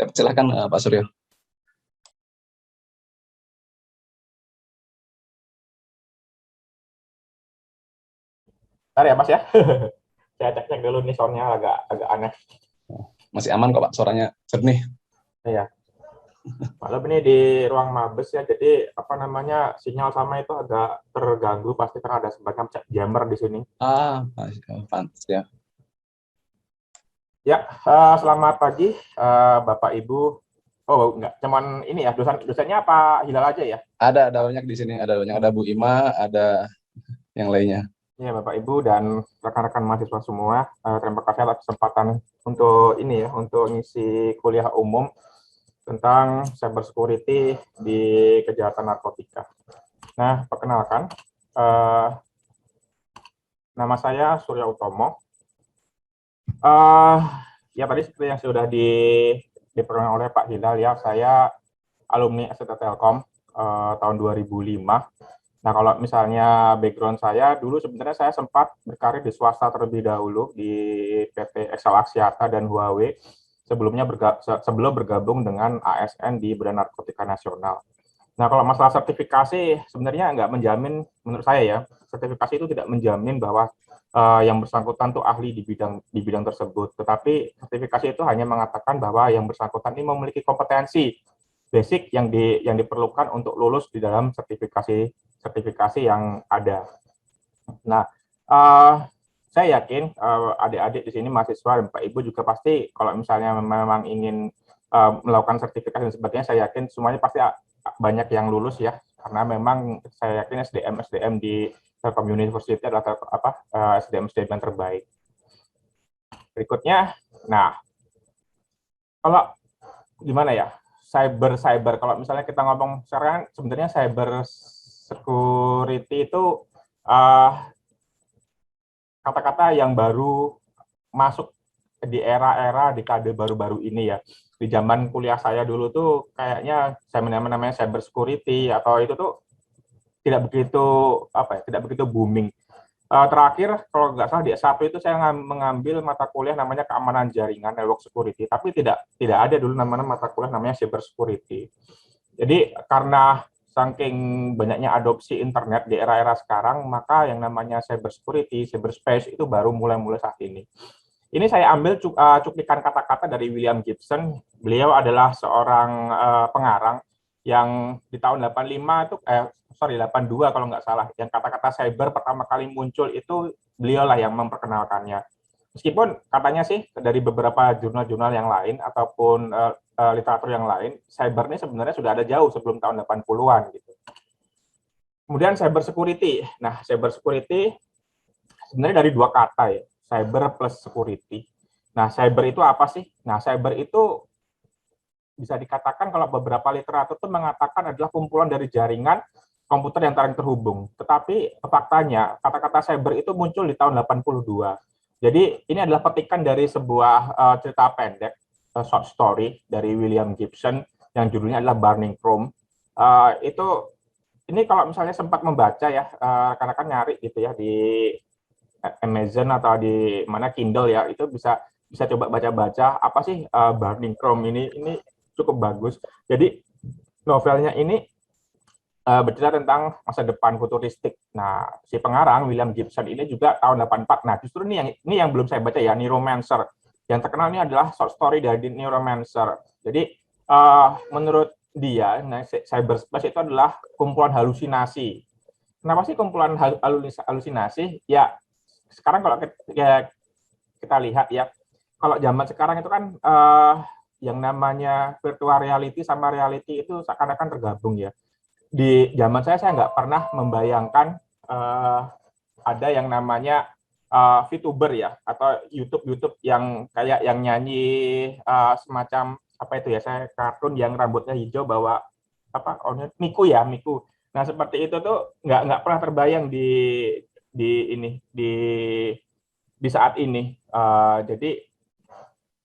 Silakan Pak Suryo. Bentar ya Mas ya. Saya cek-cek dulu nih soundnya agak aneh. Masih aman kok Pak, suaranya jernih. Ya. Malam ini di ruang mabes ya, jadi apa namanya sinyal sama itu agak terganggu, pasti karena ada semacam jammer di sini. Pantes ya. Ya, selamat pagi Bapak Ibu. Oh enggak, cuman ini ya dosennya apa Hilal aja ya? Ada banyak di sini, ada Bu Ima, ada yang lainnya. Ya Bapak Ibu dan rekan-rekan mahasiswa semua, terima kasih atas kesempatan untuk ini ya, untuk ngisi kuliah umum tentang cyber security di kejahatan narkotika. Nah, perkenalkan, uh, nama saya Surya Utomo. Ya tadi seperti yang sudah diperkenalkan oleh Pak Hilal ya, saya alumni ST Telkom tahun 2005. Nah, kalau misalnya background saya, dulu sebenarnya saya sempat berkarir di swasta terlebih dahulu di PT Excel Axiata dan Huawei sebelum bergabung dengan ASN di Badan Narkotika Nasional. Nah, kalau masalah sertifikasi sebenarnya nggak menjamin, menurut saya ya, sertifikasi itu tidak menjamin bahwa yang bersangkutan tuh ahli di bidang tersebut. Tetapi sertifikasi itu hanya mengatakan bahwa yang bersangkutan ini memiliki kompetensi basic yang diperlukan untuk lulus di dalam sertifikasi yang ada. Nah, saya yakin adik-adik di sini mahasiswa dan Pak Ibu juga pasti kalau misalnya memang ingin melakukan sertifikasi dan sebagainya, saya yakin semuanya pasti banyak yang lulus ya, karena memang saya yakin SDM di Telkom University adalah SDM yang terbaik. Berikutnya, nah kalau gimana ya, cyber kalau misalnya kita ngomong sekarang, sebenarnya cyber security itu kata-kata yang baru masuk di era-era dekade baru-baru ini ya. Di zaman kuliah saya dulu tuh kayaknya saya namanya cyber security atau itu tuh tidak begitu booming. Terakhir kalau nggak salah di S1 itu saya mengambil mata kuliah namanya keamanan jaringan, network security, tapi tidak ada dulu namanya mata kuliah namanya cyber security. Jadi karena saking banyaknya adopsi internet di era-era sekarang, maka yang namanya cyber security, cyberspace itu baru mulai saat ini. Ini saya ambil cuplikan kata-kata dari William Gibson. Beliau adalah seorang pengarang yang di tahun 85 itu 82 kalau nggak salah, yang kata-kata cyber pertama kali muncul itu beliaulah yang memperkenalkannya. Meskipun katanya sih dari beberapa jurnal-jurnal yang lain ataupun literatur yang lain, cyber ini sebenarnya sudah ada jauh sebelum tahun 80-an gitu. Kemudian cyber security. Nah, cyber security sebenarnya dari dua kata ya, cyber plus security. Nah, cyber itu apa sih? Nah, cyber itu bisa dikatakan kalau beberapa literatur itu mengatakan adalah kumpulan dari jaringan komputer yang saling terhubung. Tetapi faktanya kata-kata cyber itu muncul di tahun 82. Jadi ini adalah petikan dari sebuah cerita pendek, short story dari William Gibson yang judulnya adalah Burning Chrome. Ini kalau misalnya sempat membaca ya, rekan-rekan nyari gitu ya di Amazon atau di mana Kindle ya, itu bisa coba baca-baca apa sih Burning Chrome ini cukup bagus. Jadi novelnya ini bercerita tentang masa depan futuristik. Nah, si pengarang William Gibson ini juga tahun 84. Nah, justru ini yang belum saya baca ya, Neuromancer. Yang terkenal ini adalah short story dari Neuromancer. Jadi menurut dia, nah, cyberspace itu adalah kumpulan halusinasi. Kenapa sih kumpulan halusinasi? Ya, sekarang kalau kita lihat ya, kalau zaman sekarang itu kan yang namanya virtual reality sama reality itu seakan-akan tergabung ya. Di zaman saya nggak pernah membayangkan ada yang namanya VTuber ya, atau YouTube yang kayak yang nyanyi semacam apa itu ya, saya kartun yang rambutnya hijau bawa apa Miku ya, Miku. Nah, seperti itu tuh nggak pernah terbayang di saat ini. Jadi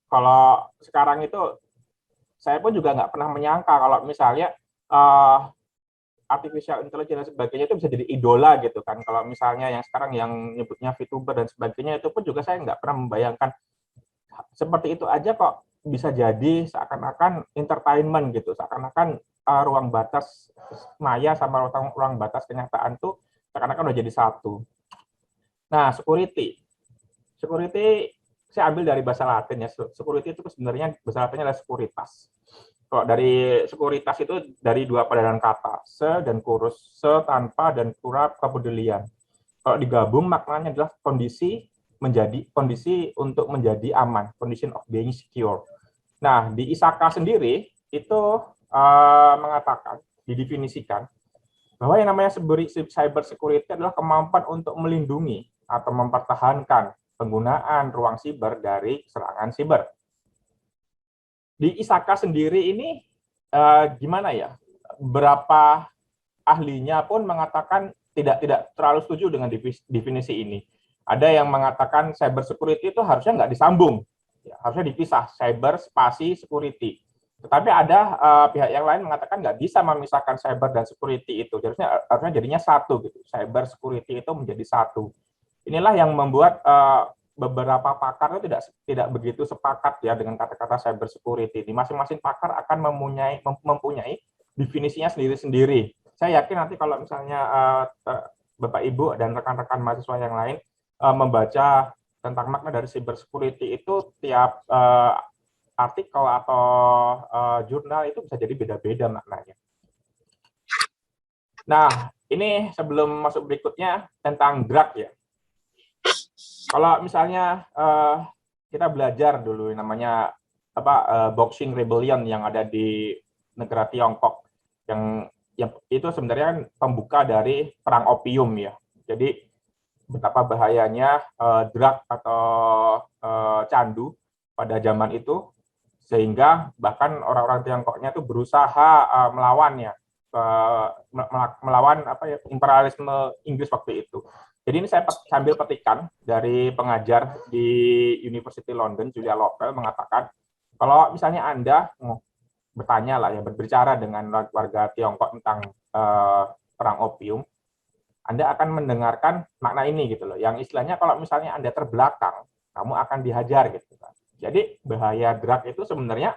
kalau sekarang itu saya pun juga nggak pernah menyangka kalau misalnya artificial intelligence dan sebagainya itu bisa jadi idola gitu kan. Kalau misalnya yang sekarang yang nyebutnya VTuber dan sebagainya, itu pun juga saya nggak pernah membayangkan seperti itu aja kok bisa jadi seakan-akan entertainment gitu, seakan-akan ruang batas maya sama ruang batas kenyataan tuh seakan-akan udah jadi satu. Nah, security. Security saya ambil dari bahasa Latin ya. Security itu sebenarnya bahasa Latinnya adalah sekuritas. Kalau dari sekuritas itu dari dua padanan kata, se dan kurus, se tanpa dan pura kepedulian. Kalau digabung maknanya adalah kondisi untuk menjadi aman, condition of being secure. Nah, di Isaka sendiri itu mengatakan, didefinisikan bahwa yang namanya cyber security adalah kemampuan untuk melindungi atau mempertahankan penggunaan ruang siber dari serangan siber. Di Isaka sendiri ini gimana ya? Berapa ahlinya pun mengatakan tidak terlalu setuju dengan definisi ini. Ada yang mengatakan cyber security itu harusnya nggak disambung, ya, harusnya dipisah, cyber spasi security. Tetapi ada pihak yang lain mengatakan nggak bisa memisahkan cyber dan security itu, harusnya jadinya satu gitu. Cyber security itu menjadi satu. Inilah yang membuat beberapa pakar itu tidak begitu sepakat ya dengan kata-kata cyber security. Di masing-masing pakar akan mempunyai definisinya sendiri-sendiri. Saya yakin nanti kalau misalnya Bapak Ibu dan rekan-rekan mahasiswa yang lain membaca tentang makna dari cyber security itu tiap artikel atau jurnal itu bisa jadi beda-beda maknanya. Nah, ini sebelum masuk berikutnya tentang drug ya. Kalau misalnya kita belajar dulu namanya Boxing Rebellion yang ada di negara Tiongkok yang itu sebenarnya kan pembuka dari perang opium ya. Jadi betapa bahayanya drug atau candu pada zaman itu sehingga bahkan orang-orang Tiongkoknya itu berusaha melawannya, melawan imperialisme Inggris waktu itu. Jadi ini saya sambil petikan dari pengajar di University London, Julia Lovell, mengatakan kalau misalnya Anda bertanya lah ya, berbicara dengan warga Tiongkok tentang perang opium, Anda akan mendengarkan makna ini gitu loh. Yang istilahnya kalau misalnya Anda terbelakang, kamu akan dihajar gitu kan. Jadi bahaya drug itu sebenarnya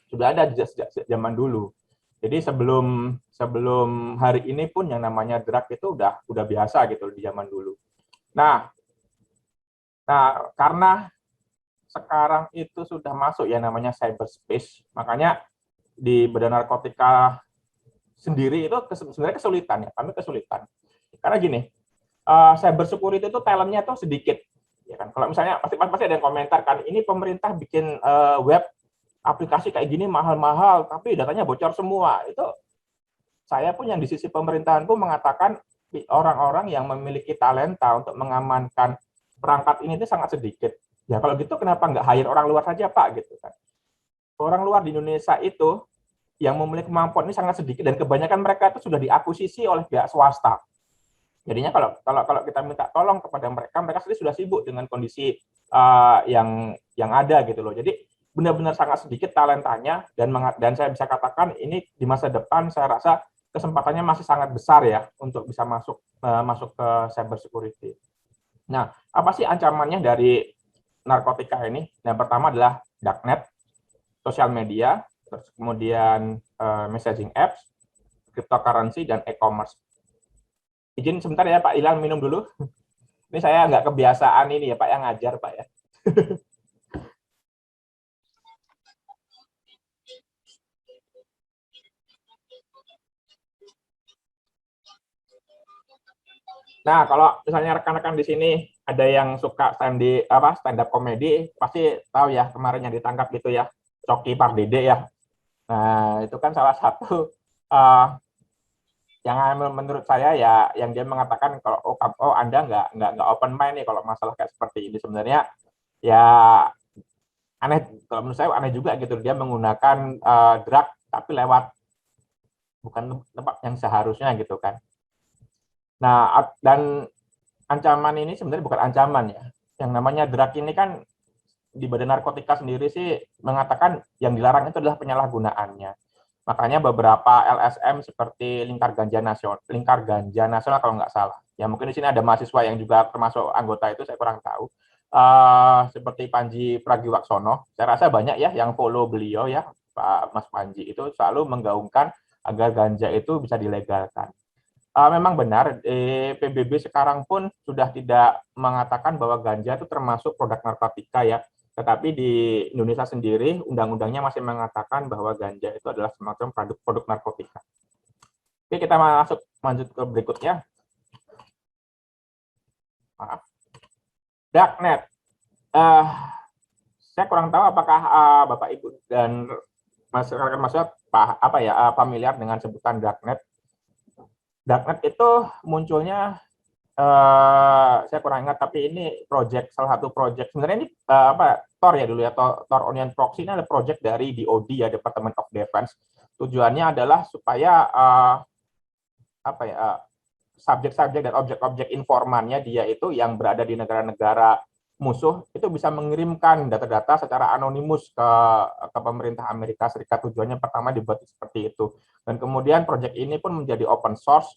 sudah ada sejak zaman dulu. Jadi sebelum hari ini pun yang namanya drug itu udah biasa gitu di zaman dulu. Nah karena sekarang itu sudah masuk ya namanya cyberspace, makanya di Badan Narkotika sendiri itu sebenarnya kesulitan ya, kami kesulitan. Karena gini, cyber security itu talentnya tuh sedikit, ya kan? Kalau misalnya pasti ada yang komentar kan, ini pemerintah bikin web aplikasi kayak gini mahal-mahal, tapi datanya bocor semua. Itu saya pun yang di sisi pemerintahan pun mengatakan orang-orang yang memiliki talenta untuk mengamankan perangkat ini itu sangat sedikit. Ya kalau gitu kenapa nggak hire orang luar saja Pak gitu kan? Orang luar di Indonesia itu yang memiliki kemampuan ini sangat sedikit dan kebanyakan mereka itu sudah diakuisisi oleh pihak swasta. Jadinya kalau kita minta tolong kepada mereka sendiri sudah sibuk dengan kondisi yang ada gitu loh. Jadi benar-benar sangat sedikit talentanya dan saya bisa katakan ini di masa depan saya rasa kesempatannya masih sangat besar ya untuk bisa masuk ke cyber security. Nah, apa sih ancamannya dari narkotika ini? Yang pertama adalah darknet, sosial media, terus kemudian messaging apps, cryptocurrency, dan e-commerce. Izin sebentar ya Pak Ilham minum dulu. Ini saya nggak kebiasaan ini ya Pak yang ngajar Pak ya. Nah, kalau misalnya rekan-rekan di sini ada yang suka stand up komedi, pasti tahu ya kemarin yang ditangkap gitu ya, Coki Pardede ya. Nah, itu kan salah satu yang menurut saya ya yang dia mengatakan kalau Anda nggak open mind nih kalau masalah kayak seperti ini. Sebenarnya ya aneh, kalau menurut saya aneh juga gitu, dia menggunakan drug tapi lewat bukan tempat yang seharusnya gitu kan. Nah, dan ancaman ini sebenarnya bukan ancaman ya. Yang namanya drug ini kan di Badan Narkotika sendiri sih mengatakan yang dilarang itu adalah penyalahgunaannya. Makanya beberapa LSM seperti Lingkar Ganja Nasional kalau nggak salah. Ya mungkin di sini ada mahasiswa yang juga termasuk anggota itu, saya kurang tahu. seperti Panji Pragiwaksono. Saya rasa banyak ya yang follow beliau ya, Pak Mas Panji itu selalu menggaungkan agar ganja itu bisa dilegalkan. Memang benar, PBB sekarang pun sudah tidak mengatakan bahwa ganja itu termasuk produk narkotika ya. Tetapi di Indonesia sendiri, undang-undangnya masih mengatakan bahwa ganja itu adalah semacam produk narkotika. Oke, kita lanjut ke berikutnya. Maaf. Darknet. Saya kurang tahu apakah Bapak Ibu dan masyarakat familiar dengan sebutan darknet. Darknet itu munculnya saya kurang ingat, tapi ini salah satu project sebenarnya ini Tor ya dulu ya, Tor Onion Proxy ini adalah project dari DoD ya, Department of Defense. Tujuannya adalah supaya subjek-subjek dan objek-objek informannya dia itu yang berada di negara-negara musuh itu bisa mengirimkan data-data secara anonimus ke pemerintah Amerika Serikat. Tujuannya pertama dibuat seperti itu, dan kemudian proyek ini pun menjadi open source,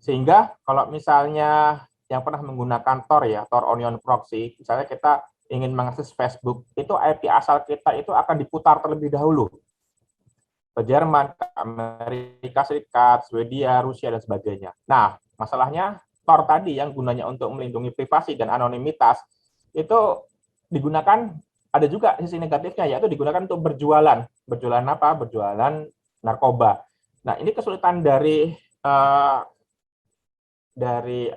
sehingga kalau misalnya yang pernah menggunakan Tor ya, Tor Onion Proxy, misalnya kita ingin mengakses Facebook, itu IP asal kita itu akan diputar terlebih dahulu ke Jerman, ke Amerika Serikat, Swedia, Rusia, dan sebagainya. Nah, masalahnya Tor tadi yang gunanya untuk melindungi privasi dan anonimitas, itu digunakan, ada juga sisi negatifnya, yaitu digunakan untuk berjualan. Berjualan apa? Berjualan narkoba. Nah, ini kesulitan dari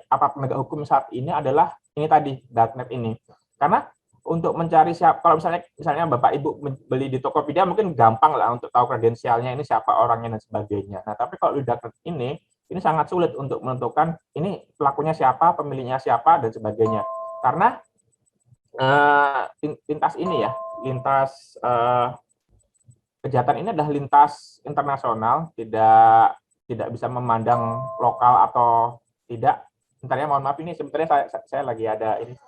aparat penegak hukum saat ini adalah ini tadi, darknet ini. Karena untuk mencari siapa, kalau misalnya Bapak Ibu beli di Tokopedia mungkin gampang lah untuk tahu kredensialnya, ini siapa orangnya dan sebagainya. Nah, tapi kalau di darknet ini sangat sulit untuk menentukan ini pelakunya siapa, pemiliknya siapa, dan sebagainya. Karena lintas ini ya, lintas kejahatan ini adalah lintas internasional, tidak bisa memandang lokal atau tidak. Sebentar ya, mohon maaf, ini sebenarnya saya lagi ada ini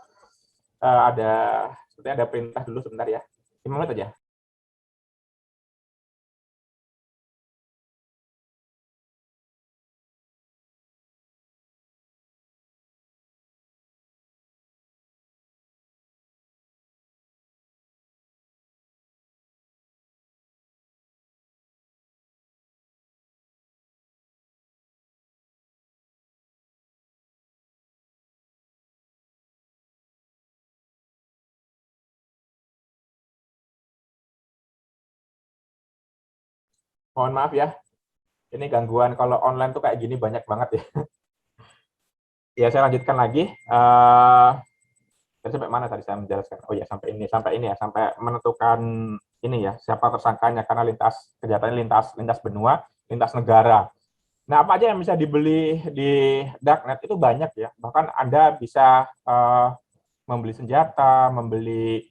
sebenarnya ada perintah dulu sebentar ya, 5 menit aja. Mohon maaf ya, ini gangguan kalau online tuh kayak gini banyak banget ya. Ya, saya lanjutkan lagi. Sampai mana tadi saya menjelaskan? Oh ya, sampai ini ya, sampai menentukan ini ya, siapa tersangkanya, karena kejahatan lintas benua, lintas negara. Nah, apa aja yang bisa dibeli di darknet itu banyak ya. Bahkan Anda bisa membeli senjata, membeli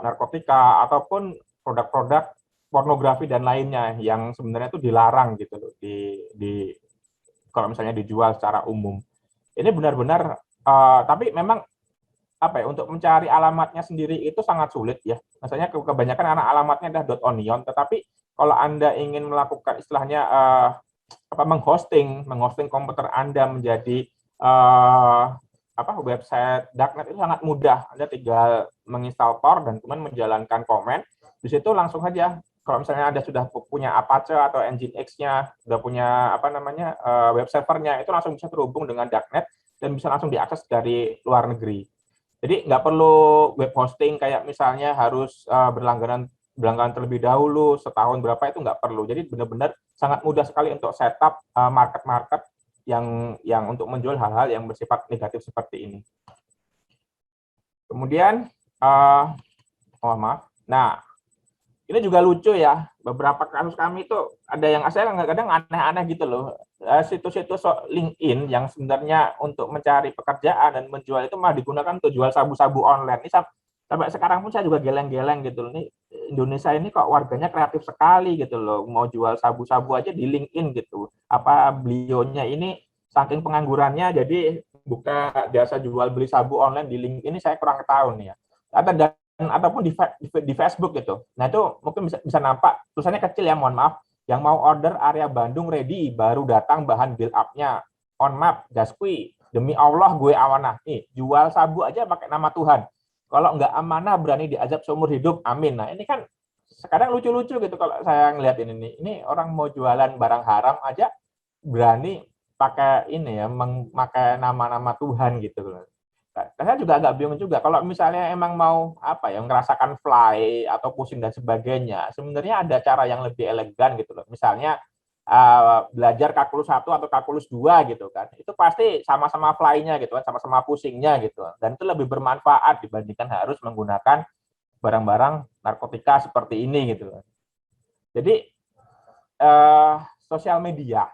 narkotika, ataupun produk-produk pornografi dan lainnya yang sebenarnya itu dilarang gitu loh kalau misalnya dijual secara umum. Ini benar-benar tapi memang untuk mencari alamatnya sendiri itu sangat sulit ya. Misalnya kebanyakan anak alamatnya adalah .onion, tetapi kalau Anda ingin melakukan istilahnya menghosting komputer Anda menjadi website darknet itu sangat mudah. Anda tinggal menginstal Tor dan kemudian menjalankan komen. Di situ langsung saja, kalau misalnya Anda sudah punya Apache atau Nginx-nya, sudah punya web servernya, itu langsung bisa terhubung dengan darknet dan bisa langsung diakses dari luar negeri. Jadi nggak perlu web hosting kayak misalnya harus berlangganan terlebih dahulu, setahun berapa, itu nggak perlu. Jadi benar-benar sangat mudah sekali untuk setup market-market yang untuk menjual hal-hal yang bersifat negatif seperti ini. Kemudian, maaf. Nah, ini juga lucu ya, beberapa kasus kami itu ada yang saya kadang aneh-aneh gitu loh. Situs-situs LinkedIn yang sebenarnya untuk mencari pekerjaan dan menjual itu malah digunakan untuk jual sabu-sabu online. Ini sampai sekarang pun saya juga geleng-geleng gitu loh. Ini Indonesia ini kok warganya kreatif sekali gitu loh. Mau jual sabu-sabu aja di LinkedIn gitu. Apa beliaunya ini saking penganggurannya jadi buka jasa jual beli sabu online di LinkedIn, ini saya kurang tahu nih ya. Ataupun di Facebook gitu. Nah, itu mungkin bisa nampak tulisannya kecil ya, mohon maaf. Yang mau order area Bandung ready, baru datang bahan build up-nya. On map, gaskui. Demi Allah gue amanah. Nih, jual sabu aja pakai nama Tuhan. Kalau nggak amanah berani diazab seumur hidup, amin. Nah ini kan sekarang lucu-lucu gitu kalau saya ngelihat ini nih. Ini orang mau jualan barang haram aja berani pakai ini ya, memakai nama-nama Tuhan gitu loh. Saya juga agak bingung juga kalau misalnya emang mau apa ya, ngerasakan fly atau pusing dan sebagainya, sebenarnya ada cara yang lebih elegan gitu loh. Misalnya belajar kalkulus 1 atau kalkulus 2 gitu kan. Itu pasti sama-sama fly-nya gitu kan, sama-sama pusingnya gitu. Dan itu lebih bermanfaat dibandingkan harus menggunakan barang-barang narkotika seperti ini gitu. Jadi sosial media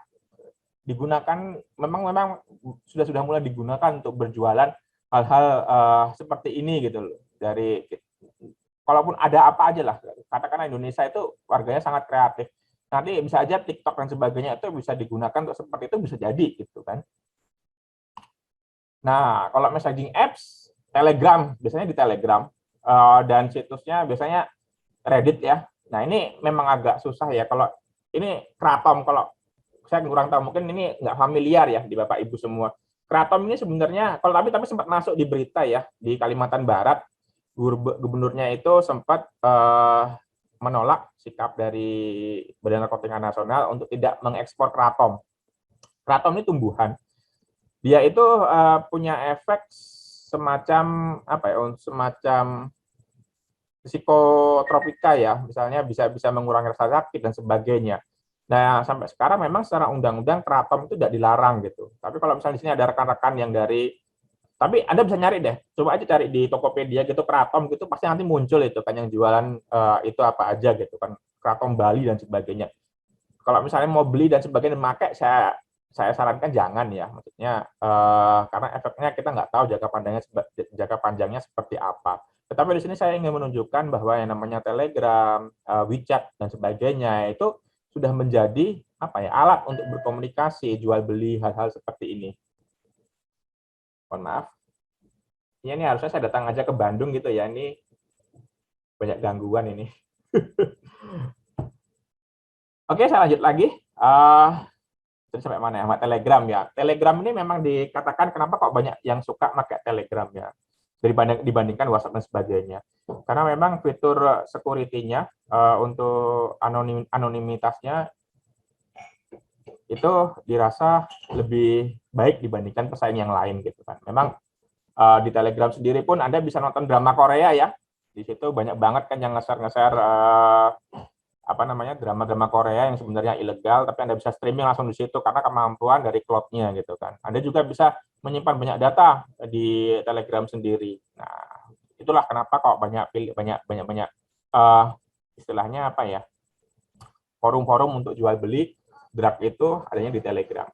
digunakan memang sudah mulai digunakan untuk berjualan hal-hal seperti ini gitu loh. Dari kalaupun ada apa aja lah, katakanlah Indonesia itu warganya sangat kreatif. Nanti bisa aja TikTok dan sebagainya itu bisa digunakan untuk seperti itu, bisa jadi gitu kan. Nah, kalau messaging apps, Telegram, biasanya di Telegram, dan situsnya biasanya Reddit ya. Nah, ini memang agak susah ya. Kalau ini Kratom, kalau saya kurang tahu, mungkin ini nggak familiar ya di Bapak Ibu semua. Kratom ini sebenarnya, kalau tapi sempat masuk di berita ya, di Kalimantan Barat, gubernurnya itu sempat menolak sikap dari Badan Narkotika Nasional untuk tidak mengekspor kratom. Kratom ini tumbuhan. Dia itu punya efek semacam apa ya? Semacam psikotropika ya, misalnya bisa mengurangi rasa sakit dan sebagainya. Nah, sampai sekarang memang secara undang-undang kratom itu tidak dilarang gitu. Tapi kalau misalnya di sini ada rekan-rekan yang dari, tapi Anda bisa nyari deh, coba aja cari di Tokopedia gitu kratom gitu, pasti nanti muncul itu kan yang jualan itu apa aja gitu kan, kratom Bali dan sebagainya. Kalau misalnya mau beli dan sebagainya memakai, saya sarankan jangan ya, maksudnya karena efeknya kita nggak tahu jangka panjangnya seperti apa. Tetapi di sini saya ingin menunjukkan bahwa yang namanya Telegram, WeChat dan sebagainya itu sudah menjadi apa ya, alat untuk berkomunikasi, jual beli hal-hal seperti ini. Mohon maaf. Ini harusnya saya datang aja ke Bandung gitu ya, ini banyak gangguan ini. Oke, saya lanjut lagi. Terus sampai mana ya? Sama Telegram ya. Telegram ini memang dikatakan kenapa kok banyak yang suka pakai Telegram ya, dibandingkan WhatsApp dan sebagainya. Karena memang fitur security-nya untuk anonimitasnya itu dirasa lebih baik dibandingkan pesaing yang lain gitu kan. Memang di Telegram sendiri pun Anda bisa nonton drama Korea ya. Di situ banyak banget kan yang nge-share apa namanya, drama-drama Korea yang sebenarnya ilegal, tapi Anda bisa streaming langsung di situ karena kemampuan dari cloud-nya gitu kan. Anda juga bisa menyimpan banyak data di Telegram sendiri. Nah, itulah kenapa kok banyak istilahnya apa ya, forum-forum untuk jual beli drug itu adanya di Telegram.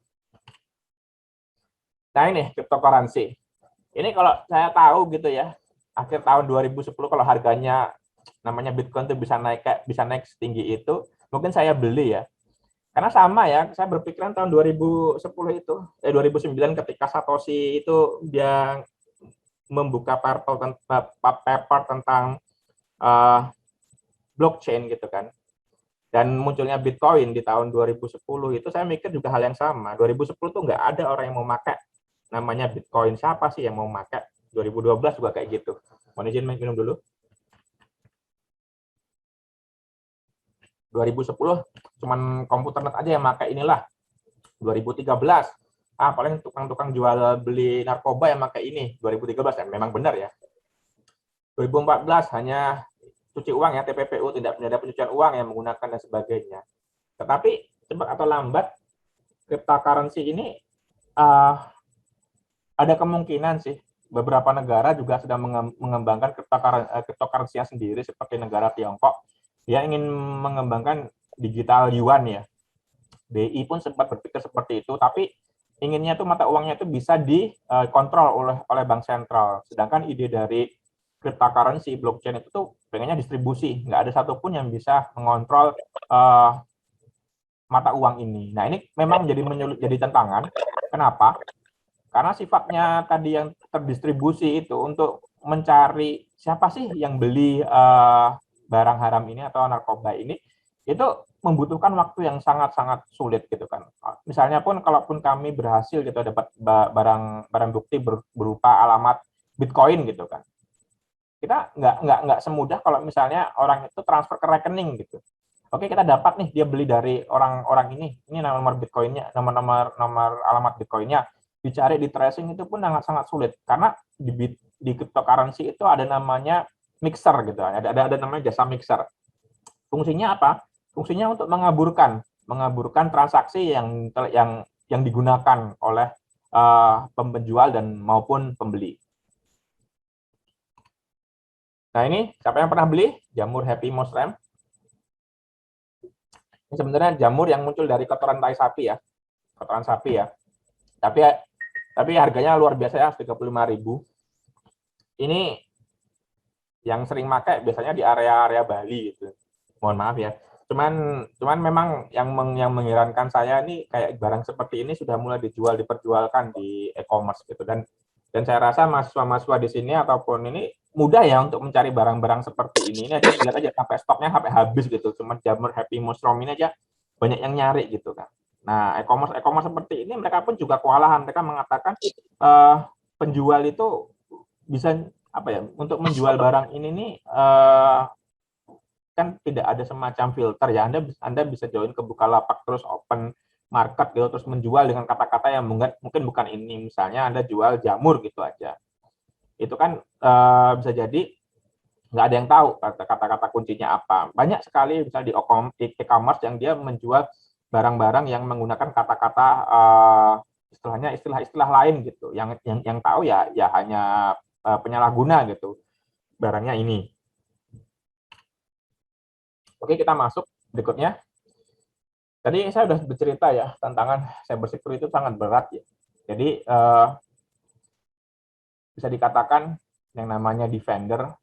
Nah ini cryptocurrency. Ini kalau saya tahu gitu ya, akhir tahun 2010 kalau harganya namanya Bitcoin itu bisa naik setinggi itu, mungkin saya beli ya. Karena sama ya, saya berpikiran tahun 2010 itu, 2009 ketika Satoshi itu dia membuka paper tentang blockchain gitu kan. Dan munculnya Bitcoin di tahun 2010 itu saya mikir juga hal yang sama. 2010 tuh nggak ada orang yang mau pakai namanya Bitcoin. Siapa sih yang mau pakai? 2012 juga kayak gitu. Mohon izin minum dulu. 2010 cuman komputer net aja yang pakai inilah. 2013 paling tukang-tukang jual beli narkoba yang pakai ini. 2013 ya, memang benar ya. 2014 hanya cuci uang ya, TPPU, tidak ada pencucian uang yang menggunakan dan sebagainya. Tetapi cepat atau lambat cryptocurrency ini ada kemungkinan sih beberapa negara juga sedang mengembangkan cryptocurrency-nya sendiri, seperti negara Tiongkok yang ingin mengembangkan digital yuan ya. BI pun sempat berpikir seperti itu, tapi inginnya tuh mata uangnya itu bisa dikontrol oleh bank sentral. Sedangkan ide dari cryptocurrency blockchain itu tuh pengennya distribusi, nggak ada satupun yang bisa mengontrol mata uang ini. Nah ini memang jadi tantangan. Kenapa? Karena sifatnya tadi yang terdistribusi itu untuk mencari siapa sih yang beli barang haram ini atau narkoba ini, itu membutuhkan waktu yang sangat-sangat sulit gitu kan. Misalnya pun kalaupun kami berhasil gitu dapat barang bukti berupa alamat Bitcoin gitu kan. nggak semudah kalau misalnya orang itu transfer ke rekening gitu. Oke, kita dapat nih dia beli dari orang ini nomor Bitcoinnya, nomor alamat Bitcoinnya, dicari di tracing itu pun sangat sulit karena di cryptocurrency itu ada namanya mixer gitu, ada namanya jasa mixer. Fungsinya apa? Fungsinya untuk mengaburkan transaksi yang digunakan oleh penjual dan maupun pembeli. Nah ini siapa yang pernah beli jamur Happy Mouse Ram? Ini sebenarnya jamur yang muncul dari kotoran tai sapi ya, kotoran sapi ya. Tapi harganya luar biasa ya, 35.000. Ini yang sering pakai biasanya di area-area Bali gitu. Mohon maaf ya. Cuman memang yang mengherankan saya ini kayak barang seperti ini sudah mulai diperjualkan di e-commerce gitu, dan saya rasa mahasiswa-mahasiswa di sini ataupun ini mudah ya untuk mencari barang-barang seperti ini. Ini aja lihat aja sampai stoknya sampai habis gitu. Cuman jamur Happy Mushroom ini aja banyak yang nyari gitu kan. Nah, e-commerce seperti ini mereka pun juga kewalahan. Mereka mengatakan penjual itu bisa apa ya, untuk menjual barang ini nih kan tidak ada semacam filter ya. Anda bisa join ke Bukalapak terus open market gitu, terus menjual dengan kata-kata yang mungkin bukan ini. Misalnya Anda jual jamur gitu aja, itu kan bisa jadi nggak ada yang tahu kata-kata kuncinya apa. Banyak sekali misalnya di e-commerce yang dia menjual barang-barang yang menggunakan kata-kata istilahnya istilah-istilah lain gitu. Yang tahu ya hanya penyalahguna gitu barangnya ini. Oke, kita masuk berikutnya. Tadi saya sudah bercerita ya, tantangan cyber security itu sangat berat ya. Jadi bisa dikatakan yang namanya defender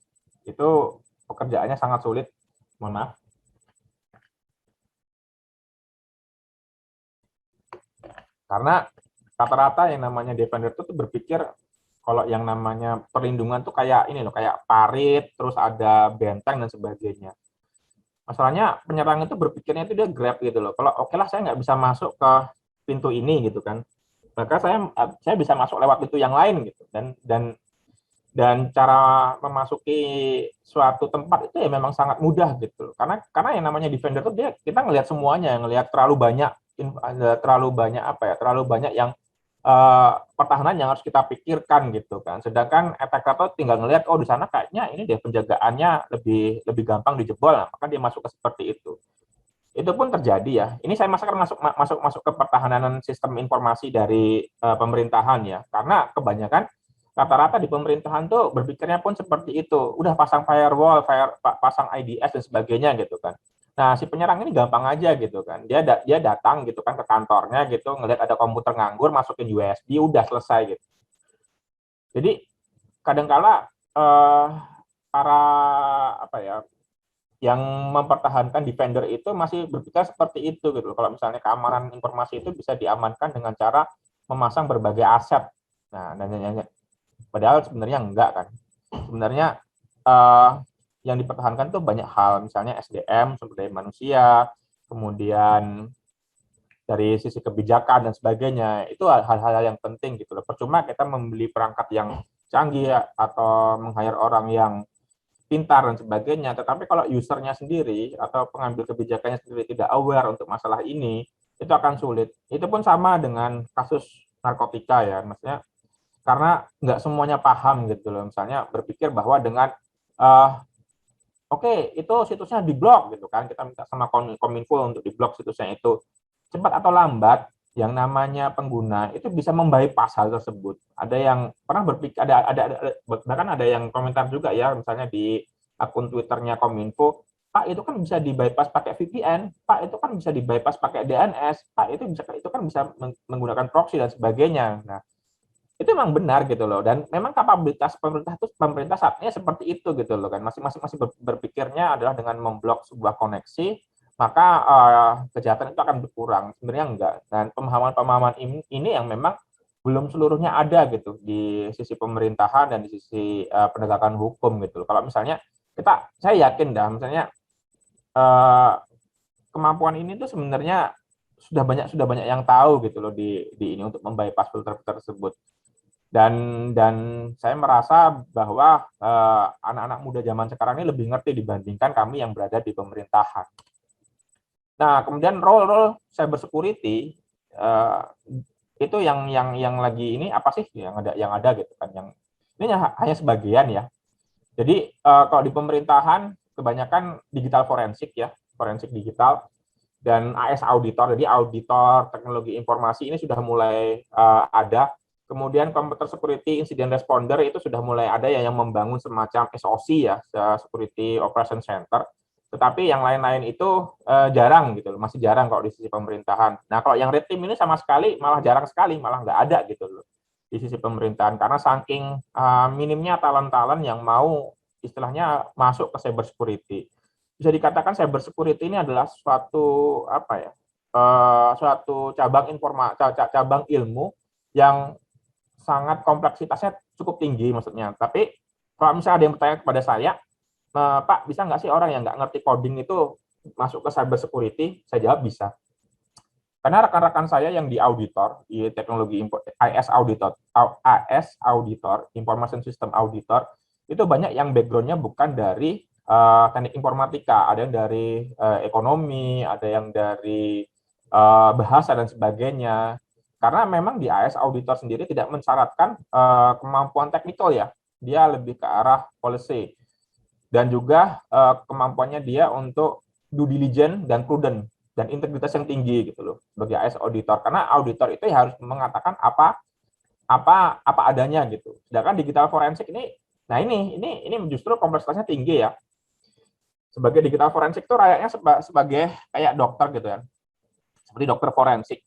itu pekerjaannya sangat sulit. Mohon maaf. Karena rata-rata yang namanya defender itu berpikir kalau yang namanya perlindungan tuh kayak ini loh, kayak parit, terus ada benteng dan sebagainya. Masalahnya penyerang itu berpikirnya itu dia grab gitu loh. Kalau oke lah saya nggak bisa masuk ke pintu ini gitu kan, maka saya bisa masuk lewat pintu yang lain gitu. Dan cara memasuki suatu tempat itu ya memang sangat mudah gitu. Karena yang namanya defender itu kita ngelihat semuanya, ngelihat terlalu banyak terlalu banyak yang pertahanan yang harus kita pikirkan gitu kan. Sedangkan attacker tuh tinggal ngelihat di sana kayaknya ini deh penjagaannya lebih gampang dijebol, maka dia masuk ke seperti itu. Itu pun terjadi ya. Ini saya masuk ke pertahanan sistem informasi dari pemerintahan ya. Karena kebanyakan rata-rata di pemerintahan tuh berpikirnya pun seperti itu. Udah pasang firewall, pasang IDS dan sebagainya gitu kan. Nah, si penyerang ini gampang aja gitu kan. Dia datang gitu kan ke kantornya gitu, ngelihat ada komputer nganggur, masukin USB, udah selesai gitu. Jadi kadangkala para yang mempertahankan defender itu masih berpikir seperti itu gitu. Kalau misalnya keamanan informasi itu bisa diamankan dengan cara memasang berbagai aset. Nah, padahal sebenarnya enggak kan. Sebenarnya yang dipertahankan itu banyak hal, misalnya SDM, sumber daya manusia, kemudian dari sisi kebijakan dan sebagainya. Itu hal-hal yang penting gitu loh. Percuma kita membeli perangkat yang canggih atau meng-hire orang yang pintar dan sebagainya, tetapi kalau usernya sendiri atau pengambil kebijakannya sendiri tidak aware untuk masalah ini, itu akan sulit. Itu pun sama dengan kasus narkotika ya, maksudnya karena nggak semuanya paham gitu loh, misalnya berpikir bahwa dengan oke, itu situsnya diblok gitu kan, kita minta sama Kominfo untuk diblok situsnya itu, cepat atau lambat yang namanya pengguna itu bisa membypass hal tersebut. Ada yang pernah berpikir, bahkan ada yang komentar juga ya, misalnya di akun Twitternya Kominfo, Pak itu kan bisa dibypass pakai VPN, Pak itu kan bisa dibypass pakai DNS, Pak itu kan bisa menggunakan proxy dan sebagainya. Nah, itu memang benar gitu loh, dan memang kapabilitas pemerintah saat ini seperti itu gitu loh kan, masih berpikirnya adalah dengan memblok sebuah koneksi maka kejahatan itu akan berkurang. Sebenarnya enggak, dan pemahaman ini yang memang belum seluruhnya ada gitu di sisi pemerintahan dan di sisi penegakan hukum gitu loh. Kalau misalnya saya yakin dah misalnya kemampuan ini tuh sebenarnya sudah banyak yang tahu gitu loh di ini untuk membypass filter tersebut. Dan saya merasa bahwa anak-anak muda zaman sekarang ini lebih ngerti dibandingkan kami yang berada di pemerintahan. Nah, kemudian role cyber security itu yang lagi ini apa sih yang ada gitu kan, yang ini hanya sebagian ya. Jadi kalau di pemerintahan kebanyakan digital forensik ya, forensik digital dan AS auditor. Jadi auditor teknologi informasi ini sudah mulai ada. Kemudian computer security incident responder itu sudah mulai ada ya, yang membangun semacam SOC ya, Security Operation Center. Tetapi yang lain-lain itu jarang gitu loh, masih jarang kalau di sisi pemerintahan. Nah, kalau yang red team ini sama sekali malah jarang sekali, malah nggak ada gitu loh di sisi pemerintahan, karena saking minimnya talent-talent yang mau istilahnya masuk ke cyber security. Bisa dikatakan cyber security ini adalah suatu apa ya, suatu cabang ilmu yang sangat kompleksitasnya cukup tinggi maksudnya. Tapi kalau misalnya ada yang bertanya kepada saya, Pak, bisa nggak sih orang yang nggak ngerti coding itu masuk ke cyber security? Saya jawab bisa. Karena rekan-rekan saya yang di auditor, di teknologi AS auditor, Information System Auditor, itu banyak yang background-nya bukan dari teknik informatika, ada yang dari ekonomi, ada yang dari bahasa dan sebagainya. Karena memang di AS auditor sendiri tidak mensyaratkan kemampuan teknikal ya, dia lebih ke arah policy dan juga kemampuannya dia untuk due diligence dan prudent dan integritas yang tinggi gitu loh sebagai AS auditor, karena auditor itu harus mengatakan apa adanya gitu. Sedangkan digital forensik ini, nah ini justru kompleksitasnya tinggi ya. Sebagai digital forensik itu rayaknya sebagai kayak dokter gitu ya, seperti dokter forensik.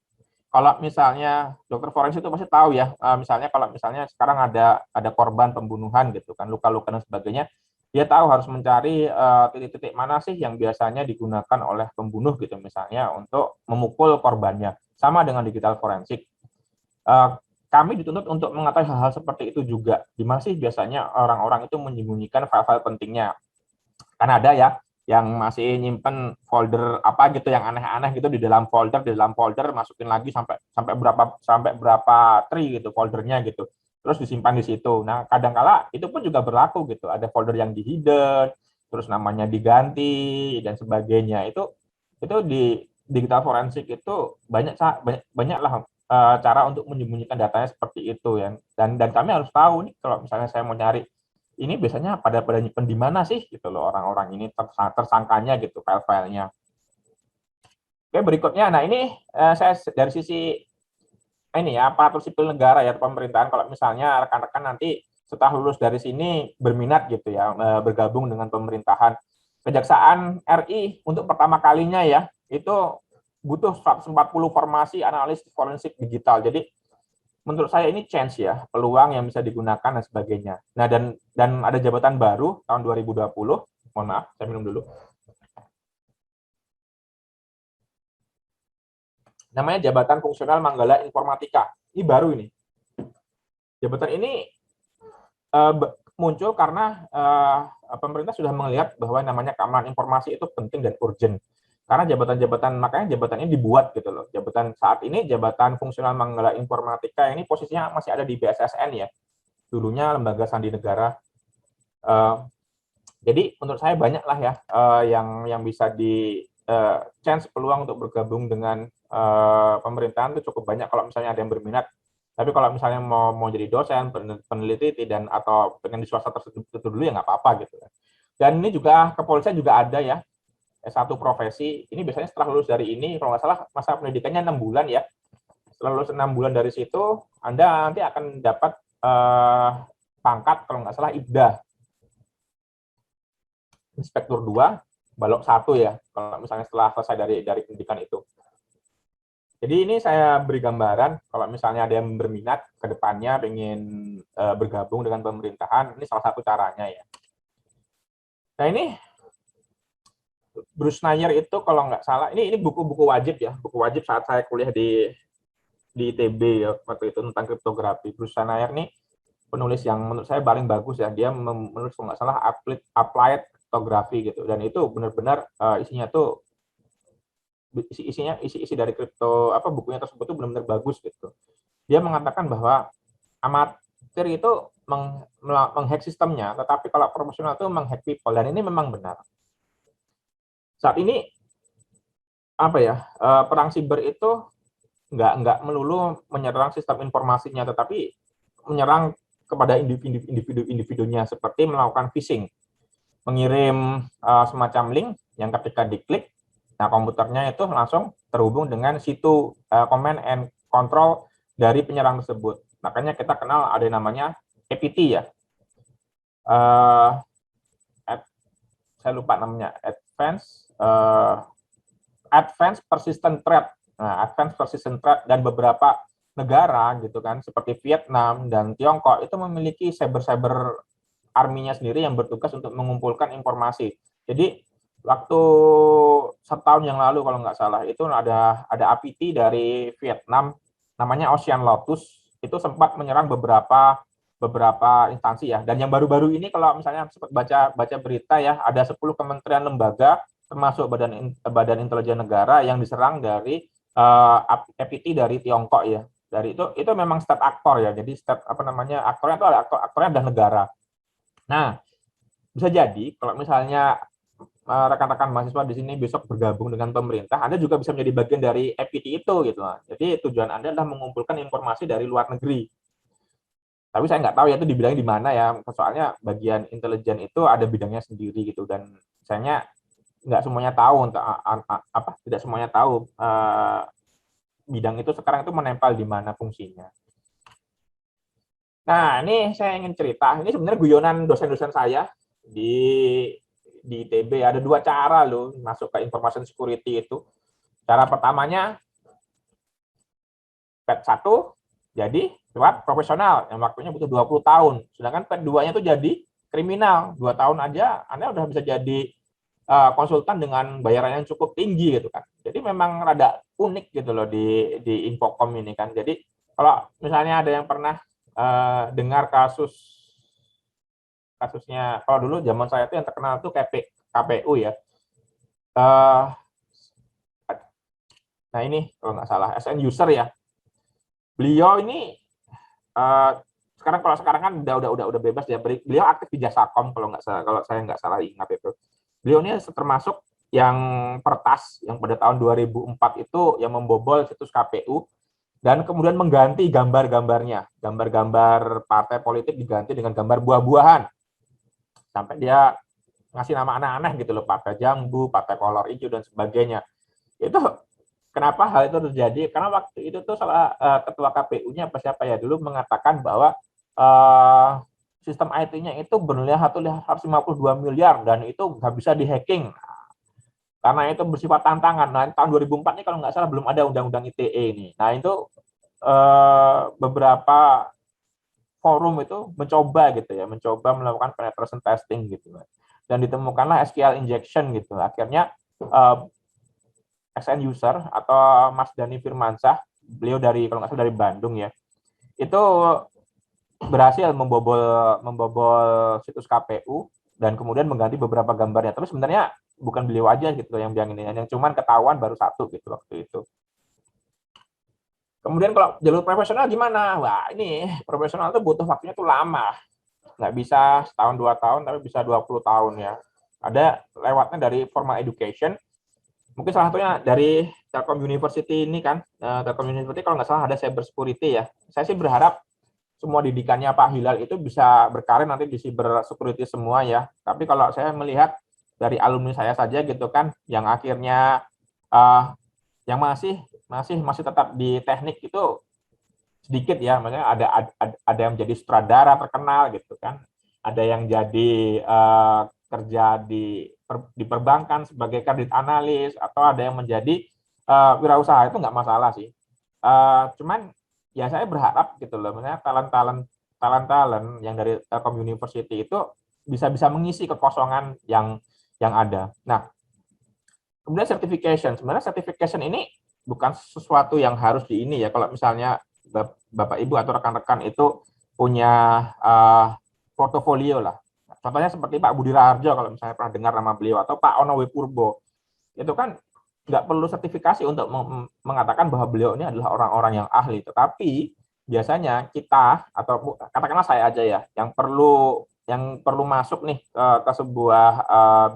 Kalau misalnya dokter forensik itu pasti tahu ya, misalnya kalau misalnya sekarang ada korban pembunuhan gitu kan, luka-luka dan sebagainya, dia tahu harus mencari titik-titik mana sih yang biasanya digunakan oleh pembunuh gitu misalnya untuk memukul korbannya. Sama dengan digital forensik. Kami dituntut untuk mengetahui hal-hal seperti itu juga. Di mana sih biasanya orang-orang itu menyembunyikan file-file pentingnya. Kan ada ya yang masih nyimpen folder apa gitu yang aneh-aneh gitu di dalam folder masukin lagi sampai berapa tree gitu foldernya gitu, terus disimpan di situ. Nah, kadangkala itu pun juga berlaku gitu, ada folder yang di hidden, terus namanya diganti dan sebagainya. Itu di digital forensik itu banyak lah cara untuk menyembunyikan datanya seperti itu ya. Dan kami harus tahu nih, kalau misalnya saya mau nyari ini biasanya pada nyimpen di mana sih gitu loh orang-orang ini, tersangkanya gitu, file-filenya. Oke, berikutnya, nah ini saya dari sisi ini ya, aparatur sipil negara ya, pemerintahan. Kalau misalnya rekan-rekan nanti setelah lulus dari sini berminat gitu ya, bergabung dengan pemerintahan, Kejaksaan RI untuk pertama kalinya ya, itu butuh 140 formasi analis forensik digital. Jadi menurut saya ini chance ya, peluang yang bisa digunakan dan sebagainya. Nah, dan ada jabatan baru tahun 2020. Mohon maaf, saya minum dulu. Namanya Jabatan Fungsional Manggala Informatika. Ini baru ini. Jabatan ini muncul karena pemerintah sudah melihat bahwa namanya keamanan informasi itu penting dan urgent. Karena makanya jabatan ini dibuat gitu loh. Jabatan saat ini, Jabatan Fungsional Manggala Informatika ini posisinya masih ada di BSSN ya. Dulunya Lembaga Sandi Negara. Jadi menurut saya banyak lah ya yang bisa di chance peluang untuk bergabung dengan pemerintahan itu cukup banyak kalau misalnya ada yang berminat. Tapi kalau misalnya mau jadi dosen, peneliti dan atau pengen di swasta tertentu dulu ya nggak apa-apa gitu. Dan ini juga kepolisian juga ada ya, S1 profesi. Ini biasanya setelah lulus dari ini, kalau nggak salah masa pendidikannya 6 bulan ya. Setelah lulus 6 bulan dari situ, Anda nanti akan dapat pangkat kalau nggak salah IPDA, Inspektur 2, Balok 1 ya, kalau misalnya setelah selesai dari pendidikan itu. Jadi ini saya beri gambaran, kalau misalnya ada yang berminat ke depannya ingin bergabung dengan pemerintahan, ini salah satu caranya ya. Nah ini Bruce Nayer itu kalau nggak salah, ini buku-buku wajib ya, buku wajib saat saya kuliah di ITB ya, waktu itu tentang kriptografi. Bruce Nayer ini penulis yang menurut saya paling bagus ya, dia menulis kalau nggak salah applied kriptografi gitu, dan itu benar-benar isinya tuh isi dari kripto bukunya tersebut tuh benar-benar bagus gitu. Dia mengatakan bahwa volunteer itu menghack sistemnya, tetapi kalau profesional itu menghack people, dan ini memang benar. Saat ini apa ya, perang siber itu nggak melulu menyerang sistem informasinya, tetapi menyerang kepada individunya, seperti melakukan phishing, mengirim semacam link yang ketika diklik, nah komputernya itu langsung terhubung dengan situ command and control dari penyerang tersebut. Makanya kita kenal ada yang namanya APT ya. Saya lupa namanya, Advanced Persistent Threat. Nah, Advanced Persistent Threat, dan beberapa negara gitu kan, seperti Vietnam dan Tiongkok itu memiliki cyber army-nya sendiri yang bertugas untuk mengumpulkan informasi. Jadi waktu setahun yang lalu kalau nggak salah itu ada APT dari Vietnam namanya Ocean Lotus, itu sempat menyerang beberapa instansi ya. Dan yang baru-baru ini kalau misalnya sempat baca berita ya, ada 10 kementerian lembaga termasuk badan intelijen negara yang diserang dari APT dari Tiongkok ya. Dari itu memang state aktor ya. Jadi state aktornya itu ada aktornya adalah negara. Nah, bisa jadi kalau misalnya rekan-rekan mahasiswa di sini besok bergabung dengan pemerintah, Anda juga bisa menjadi bagian dari APT itu gitu. Jadi tujuan Anda adalah mengumpulkan informasi dari luar negeri. Tapi saya nggak tahu ya itu dibilangnya di mana ya, soalnya bagian intelijen itu ada bidangnya sendiri gitu, dan misalnya nggak semuanya tahu untuk tidak semuanya tahu bidang itu sekarang itu menempel di mana fungsinya. Nah, ini saya ingin cerita, ini sebenarnya guyonan dosen-dosen saya di ITB. Ada dua cara loh masuk ke information security itu. Cara pertamanya PET 1 jadi lewat profesional yang waktunya butuh 20 tahun. Sedangkan PET 2-nya itu jadi kriminal. 2 tahun aja Anda udah bisa jadi konsultan dengan bayaran yang cukup tinggi gitu kan. Jadi memang rada unik gitu loh di Infocom ini kan. Jadi kalau misalnya ada yang pernah dengar kasusnya, kalau dulu zaman saya itu yang terkenal tuh KPU ya. Nah ini kalau nggak salah SN user ya. Beliau ini sekarang kan udah bebas ya. Beliau aktif di Jasakom kalau saya nggak salah ingat itu. Beliau ini termasuk yang pertas yang pada tahun 2004 itu yang membobol situs KPU dan kemudian mengganti gambar-gambarnya. Gambar-gambar partai politik diganti dengan gambar buah-buahan. Sampai dia ngasih nama aneh-aneh gitu loh, Partai Jambu, Partai Kolor Hijau dan sebagainya. Itu kenapa hal itu terjadi? Karena waktu itu tuh salah ketua KPU-nya siapa ya dulu mengatakan bahwa sistem IT-nya itu bernilai 152 miliar dan itu nggak bisa di-hacking. Karena itu bersifat tantangan. Nah, tahun 2004 ini kalau nggak salah belum ada undang-undang ITE ini. Nah, itu beberapa forum itu mencoba melakukan penetration testing gitu. Dan ditemukanlah SQL injection gitu. Akhirnya SN user atau Mas Dhani Firmansyah, beliau kalau nggak salah dari Bandung ya, itu berhasil membobol situs KPU dan kemudian mengganti beberapa gambarnya. Tapi sebenarnya bukan beliau aja gitu yang ini, yang cuman ketahuan baru satu gitu waktu itu. Kemudian kalau jalur profesional gimana? Wah ini profesional itu butuh waktunya tuh lama, nggak bisa setahun 2 tahun, tapi bisa 20 tahun ya. Ada lewatnya dari formal education. Mungkin salah satunya dari Telkom University ini kan, Telkom University kalau nggak salah ada cyber security ya. Saya sih berharap semua didikannya Pak Hilal itu bisa berkarir nanti di cyber security semua ya. Tapi kalau saya melihat dari alumni saya saja gitu kan, yang akhirnya yang masih tetap di teknik itu sedikit ya. Maksudnya ada yang jadi sutradara terkenal gitu kan, ada yang jadi kerja di perbankan sebagai kredit analis, atau ada yang menjadi wirausaha, itu nggak masalah sih. Cuman ya saya berharap gitu loh, misalnya talent yang dari Telkom University itu bisa mengisi kekosongan yang ada. Nah, kemudian certification. Sebenarnya certification ini bukan sesuatu yang harus di ini ya. Kalau misalnya Bapak Ibu atau rekan-rekan itu punya portofolio lah. Contohnya seperti Pak Budi Raharjo, kalau misalnya pernah dengar nama beliau, atau Pak Ono Wipurbo, itu kan nggak perlu sertifikasi untuk mengatakan bahwa beliau ini adalah orang-orang yang ahli. Tetapi biasanya kita atau katakanlah saya aja ya yang perlu masuk nih ke sebuah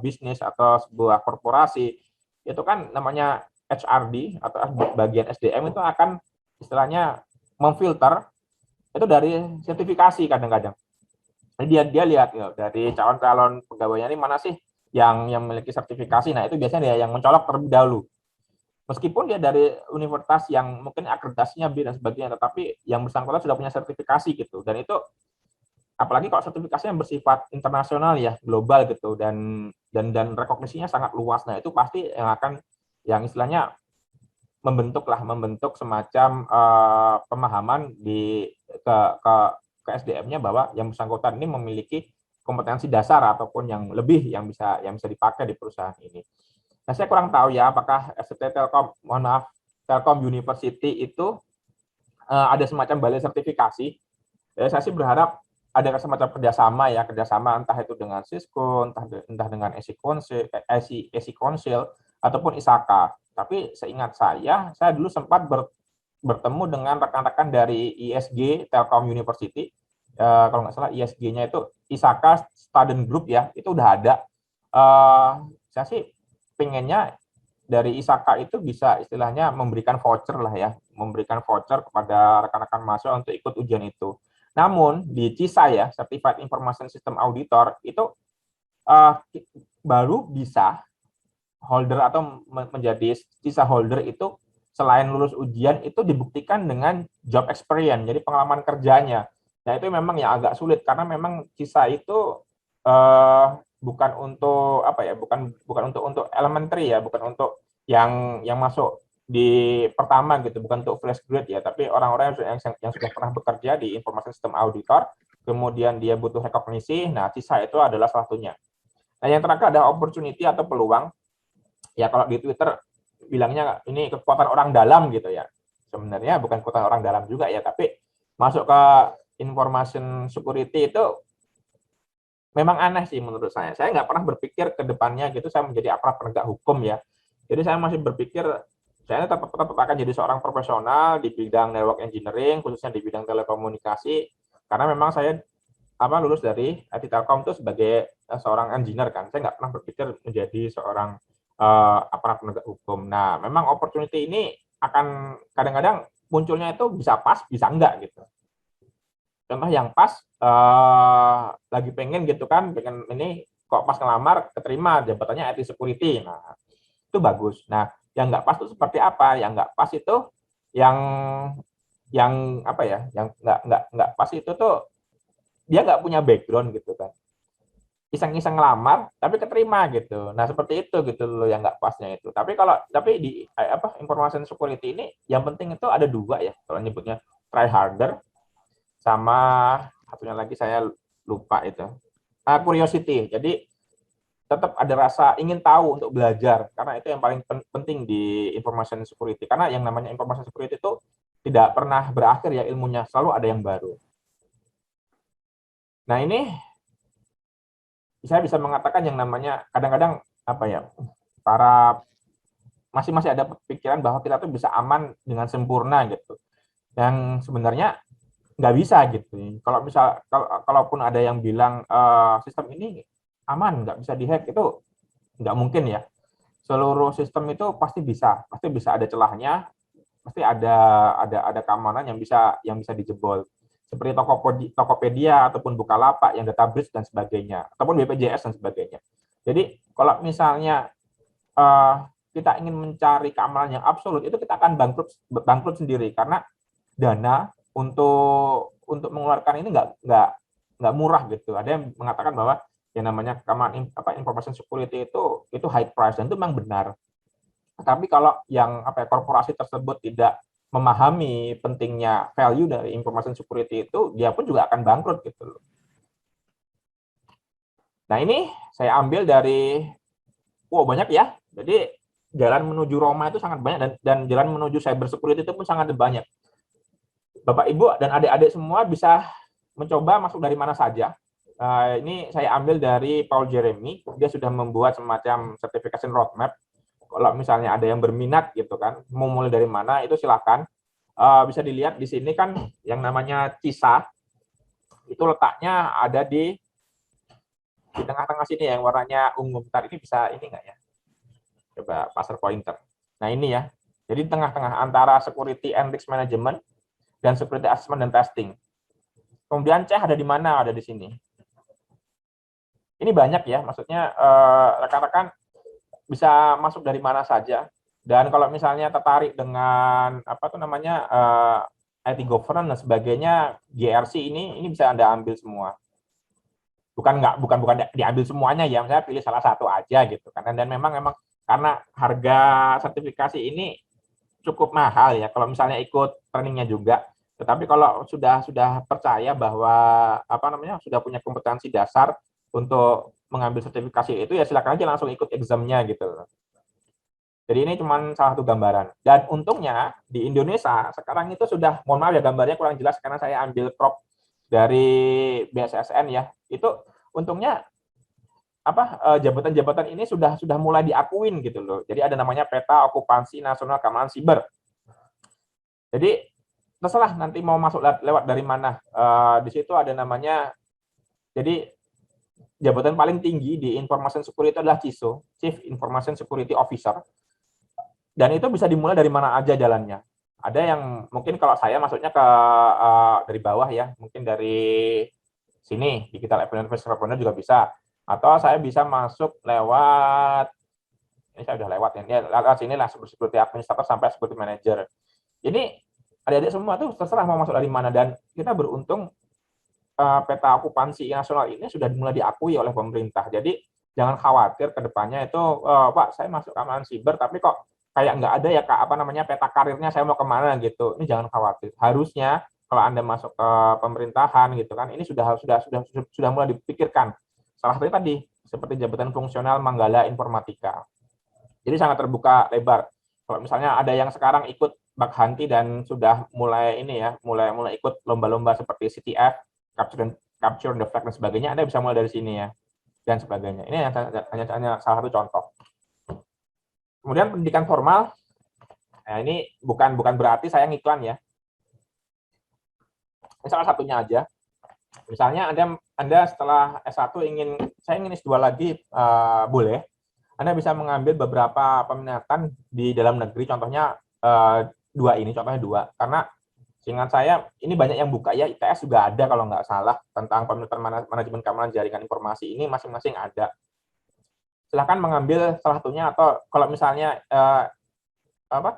bisnis atau sebuah korporasi itu kan namanya HRD atau bagian SDM itu akan istilahnya memfilter itu dari sertifikasi kadang-kadang. Jadi dia lihat ya, dari calon-calon pegawainya ini mana sih yang memiliki sertifikasi. Nah, itu biasanya dia yang mencolok terlebih dahulu. Meskipun dia dari universitas yang mungkin akreditasinya B dan sebagainya, tetapi yang bersangkutan sudah punya sertifikasi gitu. Dan itu apalagi kalau sertifikasinya bersifat internasional ya, global gitu dan rekognisinya sangat luas. Nah, itu pasti yang akan yang istilahnya membentuk semacam pemahaman ke SDM-nya bahwa yang bersangkutan ini memiliki kompetensi dasar ataupun yang lebih yang bisa dipakai di perusahaan ini. Nah, saya kurang tahu ya apakah SCT Telkom, mohon maaf, Telkom University itu ada semacam balai sertifikasi. Jadi saya sih berharap ada semacam kerjasama entah itu dengan Cisco, entah dengan SC Council ataupun ISAKA. Tapi seingat saya dulu sempat bertemu dengan rekan-rekan dari ISG Telkom University. Kalau nggak salah ISG-nya itu ISAKA Student Group ya, itu udah ada. Saya sih pengennya dari ISAKA itu bisa istilahnya memberikan voucher lah ya, memberikan voucher kepada rekan-rekan mahasiswa untuk ikut ujian itu. Namun di CISA ya, Certified Information System Auditor, itu baru bisa holder atau menjadi CISA holder itu selain lulus ujian itu dibuktikan dengan job experience, jadi pengalaman kerjanya. Nah, itu memang yang agak sulit karena memang CISA itu bukan untuk apa ya, bukan untuk elementary ya, bukan untuk yang masuk di pertama gitu, bukan untuk fresh grade ya, tapi orang-orang yang sudah pernah bekerja di information system auditor, kemudian dia butuh rekognisi. Nah, CISA itu adalah salah satunya. Nah, yang terakhir ada opportunity atau peluang. Ya, kalau di Twitter bilangnya ini kekuatan orang dalam gitu ya. Sebenarnya bukan kekuatan orang dalam juga ya, tapi masuk ke information security itu memang aneh sih menurut saya. Saya nggak pernah berpikir ke depannya gitu saya menjadi aparat penegak hukum ya. Jadi saya masih berpikir saya tetap akan jadi seorang profesional di bidang network engineering, khususnya di bidang telekomunikasi, karena memang saya lulus dari IT Telkom itu sebagai seorang engineer kan. Saya nggak pernah berpikir menjadi seorang aparat penegak hukum. Nah, memang opportunity ini akan kadang-kadang munculnya itu bisa pas, bisa enggak gitu. Contoh yang pas lagi pengen gitu kan, pengen ini kok pas ngelamar keterima jabatannya IT security. Nah, itu bagus. Nah, yang nggak pas itu seperti apa? Yang nggak pas itu yang apa ya? Yang nggak pas itu tuh dia nggak punya background gitu kan. Iseng-iseng ngelamar tapi keterima gitu. Nah, seperti itu gitu loh yang nggak pasnya itu. Tapi di information security ini yang penting itu ada dua ya, kalau nyebutnya try harder sama satunya lagi saya lupa itu. Curiosity. Jadi tetap ada rasa ingin tahu untuk belajar karena itu yang paling penting di information security. Karena yang namanya information security itu tidak pernah berakhir ya ilmunya, selalu ada yang baru. Nah, ini saya bisa mengatakan yang namanya kadang-kadang apa ya, para masih ada pikiran bahwa kita tuh bisa aman dengan sempurna gitu. Yang sebenarnya nggak bisa gitu. Kalaupun ada yang bilang sistem ini aman, nggak bisa dihack, itu nggak mungkin ya. Seluruh sistem itu pasti bisa ada celahnya, pasti ada keamanan yang bisa dijebol. Seperti Tokopedia ataupun Bukalapak yang data breach dan sebagainya, ataupun BPJS dan sebagainya. Jadi kalau misalnya kita ingin mencari keamanan yang absolut, itu kita akan bangkrut sendiri karena dana untuk mengeluarkan ini nggak murah gitu. Ada yang mengatakan bahwa yang namanya keamanan information security itu high price, dan itu memang benar. Tapi kalau yang korporasi tersebut tidak memahami pentingnya value dari information security itu, dia pun juga akan bangkrut gitu loh. Nah, ini saya ambil dari banyak ya. Jadi jalan menuju Roma itu sangat banyak dan jalan menuju cyber security itu pun sangat banyak. Bapak, Ibu, dan adik-adik semua bisa mencoba masuk dari mana saja. Ini saya ambil dari Paul Jeremy. Dia sudah membuat semacam certification roadmap. Kalau misalnya ada yang berminat gitu kan, mau mulai dari mana, itu silakan. bisa dilihat di sini kan yang namanya CISA itu letaknya ada di tengah-tengah sini yang warnanya ungu. Bentar, ini bisa ini nggak ya? Coba pasar pointer. Nah ini ya. Jadi di tengah-tengah antara security and risk management dan security assessment dan testing. Kemudian C ada di mana? Ada di sini. Ini banyak ya, maksudnya rekan-rekan bisa masuk dari mana saja. Dan kalau misalnya tertarik dengan apa tuh namanya IT governance dan sebagainya, GRC ini bisa Anda ambil semua. Bukan diambil semuanya ya, saya pilih salah satu aja gitu kan. Dan memang karena harga sertifikasi ini cukup mahal ya kalau misalnya ikut trainingnya juga. Tetapi kalau sudah percaya bahwa apa namanya sudah punya kompetensi dasar untuk mengambil sertifikasi itu, ya silakan aja langsung ikut examnya gitu. Jadi ini cuma salah satu gambaran. Dan untungnya di Indonesia sekarang itu sudah, mohon maaf ya gambarnya kurang jelas karena saya ambil crop dari BSSN ya. Itu untungnya jabatan-jabatan ini sudah mulai diakuin gitu loh. Jadi ada namanya peta okupansi nasional keamanan siber. Jadi terserah nanti mau masuk lewat dari mana. Di situ ada namanya, jadi jabatan paling tinggi di Information Security adalah CISO, Chief Information Security Officer. Dan itu bisa dimulai dari mana aja jalannya. Ada yang mungkin kalau saya masuknya ke dari bawah ya, mungkin dari sini, Digital Evidence Responder juga bisa. Atau saya bisa masuk lewat, ini saya udah lewat ya, lewat sini lah, security administrator sampai security manager. Ini adik-adik semua tuh terserah mau masuk dari mana, dan kita beruntung peta okupansi nasional ini sudah mulai diakui oleh pemerintah. Jadi jangan khawatir ke depannya itu, Pak, saya masuk keamanan siber tapi kok kayak nggak ada ya Kak, apa namanya peta karirnya saya mau kemana gitu. Ini jangan khawatir. Harusnya kalau Anda masuk ke pemerintahan gitu kan, ini sudah mulai dipikirkan. Salah satunya tadi seperti jabatan fungsional Manggala Informatika. Jadi sangat terbuka lebar. Kalau misalnya ada yang sekarang ikut Bakhanti dan sudah mulai ini ya, mulai ikut lomba-lomba seperti CTF, capture the flag dan sebagainya, Anda bisa mulai dari sini ya, dan sebagainya. Ini hanya salah satu contoh. Kemudian pendidikan formal, nah ini bukan berarti saya ngiklan ya. Ini salah satunya aja. Misalnya Anda setelah S1 saya ingin S2 lagi, boleh. Anda bisa mengambil beberapa peminatan di dalam negeri, contohnya contohnya dua. Karena seingat saya, ini banyak yang buka ya, ITS juga ada kalau nggak salah, tentang peminatan manajemen keamanan jaringan informasi ini masing-masing ada. Silahkan mengambil salah satunya, atau kalau misalnya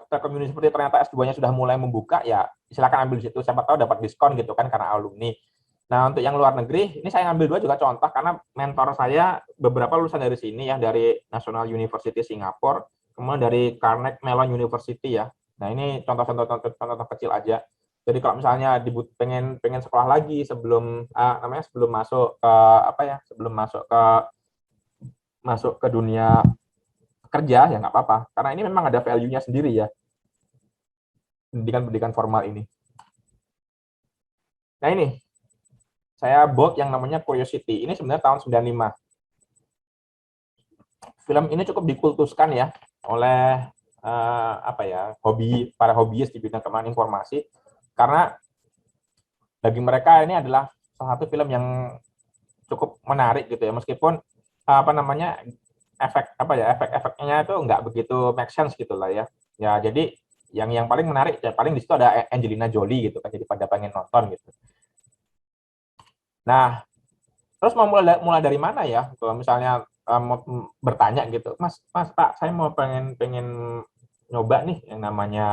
Telkom University ternyata S2-nya sudah mulai membuka, ya silakan ambil di situ, siapa tahu dapat diskon gitu kan karena alumni. Nah, untuk yang luar negeri, ini saya ambil dua juga contoh karena mentor saya beberapa lulusan dari sini ya, dari National University Singapore, kemudian dari Carnegie Mellon University ya. Nah, ini contoh kecil aja. Jadi kalau misalnya pengen sekolah lagi sebelum sebelum masuk ke dunia kerja, ya nggak apa-apa, karena ini memang ada value-nya sendiri ya, pendidikan formal ini. Nah ini, saya buat yang namanya Curiosity, ini sebenarnya tahun 95. Film ini cukup dikultuskan ya, oleh para hobiis di bidang keamanan informasi, karena bagi mereka ini adalah salah satu film yang cukup menarik gitu ya, meskipun efek-efeknya itu nggak begitu make sense gitu lah ya. Ya jadi yang paling menarik ya paling di situ ada Angelina Jolie gitu kan, jadi pada pengen nonton gitu. Nah, terus mau mulai dari mana ya? Kalau misalnya mau bertanya gitu, Mas Pak, saya mau pengen nyoba nih yang namanya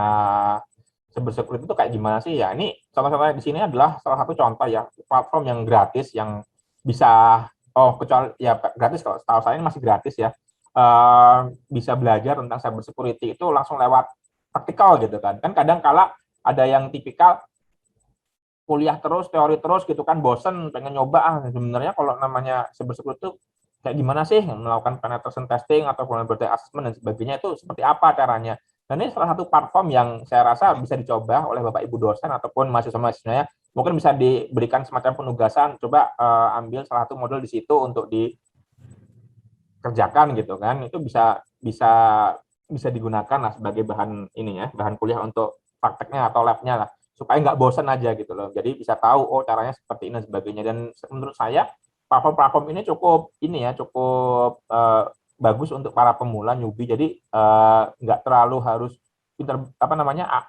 cybersecurity itu kayak gimana sih ya? Ini contoh-contohnya di sini adalah salah satu contoh ya, platform yang gratis yang bisa kecuali ya gratis, kalau setahu saya ini masih gratis ya, bisa belajar tentang cyber security itu langsung lewat praktikal gitu kan. Kan kadang kala ada yang tipikal kuliah terus, teori terus gitu kan, bosen, pengen nyoba. Sebenarnya kalau namanya cyber security itu kayak gimana sih melakukan penetration testing atau vulnerability assessment dan sebagainya, itu seperti apa caranya. Dan ini salah satu platform yang saya rasa bisa dicoba oleh Bapak Ibu dosen ataupun mahasiswa-mahasiswanya. Mungkin bisa diberikan semacam penugasan, coba ambil salah satu modul di situ untuk dikerjakan gitu kan. Itu bisa digunakan lah sebagai bahan ini ya, bahan kuliah untuk prakteknya atau labnya lah, supaya nggak bosan aja gitu loh. Jadi bisa tahu oh caranya seperti ini dan sebagainya. Dan menurut saya platform-platform ini cukup bagus untuk para pemula newbie. Jadi nggak terlalu harus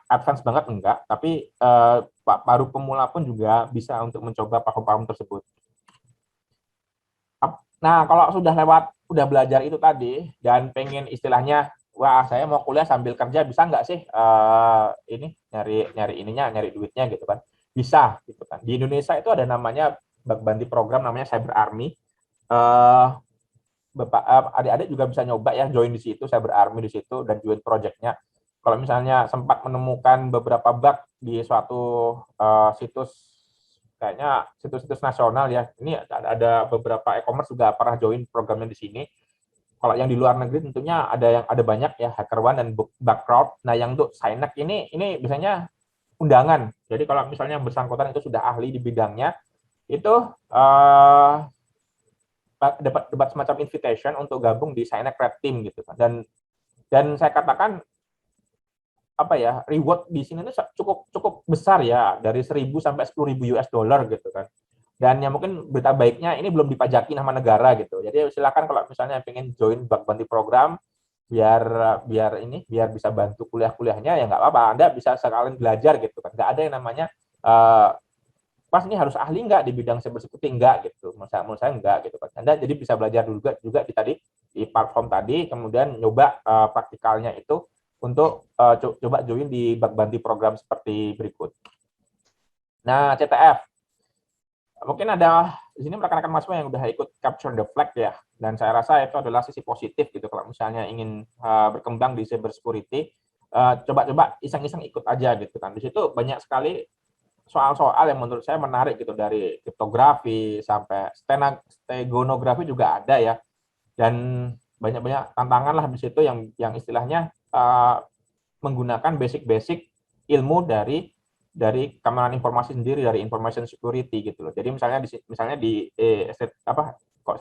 advance banget enggak, tapi baru pemula pun juga bisa untuk mencoba platform-platform tersebut. Nah, kalau udah belajar itu tadi dan pengen istilahnya, wah saya mau kuliah sambil kerja bisa nggak sih ini nyari duitnya gitu kan? Bisa gitu kan. Di Indonesia itu ada namanya bagi program namanya Cyber Army. Adik-adik juga bisa nyoba ya join di situ, Cyber Army di situ dan join projectnya. Kalau misalnya sempat menemukan beberapa bug di suatu situs, kayaknya situs-situs nasional ya. Ini ada beberapa e-commerce juga pernah join programnya di sini. Kalau yang di luar negeri tentunya ada banyak ya, HackerOne dan Bugcrowd. Nah, yang untuk Signac ini biasanya undangan. Jadi kalau misalnya yang bersangkutan itu sudah ahli di bidangnya, itu dapat semacam invitation untuk gabung di Signac Red Team gitu kan. Dan saya katakan reward di sini itu cukup besar ya, dari 1.000 sampai 10.000 US dollar gitu kan. Dan yang mungkin berita baiknya ini belum dipajaki sama negara gitu. Jadi silakan kalau misalnya pengen join bug bounty program biar bisa bantu kuliahnya ya nggak apa-apa. Anda bisa sekalian belajar gitu kan. Nggak ada yang namanya pas ini harus ahli nggak di bidang cybersecurity enggak gitu. Menurut saya enggak gitu kan. Anda jadi bisa belajar juga di platform tadi, kemudian nyoba praktikalnya itu untuk coba join di bug bounty program seperti berikut. Nah, CTF. Mungkin ada di sini rekan-rekan mahasiswa yang udah ikut capture the flag ya, dan saya rasa itu adalah sisi positif gitu kalau misalnya ingin berkembang di cybersecurity, coba-coba iseng-iseng ikut aja gitu kan. Di situ banyak sekali soal-soal yang menurut saya menarik gitu, dari kriptografi sampai stegonografi juga ada ya, dan banyak tantangan lah di situ yang istilahnya menggunakan basic ilmu dari keamanan informasi sendiri, dari information security gitu loh. Jadi misalnya kok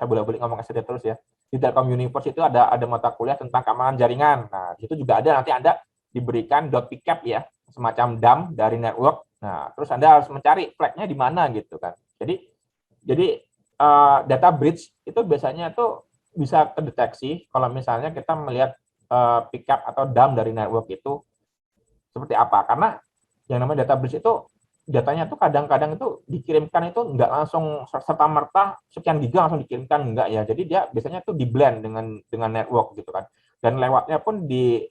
saya bolak-balik ngomong STT terus ya. Di Telkom Universe itu ada mata kuliah tentang keamanan jaringan. Nah, di situ juga ada nanti Anda diberikan .pcap ya, semacam dump dari network. Nah, terus Anda harus mencari flag-nya di mana gitu kan. Jadi data breach itu biasanya tuh bisa terdeteksi kalau misalnya kita melihat pickup atau dump dari network itu seperti apa. Karena yang namanya data breach itu datanya tuh kadang-kadang itu dikirimkan itu nggak langsung serta merta sekian giga langsung dikirimkan, enggak ya. Jadi dia biasanya tuh di blend dengan network gitu kan. Dan lewatnya pun di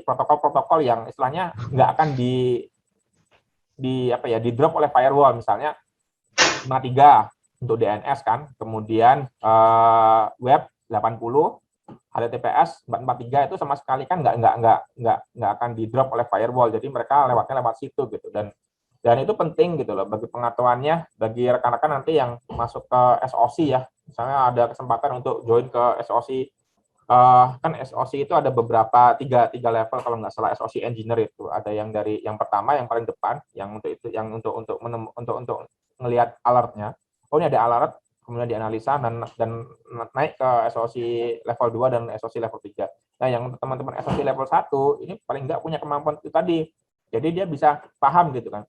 protokol-protokol yang istilahnya nggak akan di drop oleh firewall, misalnya 53 untuk DNS kan, kemudian web 80, HTTPS 443 itu sama sekali kan nggak akan di drop oleh firewall. Jadi mereka lewatnya lewat situ gitu, dan itu penting gitu loh bagi pengetahuannya bagi rekan-rekan nanti yang masuk ke SOC ya. Misalnya ada kesempatan untuk join ke SOC, kan SOC itu ada beberapa tiga level kalau nggak salah. SOC engineer itu ada yang dari yang pertama yang paling depan, yang untuk ngelihat alertnya. Oh, ini ada alert, kemudian dianalisa dan naik ke SOC level 2 dan SOC level 3. Nah, yang teman-teman SOC level 1 ini paling nggak punya kemampuan itu tadi. Jadi dia bisa paham gitu kan.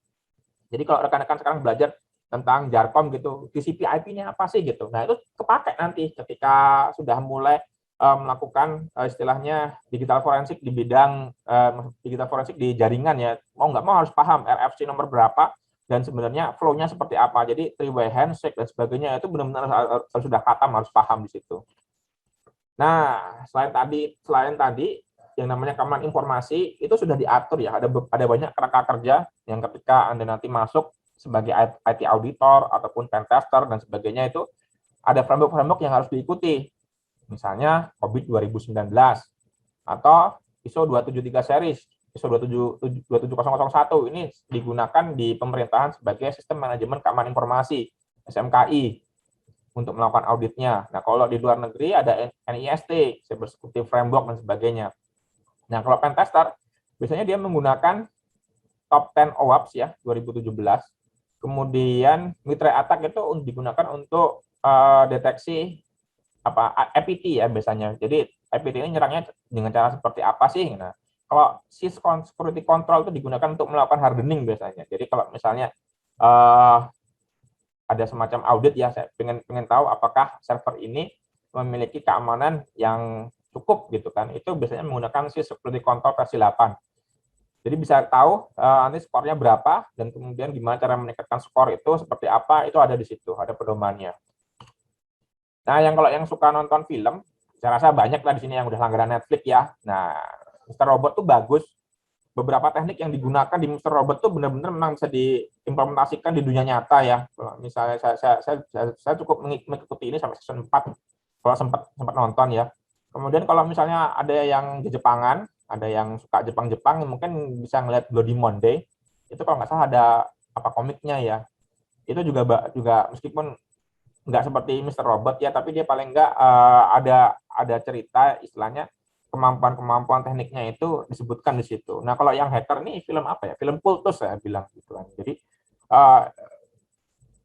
Jadi kalau rekan-rekan sekarang belajar tentang Jarcom gitu, TCP IP-nya apa sih gitu. Nah, itu kepakai nanti ketika sudah mulai melakukan istilahnya digital forensik di bidang digital forensik di jaringan ya. Mau nggak mau harus paham RFC nomor berapa dan sebenarnya flow-nya seperti apa. Jadi three-way handshake dan sebagainya itu benar-benar harus sudah khatam, harus paham di situ. Nah, selain tadi yang namanya keamanan informasi itu sudah diatur ya. Ada banyak kerangka kerja yang ketika Anda nanti masuk sebagai IT auditor ataupun pen tester dan sebagainya, itu ada framework yang harus diikuti. Misalnya COVID 2019 atau ISO 273 series, ISO 27001 ini digunakan di pemerintahan sebagai sistem manajemen keamanan informasi, SMKI, untuk melakukan auditnya. Nah, kalau di luar negeri ada NIST, Cyber Security Framework dan sebagainya. Nah, kalau pen tester biasanya dia menggunakan Top 10 OWASP ya 2017. Kemudian Mitre Attack itu digunakan untuk deteksi EPT ya biasanya. Jadi EPT ini nyerangnya dengan cara seperti apa sih? Nah, kalau security control itu digunakan untuk melakukan hardening biasanya. Jadi kalau misalnya uh, ada semacam audit ya, saya pengen tahu apakah server ini memiliki keamanan yang cukup gitu kan. Itu biasanya menggunakan security control versi 8. Jadi bisa tahu nanti skornya berapa dan kemudian gimana cara meningkatkan skor itu seperti apa, itu ada di situ, ada pedomannya. Nah, kalau yang suka nonton film, saya rasa banyak lah di sini yang udah langganan Netflix ya. Nah, Mr. Robot tuh bagus. Beberapa teknik yang digunakan di Mr. Robot tuh benar-benar memang bisa diimplementasikan di dunia nyata ya. Kalau misalnya saya cukup mengikuti ini sampai season 4 kalau sempat nonton ya. Kemudian kalau misalnya ada yang di Jepangan, ada yang suka Jepang-Jepang, mungkin bisa ngeliat Bloody Monday. Itu kalau nggak salah ada apa komiknya ya. Itu juga meskipun nggak seperti Mr. Robot ya, tapi dia paling nggak ada cerita istilahnya kemampuan tekniknya itu disebutkan di situ. Nah, kalau yang hacker nih film apa ya? Film kultus saya bilang gitu kan. Jadi uh,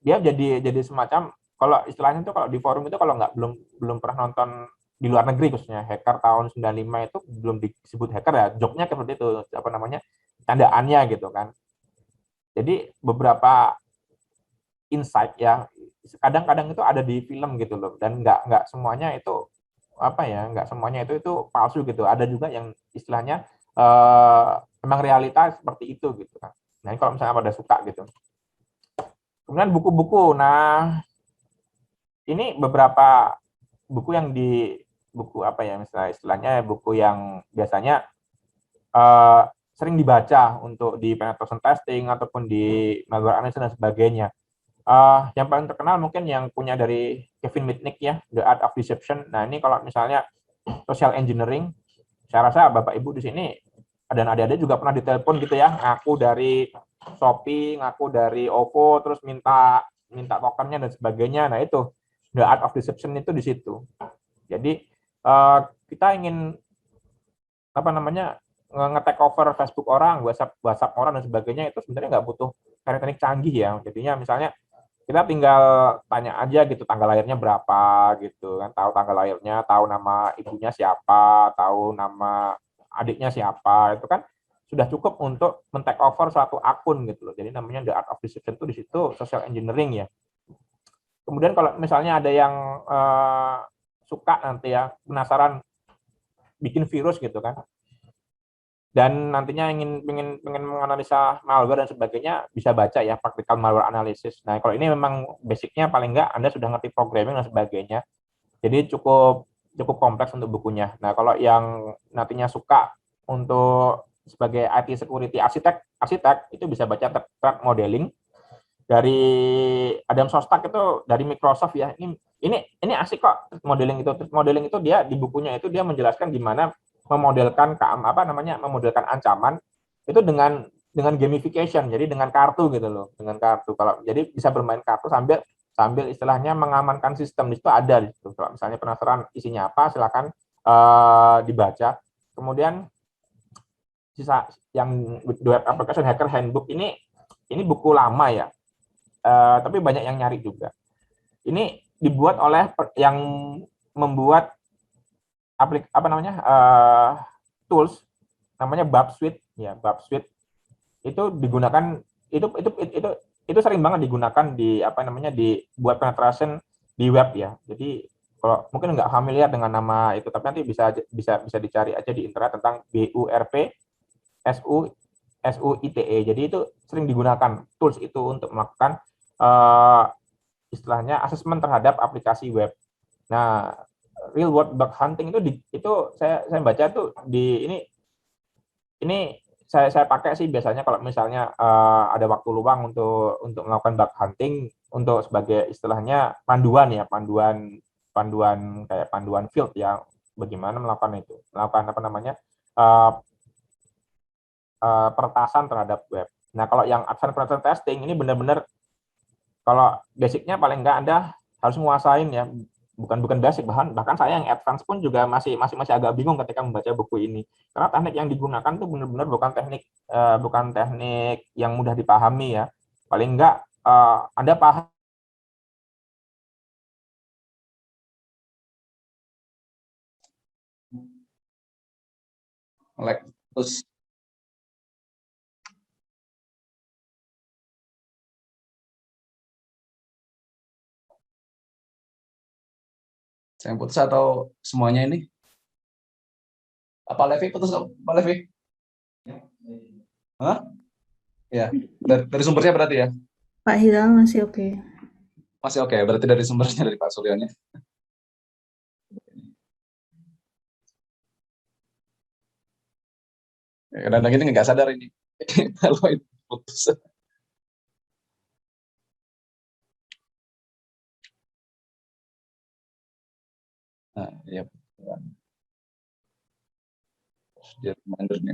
dia jadi semacam, kalau istilahnya itu kalau di forum itu kalau nggak belum pernah nonton di luar negeri khususnya hacker tahun 95 itu belum disebut hacker ya, joknya seperti itu, apa namanya, tandaannya gitu kan. Jadi beberapa insight ya kadang-kadang itu ada di film gitu loh, dan nggak semuanya itu apa ya, nggak semuanya itu palsu gitu, ada juga yang istilahnya memang realita seperti itu gitu kan. Nah, ini kalau misalnya pada suka gitu. Kemudian buku-buku, nah ini beberapa buku yang buku apa ya, misalnya istilahnya buku yang biasanya sering dibaca untuk di penetration testing ataupun di malware analysis dan sebagainya. Yang paling terkenal mungkin yang punya dari Kevin Mitnick ya, The Art of Deception. Nah, ini kalau misalnya social engineering, saya rasa Bapak Ibu di sini dan adik-adik juga pernah ditelepon gitu ya, ngaku dari Shopee, ngaku dari OVO, terus minta tokennya dan sebagainya. Nah, itu The Art of Deception itu di situ. Jadi kita ingin apa namanya, nge-take over Facebook orang, WhatsApp orang dan sebagainya, itu sebenarnya nggak butuh teknik canggih ya. Jadinya misalnya kita tinggal tanya aja gitu tanggal lahirnya berapa gitu kan, tahu tanggal lahirnya, tahu nama ibunya siapa, tahu nama adiknya siapa, itu kan sudah cukup untuk men-take over suatu akun gitu loh. Jadi namanya the art of deception itu di situ social engineering ya. Kemudian kalau misalnya ada yang suka nanti ya, penasaran bikin virus gitu kan, dan nantinya pengen menganalisa malware dan sebagainya, bisa baca ya practical malware analysis. Nah, kalau ini memang basicnya paling nggak Anda sudah ngerti programming dan sebagainya, jadi cukup kompleks untuk bukunya. Nah, kalau yang nantinya suka untuk sebagai IT security arsitek itu bisa baca threat modeling dari Adam Shostak, itu dari Microsoft ya. Ini asik kok modeling itu. Modeling itu dia di bukunya itu dia menjelaskan gimana memodelkan memodelkan ancaman itu dengan gamification. Jadi dengan kartu gitu loh, dengan kartu. Kalau jadi bisa bermain kartu sambil istilahnya mengamankan sistem. Di situ ada di situ. Kalau misalnya penasaran isinya apa, silakan dibaca. Kemudian sisa yang web application hacker handbook ini buku lama ya. Tapi banyak yang nyari juga. Ini dibuat oleh yang membuat tools namanya Bubsuite ya. Bubsuite itu digunakan, itu sering banget digunakan di buat penetration di web ya. Jadi kalau mungkin nggak familiar dengan nama itu, tapi nanti bisa dicari aja di internet tentang BURP SUITE. Jadi itu sering digunakan tools itu untuk melakukan istilahnya asesmen terhadap aplikasi web. Nah, real world bug hunting itu saya baca tuh di ini saya pakai sih biasanya kalau misalnya ada waktu luang untuk melakukan bug hunting, untuk sebagai istilahnya panduan ya, kayak panduan field ya, bagaimana melakukan uh, peretasan terhadap web. Nah, kalau yang advanced penetration testing ini benar-benar, kalau basicnya paling nggak Anda harus menguasain ya, bukan basic, bahkan saya yang advance pun juga masih agak bingung ketika membaca buku ini, karena teknik yang digunakan tuh benar-benar bukan teknik yang mudah dipahami ya. Paling nggak Anda paham. Like Terus saya yang putus atau semuanya ini? Apa Levi putus? Apa Levi? Hah? Ya, dari sumbernya berarti ya? Pak Hilal masih oke. Masih oke, berarti dari sumbernya dari Pak Suryonya. Ya, kadang-kadang ini nggak sadar ini. Kalau itu putus. Nah, ya. Dia reminder nih.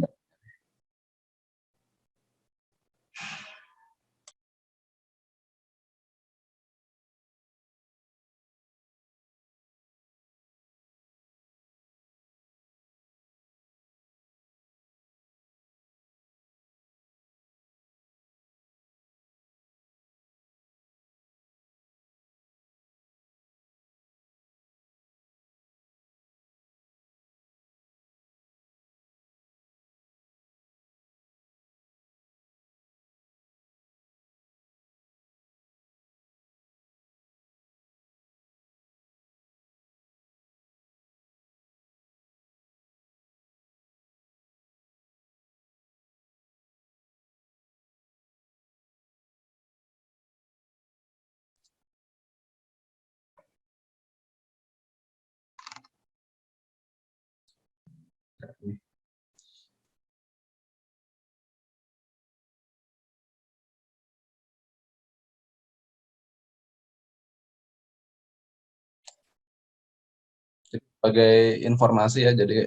Sebagai informasi ya, jadi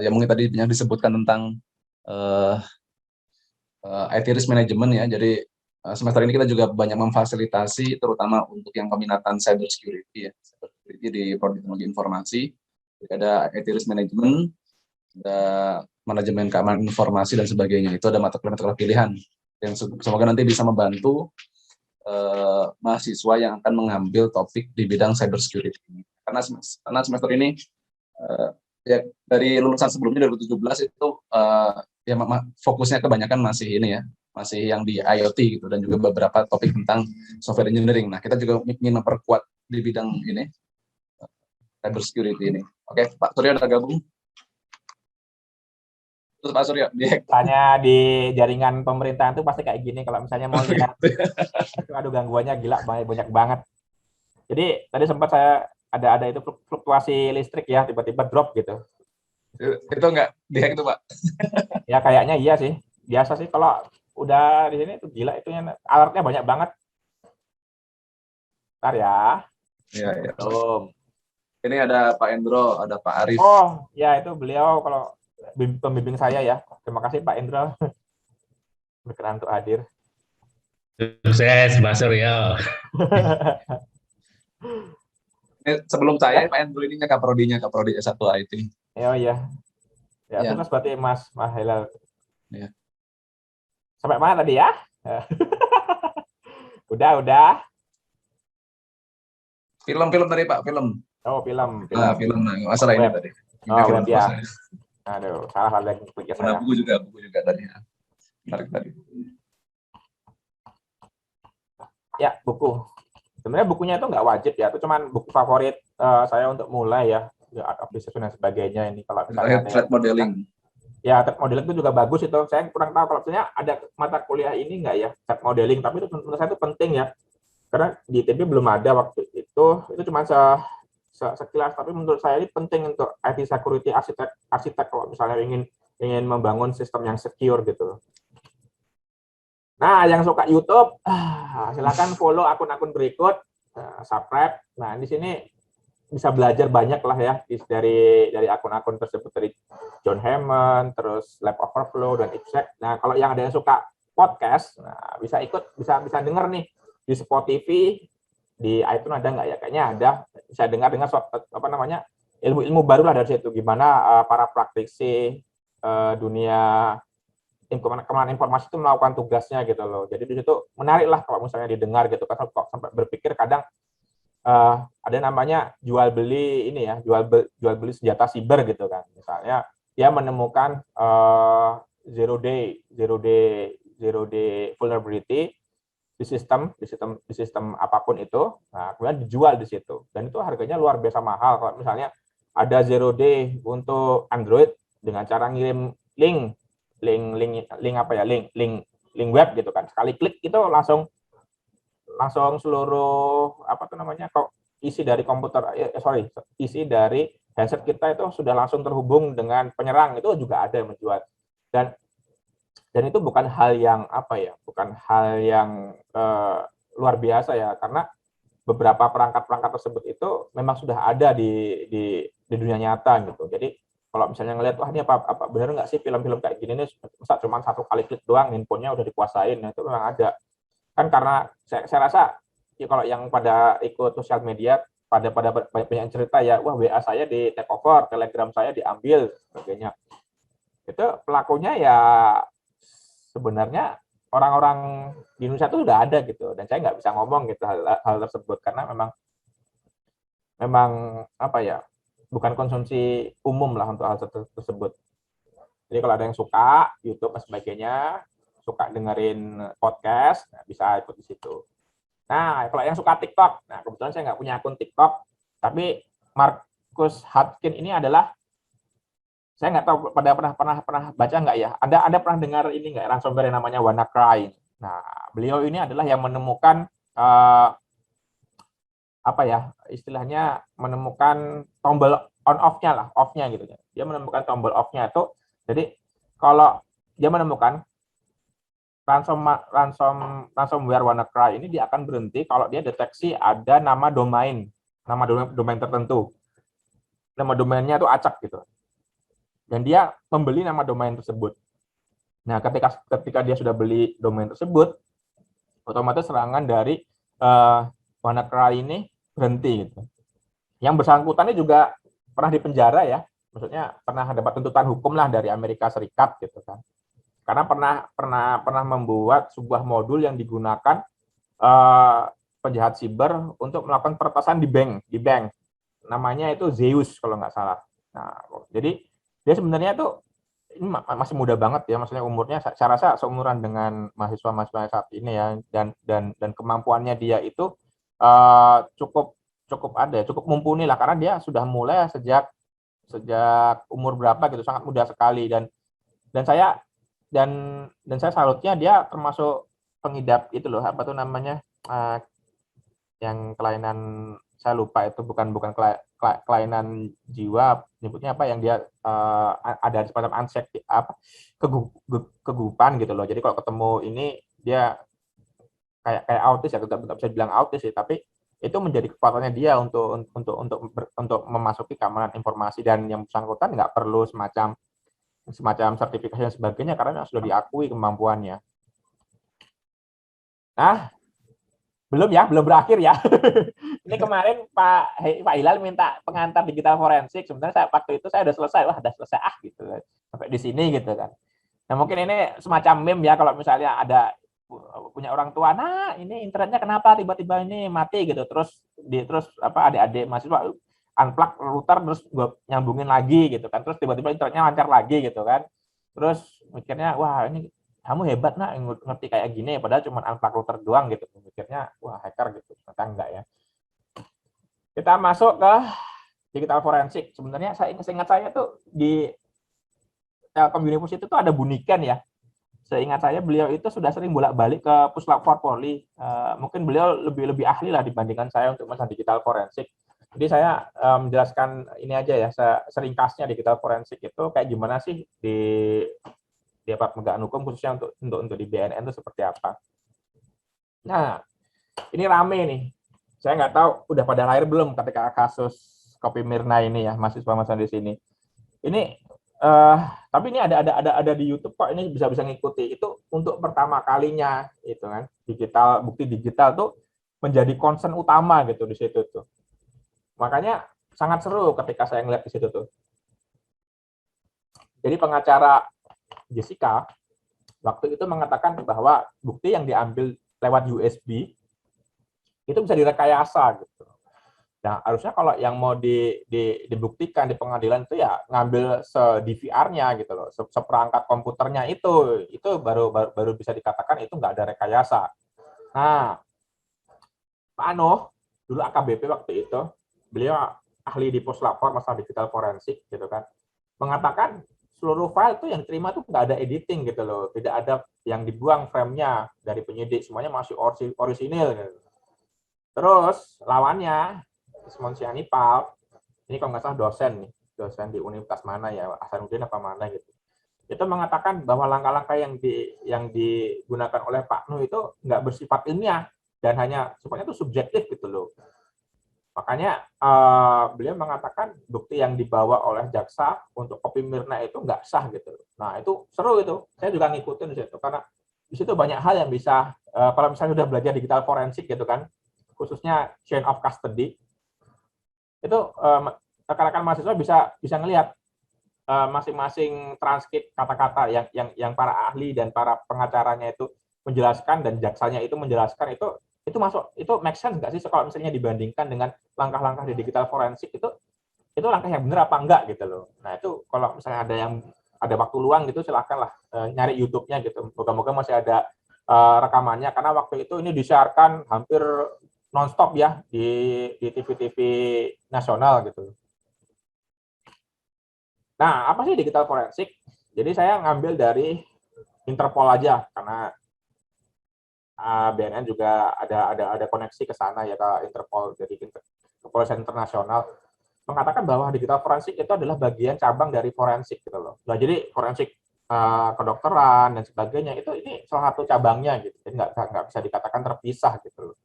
yang mungkin tadi yang disebutkan tentang IT risk management ya, jadi semester ini kita juga banyak memfasilitasi terutama untuk yang peminatan cyber security ya, cyber security di Prodi Teknologi Informasi. Jadi ada IT risk management, ada manajemen keamanan informasi dan sebagainya. Itu ada mata kuliah pilihan yang semoga nanti bisa membantu mahasiswa yang akan mengambil topik di bidang cyber security. Karena semester ini ya dari lulusan sebelumnya 2017 itu ya fokusnya kebanyakan masih ini ya, masih yang di IoT gitu dan juga beberapa topik tentang software engineering. Nah, kita juga ingin memperkuat di bidang ini cyber security ini. Oke, Pak Suryo udah gabung. Terus Pak Suryo, Tanya di jaringan pemerintahan itu pasti kayak gini kalau misalnya mau lihat. Aduh, gangguannya gila, banyak banget. Jadi tadi sempat saya ada itu fluktuasi listrik ya, tiba-tiba drop gitu. Itu enggak dihack itu, Pak? Ya kayaknya iya sih. Biasa sih kalau udah di sini itu gila, itunya alertnya banyak banget. Bentar ya. Iya, iya. Belum. Ini ada Pak Endro, ada Pak Arif. Oh, ya itu beliau kalau pembimbing saya ya. Terima kasih Pak Endro. Berkenan untuk hadir. Sukses, Mas Suryo. Sebelum saya, Pak Endro ini Kaprodi S1 IT. Oh iya. Ya, sukses berarti Mas Hilal. Ya. Sampai mana tadi ya? Udah. Film tadi Pak, film. Oh, film. Nah, film. Nah, masalah ini tadi. Oh, web ya. Aduh, salah lagi klik saya. Buku juga tadi. Menarik tadi. Ya, buku. Sebenarnya bukunya itu nggak wajib ya, itu cuman buku favorit saya untuk mulai ya, art of deception dan sebagainya ini. Kalau misalnya threat modeling. Ya, threat modeling itu juga bagus itu. Saya kurang tahu kalau misalnya ada mata kuliah ini nggak ya, threat modeling, tapi itu menurut saya itu penting ya. Karena di ITB belum ada waktu itu cuma sekilas, tapi menurut saya ini penting untuk IT security arsitek kalau misalnya ingin membangun sistem yang secure gitu. Nah, yang suka YouTube, silakan follow akun-akun berikut, subscribe. Nah, di sini bisa belajar banyak lah ya dari akun-akun tersebut, dari John Hammond, terus Lab Overflow dan IPSec. Nah, kalau yang ada yang suka podcast, nah, bisa dengar nih di Spotify, di iTunes ada nggak ya? Kayaknya ada. Bisa dengar ilmu-ilmu baru lah dari situ. Gimana para praktisi dunia keamanan informasi itu melakukan tugasnya gitu loh. Jadi di situ menarik lah kalau misalnya didengar gitu kan, kok sampai berpikir kadang ada namanya jual beli senjata siber gitu kan. Misalnya dia menemukan zero day vulnerability di sistem apapun itu. Nah, kemudian dijual di situ. Dan itu harganya luar biasa mahal. Kalau misalnya ada zero day untuk Android dengan cara ngirim link web gitu kan. Sekali klik itu langsung seluruh isi dari isi dari handset kita itu sudah langsung terhubung dengan penyerang, itu juga ada yang menjual. Dan itu bukan hal yang luar biasa ya, karena beberapa perangkat tersebut itu memang sudah ada di dunia nyata gitu. Jadi kalau misalnya ngelihat, wah ini apa benar nggak sih film-film kayak gini nih, masa cuma satu kali klik doang handphonenya udah dikuasain. Nah, itu memang ada. Kan karena saya rasa ya, kalau yang pada ikut sosial media pada banyak cerita ya, wah WA saya di take over, Telegram saya diambil, sebagainya. Itu pelakunya ya sebenarnya orang-orang di Indonesia itu sudah ada gitu, dan saya nggak bisa ngomong gitu hal tersebut karena memang bukan konsumsi umum lah untuk hal tersebut. Jadi kalau ada yang suka YouTube dan sebagainya, suka dengerin podcast, nah bisa ikut di situ. Nah, kalau yang suka TikTok, nah kebetulan saya nggak punya akun TikTok, tapi Marcus Hutkin ini adalah, saya nggak tahu pernah baca nggak ya, ada pernah dengar ini nggak, ransomware yang namanya WannaCry. Nah, beliau ini adalah yang menemukan istilahnya menemukan tombol on off-nya gitu. Dia menemukan tombol off-nya itu, jadi kalau dia menemukan ransomware WannaCry ini, dia akan berhenti kalau dia deteksi ada nama domain tertentu. Nama domainnya itu acak gitu. Dan dia membeli nama domain tersebut. Nah, ketika dia sudah beli domain tersebut, otomatis serangan dari WannaCry ini berhenti gitu. Yang bersangkutan ini juga pernah dipenjara ya. Maksudnya pernah dapat tuntutan hukum lah dari Amerika Serikat gitu kan. Karena pernah membuat sebuah modul yang digunakan penjahat siber untuk melakukan peretasan di bank. Namanya itu Zeus kalau nggak salah. Nah, jadi dia sebenarnya tuh ini masih muda banget ya, maksudnya umurnya saya rasa seumuran dengan mahasiswa saat ini ya, dan kemampuannya dia itu cukup mumpuni lah, karena dia sudah mulai sejak umur berapa gitu, sangat muda sekali, dan saya salutnya dia termasuk pengidap itu loh, apa tuh namanya, yang kelainan, saya lupa itu, bukan kelainan jiwa, nyebutnya apa, yang dia ada semacam anxiety, kegugupan gitu loh. Jadi kalau ketemu ini dia kayak autis ya, tetap bisa bilang autis sih, tapi itu menjadi kekuatannya dia untuk memasuki keamanan informasi, dan yang bersangkutan nggak perlu semacam sertifikasi dan sebagainya karena sudah diakui kemampuannya. Nah, belum berakhir ya. Ini kemarin Pak Hilal minta pengantar digital forensik. Sebenarnya waktu itu saya udah selesai gitu sampai di sini gitu kan. Nah, mungkin ini semacam meme ya, kalau misalnya ada punya orang tua, nah ini internetnya kenapa tiba-tiba ini mati gitu, terus adik-adik mahasiswa unplug router terus gue nyambungin lagi gitu kan, terus tiba-tiba internetnya lancar lagi gitu kan, terus mikirnya wah ini kamu hebat nak ngerti kayak gini, padahal cuma unplug router doang gitu, mikirnya wah hacker gitu, ternyata enggak ya. Kita masuk ke digital forensik. Sebenarnya seingat saya tuh di Telkom University itu ada Buniken ya. Seingat saya beliau itu sudah sering bolak-balik ke Puslap Polri. Mungkin beliau lebih ahli lah dibandingkan saya untuk masalah digital forensik. Jadi saya menjelaskan ini aja ya, seringkasnya digital forensik itu kayak gimana sih di aparat penegakan hukum, khususnya untuk di BNN itu seperti apa. Nah, ini rame nih. Saya nggak tahu udah pada lahir belum ketika kasus Kopi Mirna ini ya, mahasiswa di sini. Ini tapi ini ada di YouTube kok, ini bisa ngikuti. Itu untuk pertama kalinya itu kan, bukti digital tuh menjadi concern utama gitu di situ tuh. Makanya sangat seru ketika saya ngeliat di situ tuh. Jadi pengacara Jessica waktu itu mengatakan bahwa bukti yang diambil lewat USB itu bisa direkayasa gitu. Nah, harusnya kalau yang mau dibuktikan di pengadilan itu ya ngambil se-DVR-nya gitu loh, seperangkat komputernya itu baru bisa dikatakan itu nggak ada rekayasa. Nah, Pak Anoh, dulu AKBP waktu itu, beliau ahli di puslapor masalah digital forensik gitu kan, mengatakan seluruh file itu yang diterima itu nggak ada editing gitu loh, tidak ada yang dibuang frame-nya dari penyidik, semuanya masih orisinil gitu. Terus lawannya Ismon Sianipal, ini kalau nggak salah dosen di universitas mana ya, Hasanuddin apa mana gitu. Itu mengatakan bahwa langkah-langkah yang digunakan oleh Pak Nuh itu nggak bersifat ilmiah dan hanya sifatnya itu subjektif gitu loh. Makanya beliau mengatakan bukti yang dibawa oleh jaksa untuk kopi Mirna itu nggak sah gitu. Nah itu seru itu, saya juga ngikutin di situ karena di situ banyak hal yang bisa kalau misalnya sudah belajar digital forensik gitu kan, khususnya chain of custody, itu rekan-rekan mahasiswa bisa ngelihat masing-masing transkrip kata-kata yang para ahli dan para pengacaranya itu menjelaskan dan jaksanya itu menjelaskan itu masuk, itu make sense nggak sih kalau misalnya dibandingkan dengan langkah-langkah di digital forensik itu langkah yang benar apa enggak gitu loh. Nah itu kalau misalnya ada waktu luang gitu silahkanlah nyari YouTube-nya gitu. Moga-moga masih ada rekamannya karena waktu itu ini disiarkan hampir nonstop ya di TV-TV nasional gitu. Nah, apa sih digital forensik? Jadi saya ngambil dari Interpol aja karena BNN juga ada koneksi ke sana ya, ke Interpol, jadi kepolisian internasional mengatakan bahwa digital forensik itu adalah bagian cabang dari forensik gitu loh. Nah, jadi forensik kedokteran dan sebagainya ini salah satu cabangnya gitu. Jadi nggak bisa dikatakan terpisah gitu loh.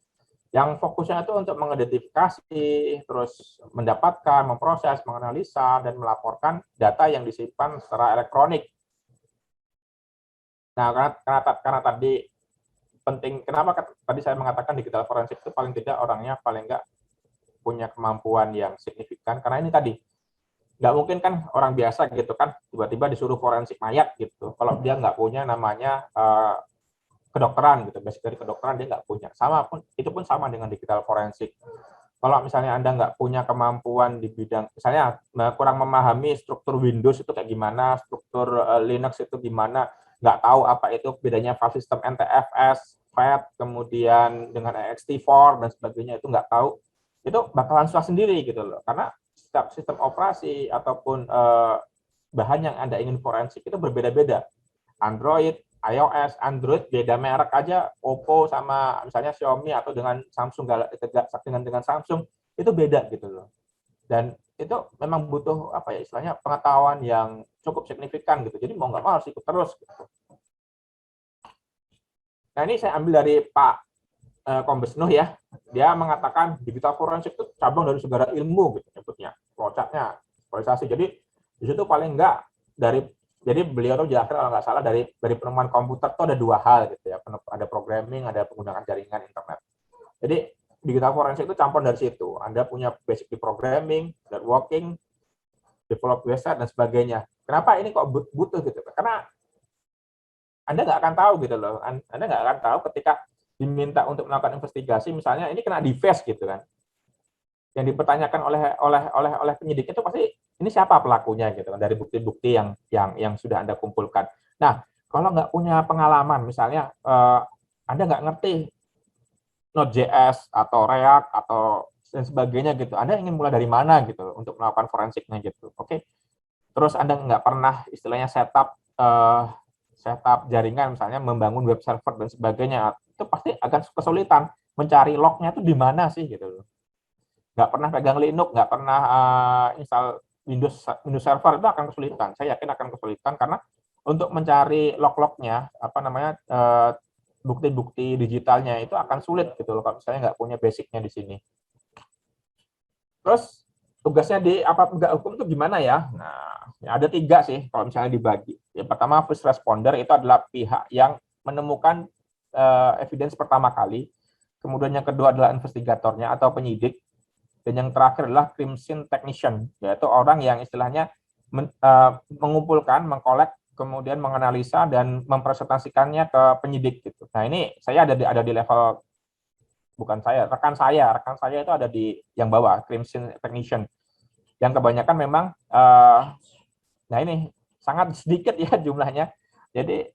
Yang fokusnya itu untuk mengidentifikasi, terus mendapatkan, memproses, menganalisa, dan melaporkan data yang disimpan secara elektronik. Nah, karena tadi penting, kenapa tadi saya mengatakan digital forensik itu paling tidak orangnya paling nggak punya kemampuan yang signifikan, karena ini tadi, nggak mungkin kan orang biasa gitu kan, tiba-tiba disuruh forensik mayat gitu, kalau dia nggak punya namanya kedokteran gitu, basic dari kedokteran dia nggak punya. Itu pun sama dengan digital forensik. Kalau misalnya Anda nggak punya kemampuan di bidang, misalnya kurang memahami struktur Windows itu kayak gimana, struktur Linux itu gimana, nggak tahu apa itu bedanya file system NTFS, FAT, kemudian dengan ext4 dan sebagainya, itu nggak tahu, itu bakalan susah sendiri gitu loh. Karena setiap sistem operasi ataupun bahan yang Anda ingin forensik itu berbeda-beda. Android, iOS, Android beda merek aja, Oppo sama misalnya Xiaomi atau dengan Samsung, dengan Samsung itu beda gitu loh. Dan itu memang butuh apa ya istilahnya pengetahuan yang cukup signifikan gitu. Jadi mau nggak mau harus ikut terus. Gitu. Nah ini saya ambil dari Pak Kombes Nuh ya. Dia mengatakan digital forensik itu cabang dari segala ilmu gitu nyebutnya, flowchart-nya, spesialisasi. Jadi di situ paling enggak jadi beliau tuh jelaskan kalau nggak salah dari penemuan komputer tuh ada dua hal gitu ya, ada programming, ada penggunaan jaringan internet. Jadi digital forensik itu campur dari situ. Anda punya basic di programming, networking, develop website dan sebagainya. Kenapa ini kok butuh gitu? Karena Anda nggak akan tahu gitu loh. Anda nggak akan tahu ketika diminta untuk melakukan investigasi, misalnya ini kena device gitu kan. Yang dipertanyakan oleh penyidik itu pasti ini siapa pelakunya gitu kan, dari bukti-bukti yang sudah Anda kumpulkan. Nah, kalau nggak punya pengalaman, misalnya Anda nggak ngerti Node.js atau React atau dan sebagainya gitu, Anda ingin mulai dari mana gitu untuk melakukan forensiknya gitu, oke? Terus Anda nggak pernah istilahnya setup jaringan, misalnya membangun web server dan sebagainya, itu pasti akan kesulitan mencari lognya itu di mana sih gitu loh. Nggak pernah pegang Linux, nggak pernah install Windows Server, itu akan kesulitan. Saya yakin akan kesulitan karena untuk mencari log-lognya, bukti-bukti digitalnya itu akan sulit gitu loh kalau misalnya nggak punya basicnya di sini. Terus tugasnya di aparat penegak hukum itu gimana ya? Nah, ada 3 sih kalau misalnya dibagi. Yang pertama, first responder itu adalah pihak yang menemukan evidence pertama kali. Kemudian yang kedua adalah investigatornya atau penyidik. Dan yang terakhir adalah crime scene technician, yaitu orang yang istilahnya mengumpulkan, mengkolek, kemudian menganalisa dan mempresentasikannya ke penyidik gitu. Nah ini saya ada di level bukan saya, rekan saya itu ada di yang bawah, Crimson Technician, yang kebanyakan memang nah ini sangat sedikit ya jumlahnya. Jadi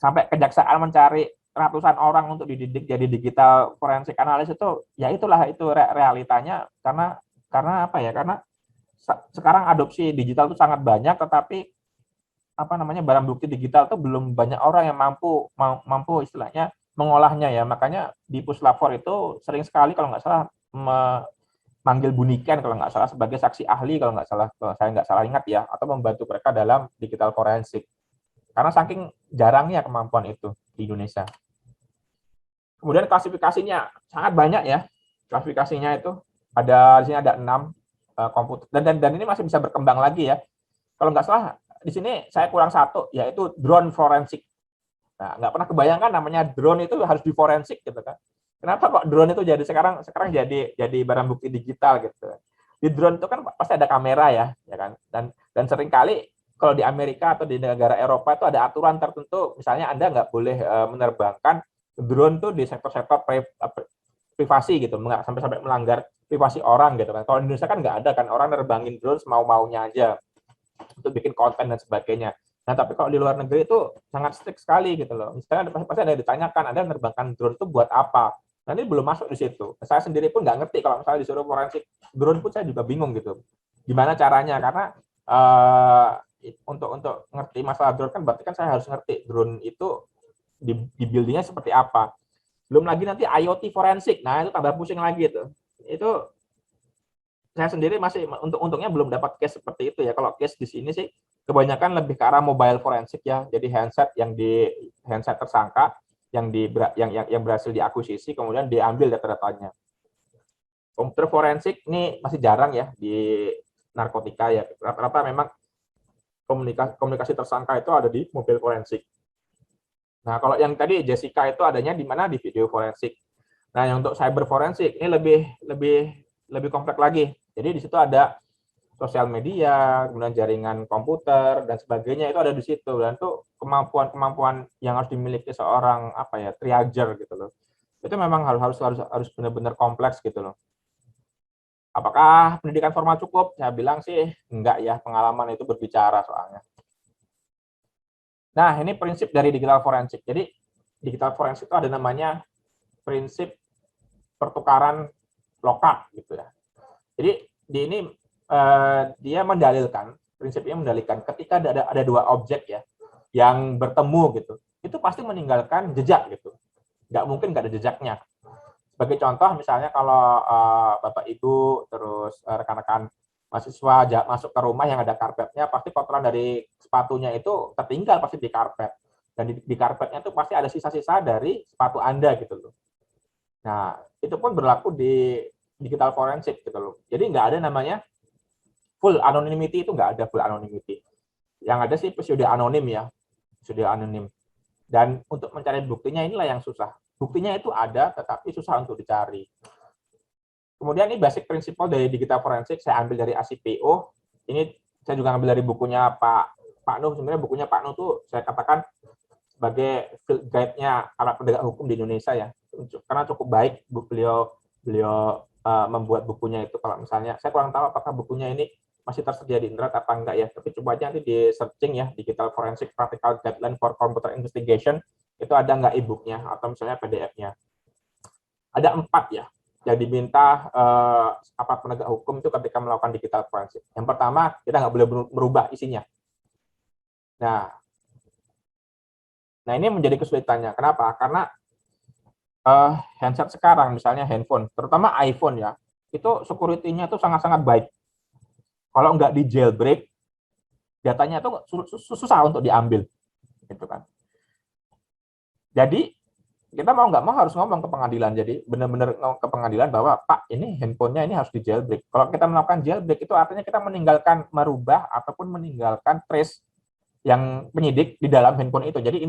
sampai kejaksaan mencari ratusan orang untuk dididik jadi digital forensik analis itu, ya itulah itu realitanya, karena apa ya? Karena sekarang adopsi digital itu sangat banyak, tetapi apa namanya, barang bukti digital itu belum banyak orang yang mampu istilahnya mengolahnya ya. Makanya di Puslapor itu sering sekali kalau nggak salah manggil Buniken kalau nggak salah sebagai saksi ahli, kalau saya nggak salah ingat ya, atau membantu mereka dalam digital forensik. Karena saking jarangnya kemampuan itu di Indonesia. Kemudian klasifikasinya sangat banyak ya. Klasifikasinya itu di sini ada 6 komputer, dan ini masih bisa berkembang lagi ya. Kalau nggak salah di sini saya kurang satu, yaitu drone forensik. Nah, nggak pernah kebayangkan namanya drone itu harus di forensik gitu kan. Kenapa kok drone itu jadi sekarang jadi barang bukti digital gitu. Di drone itu kan pasti ada kamera ya kan. Dan seringkali kalau di Amerika atau di negara Eropa itu ada aturan tertentu, misalnya Anda nggak boleh menerbangkan drone tuh di sektor-sektor privasi gitu, nggak sampai melanggar privasi orang gitu kan. Kalau di Indonesia kan nggak ada kan, orang nerbangin drone semau-maunya aja untuk bikin konten dan sebagainya. Nah, tapi kalau di luar negeri itu sangat strict sekali gitu loh. Misalnya pasti ada yang ditanyakan, Anda menerbangkan drone itu buat apa? Nah, ini belum masuk di situ. Saya sendiri pun nggak ngerti, kalau misalnya disuruh forensik drone pun saya juga bingung gitu. Gimana caranya? Karena untuk ngerti masalah drone kan berarti kan saya harus ngerti drone itu di buildingnya seperti apa. Belum lagi nanti IoT forensik. Nah, itu tambah pusing lagi itu. Itu saya sendiri masih untungnya belum dapat case seperti itu ya. Kalau case di sini sih kebanyakan lebih ke arah mobile forensik ya. Jadi handset tersangka yang berhasil diakuisisi, kemudian diambil data-datanya. Komputer forensik ini masih jarang ya di narkotika ya. Rata-rata memang komunikasi tersangka itu ada di mobil forensik. Nah, kalau yang tadi Jessica itu adanya di mana? Di video forensik. Nah, yang untuk cyber forensik ini lebih kompleks lagi. Jadi di situ ada sosial media, kemudian jaringan komputer dan sebagainya, itu ada di situ. Dan itu kemampuan yang harus dimiliki seorang triager gitu loh. Itu memang harus benar-benar kompleks gitu loh. Apakah pendidikan formal cukup? Saya bilang sih enggak ya, pengalaman itu berbicara soalnya. Nah, ini prinsip dari digital forensik. Jadi digital forensik itu ada namanya prinsip pertukaran lokal gitu ya. Jadi di ini dia prinsipnya mendalilkan ketika ada dua objek ya yang bertemu gitu, itu pasti meninggalkan jejak gitu. Nggak mungkin nggak ada jejaknya. Sebagai contoh misalnya kalau Bapak Ibu terus rekan-rekan mahasiswa masuk ke rumah yang ada karpetnya, pasti kotoran dari sepatunya itu tertinggal pasti di karpet. Dan di karpetnya itu pasti ada sisa-sisa dari sepatu Anda gitu loh. Nah, itu pun berlaku di digital forensik gitu loh. Jadi nggak ada namanya full anonymity, itu nggak ada full anonymity. Yang ada sih pseudo anonim ya, pseudo anonim. Dan untuk mencari buktinya inilah yang susah. Buktinya itu ada, tetapi susah untuk dicari. Kemudian ini basic principle dari digital forensik, saya ambil dari ACPO. Ini saya juga ambil dari bukunya Pak Nuh. Sebenarnya bukunya Pak Nuh tuh saya katakan sebagai field guide-nya alat penegak hukum di Indonesia ya. Karena cukup baik beliau membuat bukunya itu. Kalau misalnya saya kurang tahu apakah bukunya ini masih tersedia di internet apa enggak ya, tapi coba aja nanti di searching ya, Digital Forensic Practical Guideline for Computer Investigation, itu ada nggak e-booknya atau misalnya PDF-nya. Ada 4 ya yang diminta aparat penegak hukum itu ketika melakukan digital forensik. Yang pertama, kita nggak boleh merubah isinya. Nah ini menjadi kesulitannya. Kenapa? Karena handset sekarang, misalnya handphone, terutama iPhone ya, itu security-nya itu sangat-sangat baik. Kalau nggak di jailbreak, datanya itu susah untuk diambil, gitu kan. Jadi kita mau nggak mau harus ngomong ke pengadilan. Jadi benar-benar ke pengadilan bahwa Pak, ini handphonenya ini harus di jailbreak. Kalau kita melakukan jailbreak itu artinya kita merubah ataupun meninggalkan trace yang penyidik di dalam handphone itu. Jadi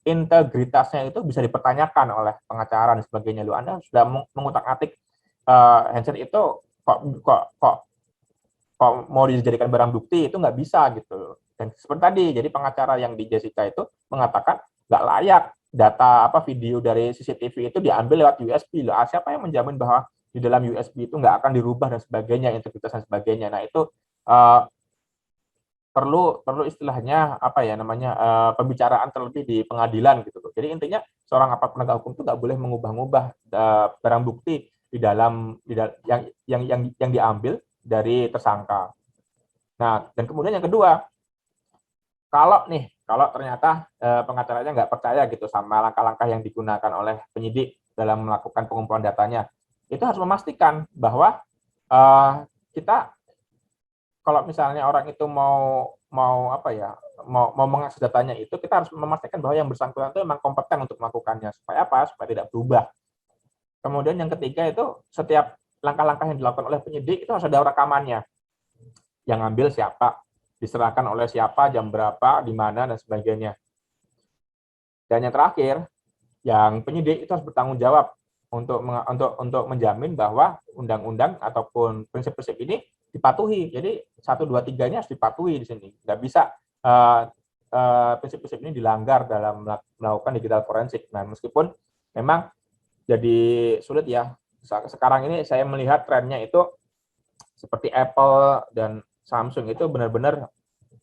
integritasnya itu bisa dipertanyakan oleh pengacara dan sebagainya. Lu Anda sudah mengutak-atik handset itu kok mau dijadikan barang bukti, itu nggak bisa gitu. Dan seperti tadi, jadi pengacara yang di Jessica itu mengatakan nggak layak data video dari CCTV itu diambil lewat USB loh. Siapa yang menjamin bahwa di dalam USB itu nggak akan dirubah dan sebagainya, integritas dan sebagainya. Nah itu perlu istilahnya pembicaraan terlebih di pengadilan gitu loh. Jadi intinya seorang aparat penegak hukum itu nggak boleh mengubah-ubah barang bukti yang diambil dari tersangka. Nah, dan kemudian yang kedua, kalau ternyata pengacaranya nggak percaya gitu sama langkah-langkah yang digunakan oleh penyidik dalam melakukan pengumpulan datanya, itu harus memastikan bahwa kita kalau misalnya orang itu mau mengakses datanya itu, kita harus memastikan bahwa yang bersangkutan itu memang kompeten untuk melakukannya. Supaya apa? Supaya tidak berubah. Kemudian yang ketiga itu setiap langkah-langkah yang dilakukan oleh penyidik itu harus ada rekamannya. Yang ngambil siapa, diserahkan oleh siapa, jam berapa, di mana, dan sebagainya. Dan yang terakhir, yang penyidik itu harus bertanggung jawab untuk menjamin bahwa undang-undang ataupun prinsip-prinsip ini dipatuhi. Jadi 1, 2, 3 ini harus dipatuhi di sini. Nggak bisa prinsip-prinsip ini dilanggar dalam melakukan digital forensik. Nah, meskipun memang jadi sulit ya. Sekarang ini saya melihat trennya itu seperti Apple dan Samsung itu benar-benar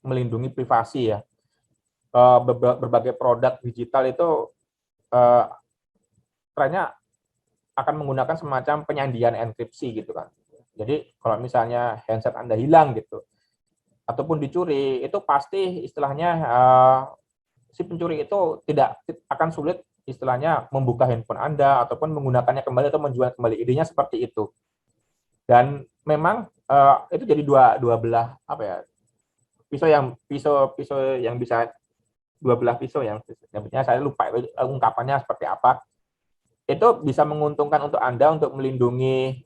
melindungi privasi ya. Berbagai produk digital itu trennya akan menggunakan semacam penyandian enkripsi gitu kan. Jadi kalau misalnya handset Anda hilang gitu, ataupun dicuri, itu pasti istilahnya si pencuri itu tidak akan sulit istilahnya membuka handphone Anda ataupun menggunakannya kembali atau menjual kembali. Idenya seperti itu. Dan memang itu jadi dua belah pisau yang bisa dua belah pisau yang saya lupa ungkapannya seperti apa. Itu bisa menguntungkan untuk Anda untuk melindungi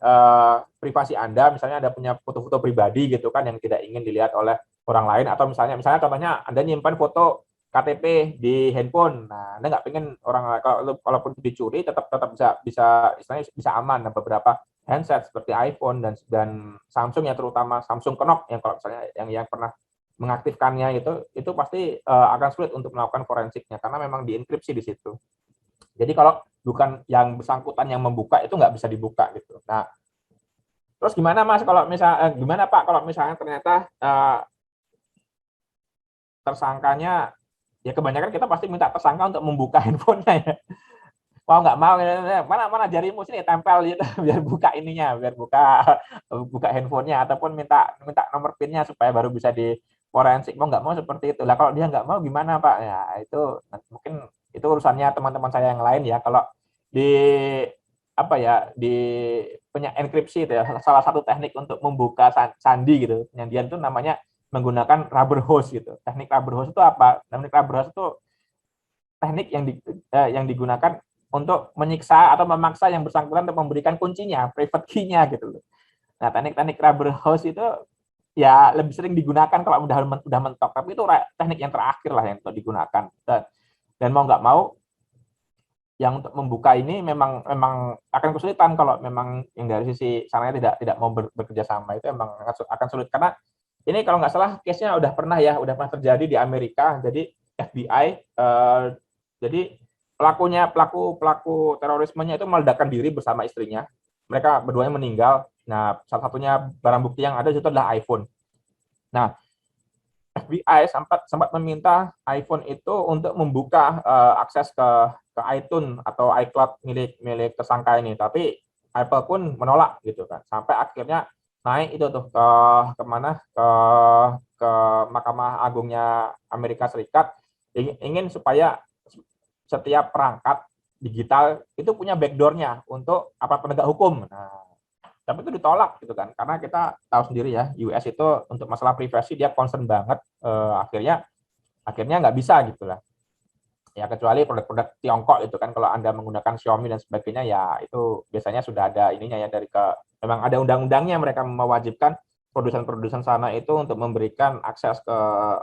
privasi Anda, misalnya Anda punya foto-foto pribadi gitu kan yang tidak ingin dilihat oleh orang lain, atau misalnya contohnya Anda nyimpan foto KTP di handphone. Nah, Anda nggak pengen orang kalaupun dicuri tetap bisa istilahnya bisa aman. Nah, beberapa handset seperti iPhone dan Samsung ya, terutama Samsung Knox yang kalau misalnya yang pernah mengaktifkannya itu pasti akan sulit untuk melakukan forensiknya karena memang dienkripsi di situ. Jadi kalau bukan yang bersangkutan yang membuka itu nggak bisa dibuka gitu. Nah, terus gimana Mas gimana Pak kalau misalnya ternyata tersangkanya ya kebanyakan kita pasti minta tersangka untuk membuka handphonenya ya. Mau nggak mau mana jarimu sini tempel gitu biar buka ininya, biar buka handphonenya ataupun minta nomor PIN-nya supaya baru bisa di forensik. Mau nggak mau seperti itu. Lah kalau dia nggak mau gimana Pak? Ya itu mungkin itu urusannya teman-teman saya yang lain ya. Kalau di punya enkripsi itu ya, salah satu teknik untuk membuka sandi gitu. Penyandian itu namanya menggunakan rubber hose gitu. Teknik rubber hose itu apa? Teknik rubber hose itu teknik yang digunakan untuk menyiksa atau memaksa yang bersangkutan untuk memberikan kuncinya, private key-nya gitu loh. Nah, teknik rubber hose itu ya lebih sering digunakan kalau udah mentok, tapi itu teknik yang terakhir lah yang untuk digunakan. Dan mau nggak mau yang untuk membuka ini memang akan kesulitan kalau memang yang dari sisi sananya tidak mau bekerja sama, itu memang akan sulit karena ini kalau nggak salah case-nya udah pernah terjadi di Amerika. Jadi FBI jadi pelaku terorismenya itu meledakkan diri bersama istrinya. Mereka berduanya meninggal. Nah, salah satunya barang bukti yang ada itu adalah iPhone. Nah, FBI sempat meminta iPhone itu untuk membuka akses ke iTunes atau iCloud milik tersangka ini, tapi Apple pun menolak gitu kan. Sampai akhirnya naik itu tuh ke Mahkamah Agungnya Amerika Serikat ingin supaya setiap perangkat digital itu punya backdoor-nya untuk aparat penegak hukum. Nah, tapi itu ditolak gitu kan, karena kita tahu sendiri ya, US itu untuk masalah privasi dia concern banget, akhirnya nggak bisa gitu lah. Ya kecuali produk-produk Tiongkok itu kan, kalau Anda menggunakan Xiaomi dan sebagainya ya itu biasanya sudah ada ininya ya memang ada undang-undangnya, mereka mewajibkan produsen-produsen sana itu untuk memberikan akses ke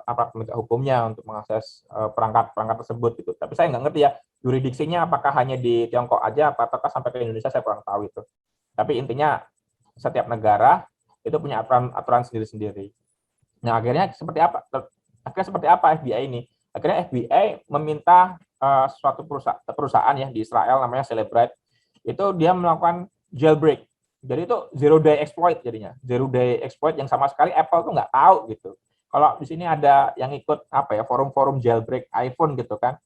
aparat penegak hukumnya untuk mengakses perangkat tersebut gitu. Tapi saya nggak ngerti ya juridiksinya apakah hanya di Tiongkok aja ataukah sampai ke Indonesia, saya kurang tahu itu. Tapi intinya setiap negara itu punya aturan sendiri-sendiri. Nah, akhirnya seperti apa FBI ini? Akhirnya FBI meminta suatu perusahaan ya di Israel namanya Celebrite, itu dia melakukan jailbreak. Jadi itu zero day exploit jadinya. Zero day exploit yang sama sekali Apple tuh nggak tahu gitu. Kalau di sini ada yang ikut apa ya, forum-forum jailbreak iPhone gitu kan,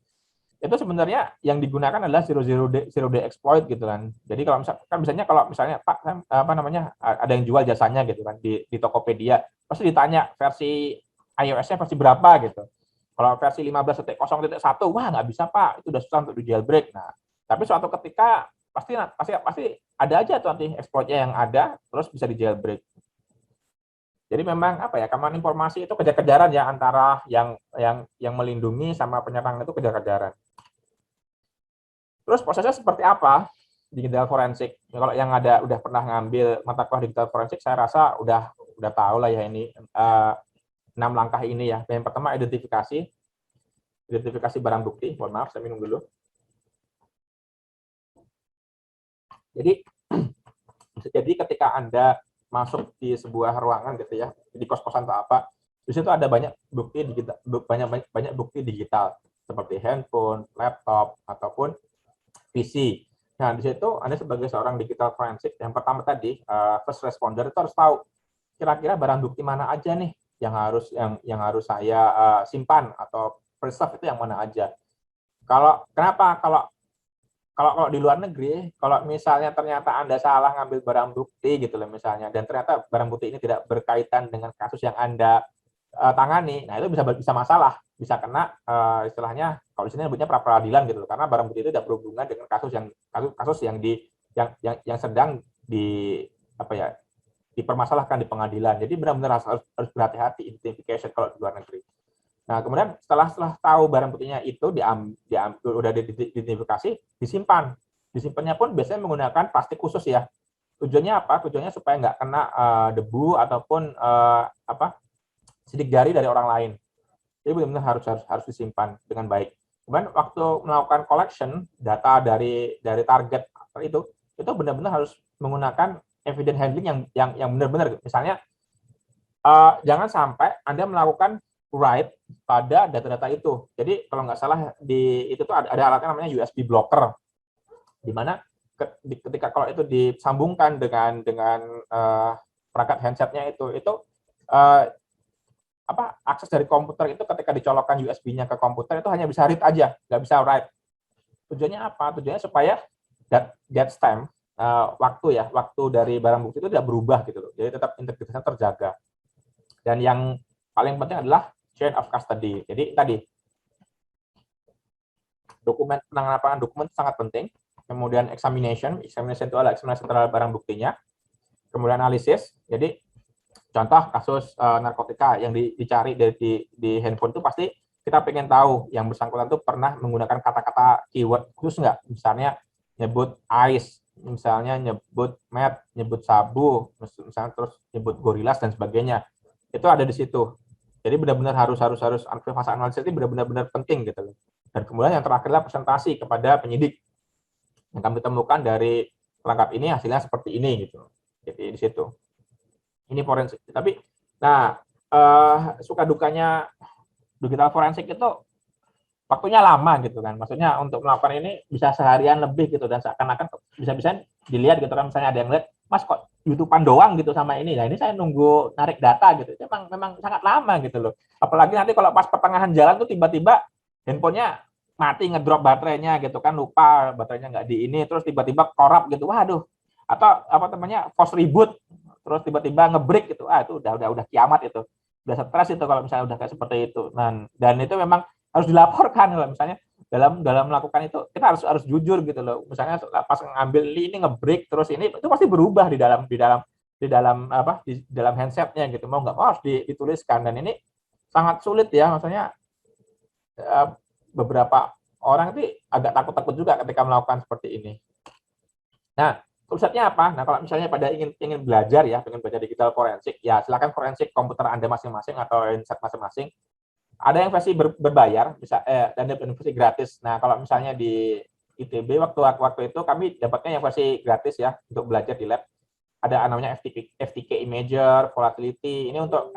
itu sebenarnya yang digunakan adalah zero day exploit gitu kan. Jadi kalau misalkan biasanya kalau misalnya Pak apa namanya ada yang jual jasanya gitu kan di Tokopedia, pasti ditanya versi iOS-nya versi berapa gitu. Kalau versi 15.0.1, wah nggak bisa Pak, itu udah susah untuk di jailbreak. Nah, tapi suatu ketika pasti ada aja tuh nanti exploit-nya yang ada, terus bisa di jailbreak. Jadi memang apa ya, keamanan informasi itu kejar-kejaran ya antara yang melindungi sama penyerang itu kejar-kejaran. Terus prosesnya seperti apa digital forensik? Kalau yang udah pernah ngambil mata kuliah digital forensik, saya rasa udah tahu lah ya ini 6 langkah ini ya. Yang pertama identifikasi barang bukti. Mohon maaf, saya minum dulu. Jadi jadi ketika Anda masuk di sebuah ruangan gitu ya, di kos-kosan atau apa, di situ ada banyak bukti digital, banyak bukti digital seperti handphone, laptop ataupun PC. Nah, di situ Anda sebagai seorang digital forensik, yang pertama tadi first responder itu harus tahu kira-kira barang bukti mana aja nih yang harus saya simpan atau preserve itu yang mana aja. Kenapa? Kalau di luar negeri, kalau misalnya ternyata Anda salah ngambil barang bukti gitu loh misalnya, dan ternyata barang bukti ini tidak berkaitan dengan kasus yang Anda tangani, nah itu bisa masalah, bisa kena istilahnya kalau di sini sebutnya pra peradilan gitu loh, karena barang bukti itu tidak berhubungan dengan kasus yang sedang dipermasalahkan di pengadilan. Jadi benar-benar harus berhati-hati identification kalau di luar negeri. Nah, kemudian setelah tahu barang buktinya itu udah diidentifikasi, disimpan. Disimpannya pun biasanya menggunakan plastik khusus ya. Tujuannya apa? Tujuannya supaya nggak kena debu ataupun sidik jari dari orang lain. Jadi benar-benar harus disimpan dengan baik. Kemudian waktu melakukan collection data dari target itu benar-benar harus menggunakan evidence handling yang benar-benar. Misalnya jangan sampai Anda melakukan write pada data-data itu. Jadi kalau nggak salah itu tuh ada alatnya namanya USB blocker, di mana ketika kalau itu disambungkan dengan perangkat handsetnya itu akses dari komputer itu ketika dicolokkan USB-nya ke komputer itu hanya bisa read aja, nggak bisa write. Tujuannya apa? Tujuannya supaya that stamp waktu dari barang bukti itu tidak berubah gitu loh. Jadi tetap integritasnya terjaga. Dan yang paling penting adalah chain of custody. Jadi tadi penanganan dokumen sangat penting. Kemudian examination itu adalah eksaminasi terhadap barang buktinya. Kemudian analisis. Jadi contoh kasus narkotika yang dicari di handphone itu pasti kita pengen tahu yang bersangkutan itu pernah menggunakan kata-kata keyword khusus nggak? Misalnya nyebut ice, misalnya nyebut meth, nyebut sabu, misalnya terus nyebut gorilas dan sebagainya. Itu ada di situ. Jadi benar-benar harus fase analisis ini benar-benar penting gitu loh. Dan kemudian yang terakhir adalah presentasi kepada penyidik. Yang kami temukan dari pelengkap ini hasilnya seperti ini gitu. Jadi di situ. Ini forensik. Tapi suka dukanya digital forensik itu waktunya lama gitu kan. Maksudnya untuk melakukan ini bisa seharian lebih gitu, dan seakan-akan bisa-bisa dilihat gitu kan, misalnya ada yang lihat, Mas kok YouTube-an doang gitu sama ini. Nah, ini saya nunggu narik data gitu. Itu memang sangat lama gitu loh. Apalagi nanti kalau pas pertengahan jalan tuh tiba-tiba handphonenya mati, ngedrop baterainya gitu kan, lupa baterainya nggak di ini, terus tiba-tiba korup gitu. Waduh. Atau force reboot, terus tiba-tiba ngebreak gitu. Itu udah kiamat itu. Udah stres itu kalau misalnya udah kayak seperti itu. Dan itu memang harus dilaporkan kalau misalnya dalam melakukan itu kita harus jujur gitu loh. Misalnya pas ngambil ini ngebreak terus ini itu pasti berubah di dalam handsetnya gitu. Mau nggak mau harus dituliskan, dan ini sangat sulit ya, maksudnya beberapa orang itu agak takut juga ketika melakukan seperti ini. Nah, konsepnya apa? Nah, kalau misalnya pada ingin belajar ya, pengen belajar digital forensik, ya silakan forensik komputer Anda masing-masing atau handset masing-masing. Ada yang versi berbayar, dan ada versi gratis. Nah, kalau misalnya di ITB waktu itu kami dapatnya yang versi gratis ya untuk belajar di lab. Ada namanya FTK Imager, Volatility. Ini untuk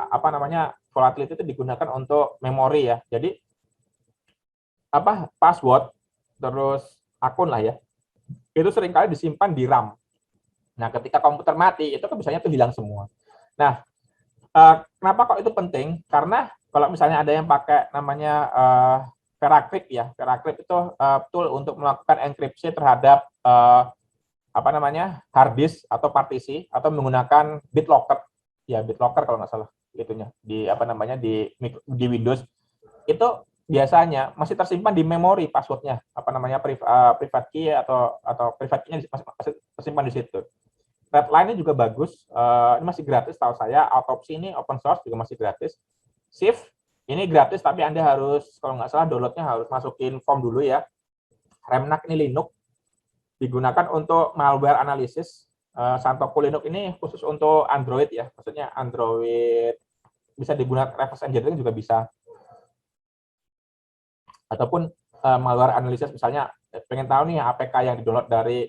volatility itu digunakan untuk memori ya. Jadi password, terus akun lah ya, itu seringkali disimpan di RAM. Nah, ketika komputer mati, itu kan biasanya tuh hilang semua. Nah, kenapa kok itu penting? Karena kalau misalnya ada yang pakai namanya Veracrypt ya, Veracrypt itu tool untuk melakukan enkripsi terhadap hard disk atau partisi, atau menggunakan BitLocker. Ya, BitLocker kalau nggak salah itunya di di Windows itu biasanya masih tersimpan di memori passwordnya, private key atau private key-nya masih tersimpan di situ. Redline ini juga bagus, ini masih gratis tahu saya. Autopsy ini open source juga masih gratis. Shift ini gratis tapi Anda harus, kalau nggak salah, downloadnya harus masukin form dulu ya. Remnak ini Linux, digunakan untuk malware analysis. Santoku Linux ini khusus untuk Android ya, maksudnya Android bisa digunakan reverse engineering juga bisa. Ataupun malware analysis, misalnya pengen tahu nih APK yang di-download dari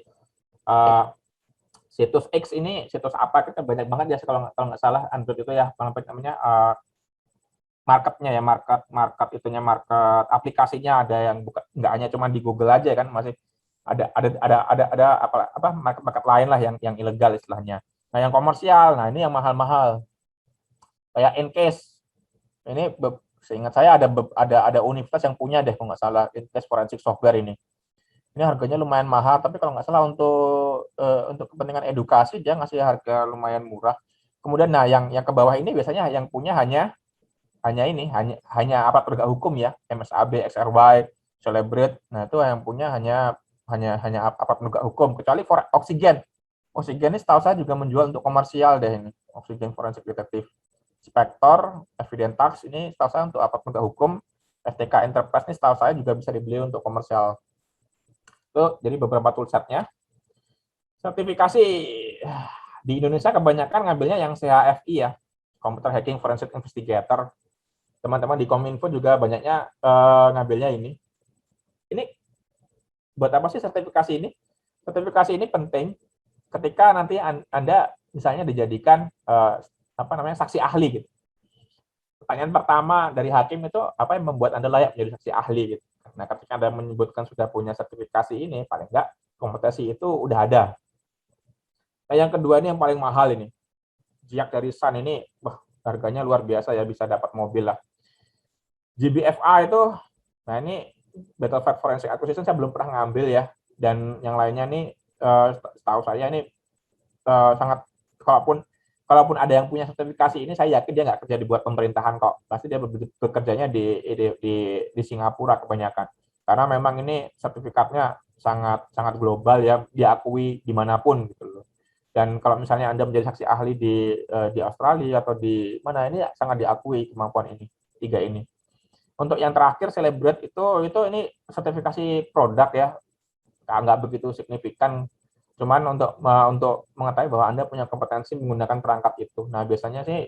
situs X ini, situs apa, kita banyak banget ya kalau nggak salah Android itu ya, namanya marketnya ya, market aplikasinya ada yang bukan, nggak hanya cuma di Google aja kan, masih ada market lain lah yang ilegal istilahnya. Nah, yang komersial, nah ini yang mahal-mahal. Kayak Incase. Ini seingat saya ada universitas yang punya deh kalau nggak salah, Incase Forensic Software ini. Ini harganya lumayan mahal, tapi kalau nggak salah untuk kepentingan edukasi dia ngasih harga lumayan murah. Kemudian, nah yang ke bawah ini biasanya yang punya hanya aparat penegak hukum ya, MSAB, XRY, Celebrate. Nah itu yang punya hanya aparat penegak hukum, kecuali Oxygen. Oxygen ini setahu saya juga menjual untuk komersial deh ini, Oxygen Forensic Detective. Spector, Evidentax ini setahu saya untuk aparat penegak hukum. FTK Enterprise ini setahu saya juga bisa dibeli untuk komersial. Itu jadi beberapa toolsetnya. Sertifikasi di Indonesia kebanyakan ngambilnya yang CHFI ya, Computer Hacking Forensic Investigator. Teman-teman di Kominfo juga banyaknya ngambilnya ini. Ini buat apa sih sertifikasi ini? Sertifikasi ini penting ketika nanti Anda misalnya dijadikan saksi ahli gitu. Pertanyaan pertama dari hakim itu, apa yang membuat Anda layak menjadi saksi ahli gitu. Nah, ketika Anda menyebutkan sudah punya sertifikasi ini, paling enggak kompetensi itu udah ada. Nah, yang kedua ini yang paling mahal ini. JIAC dari Sun ini, harganya luar biasa ya, bisa dapat mobil lah. GBFA itu, nah ini Battlefield Forensic Acquisition saya belum pernah ngambil ya. Dan yang lainnya nih, setahu saya ini sangat, kalaupun ada yang punya sertifikasi ini, saya yakin dia nggak kerja di buat pemerintahan kok. Pasti dia bekerjanya di Singapura kebanyakan. Karena memang ini sertifikatnya sangat global ya, diakui dimanapun gitu loh. Dan kalau misalnya Anda menjadi saksi ahli di Australia atau di mana, ini sangat diakui kemampuan ini, 3 ini. Untuk yang terakhir Celebrate itu ini sertifikasi produk ya, nggak begitu signifikan. Cuman untuk mengetahui bahwa Anda punya kompetensi menggunakan perangkat itu. Nah, biasanya sih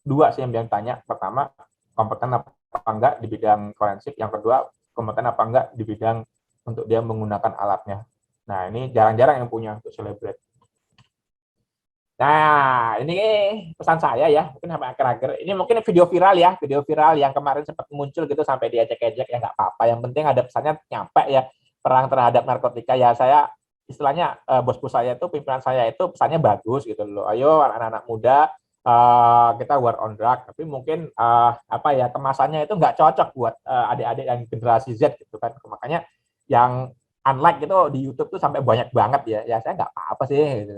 2 sih yang tanya. Pertama, kompeten apa enggak di bidang forensik. Yang kedua, kompeten apa enggak di bidang untuk dia menggunakan alatnya. Nah, ini jarang-jarang yang punya untuk Celebrate. Nah, ini pesan saya ya, mungkin sampai akhir-akhir. Ini mungkin video viral yang kemarin sempat muncul gitu sampai diejek-ejek, ya nggak apa-apa. Yang penting ada pesannya nyampe ya, perang terhadap narkotika. Ya saya istilahnya bos-bos saya itu, pimpinan saya itu pesannya bagus gitu loh. Ayo anak-anak muda, kita war on drug. Tapi mungkin kemasannya itu nggak cocok buat adik-adik dan generasi Z gitu kan. Makanya yang unlike gitu di YouTube tuh sampai banyak banget ya. Ya saya nggak apa-apa sih. Gitu.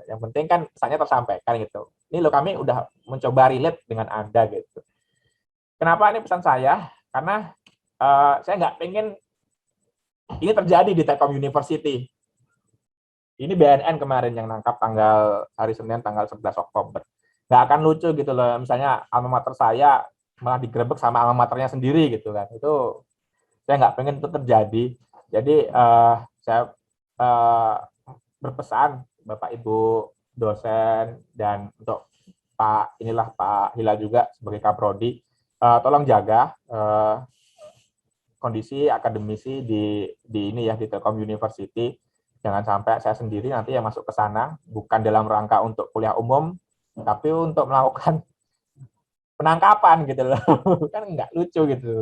Yang penting kan pesannya tersampaikan gitu. Ini loh, kami udah mencoba relate dengan Anda gitu. Kenapa ini pesan saya? Karena saya nggak pengen ini terjadi di Telkom University. Ini BNN kemarin yang nangkap hari Senin tanggal 11 Oktober. Nggak akan lucu gitu loh. Misalnya alma mater saya malah digerebek sama alma maternya sendiri gitu kan. Itu saya nggak pengen itu terjadi. Jadi saya berpesan Bapak Ibu dosen dan untuk Pak Hilal juga sebagai Kaprodi, tolong jaga kondisi akademisi di Telkom University. Jangan sampai saya sendiri nanti yang masuk ke sana bukan dalam rangka untuk kuliah umum, tapi untuk melakukan penangkapan gitu loh. Kan nggak lucu gitu.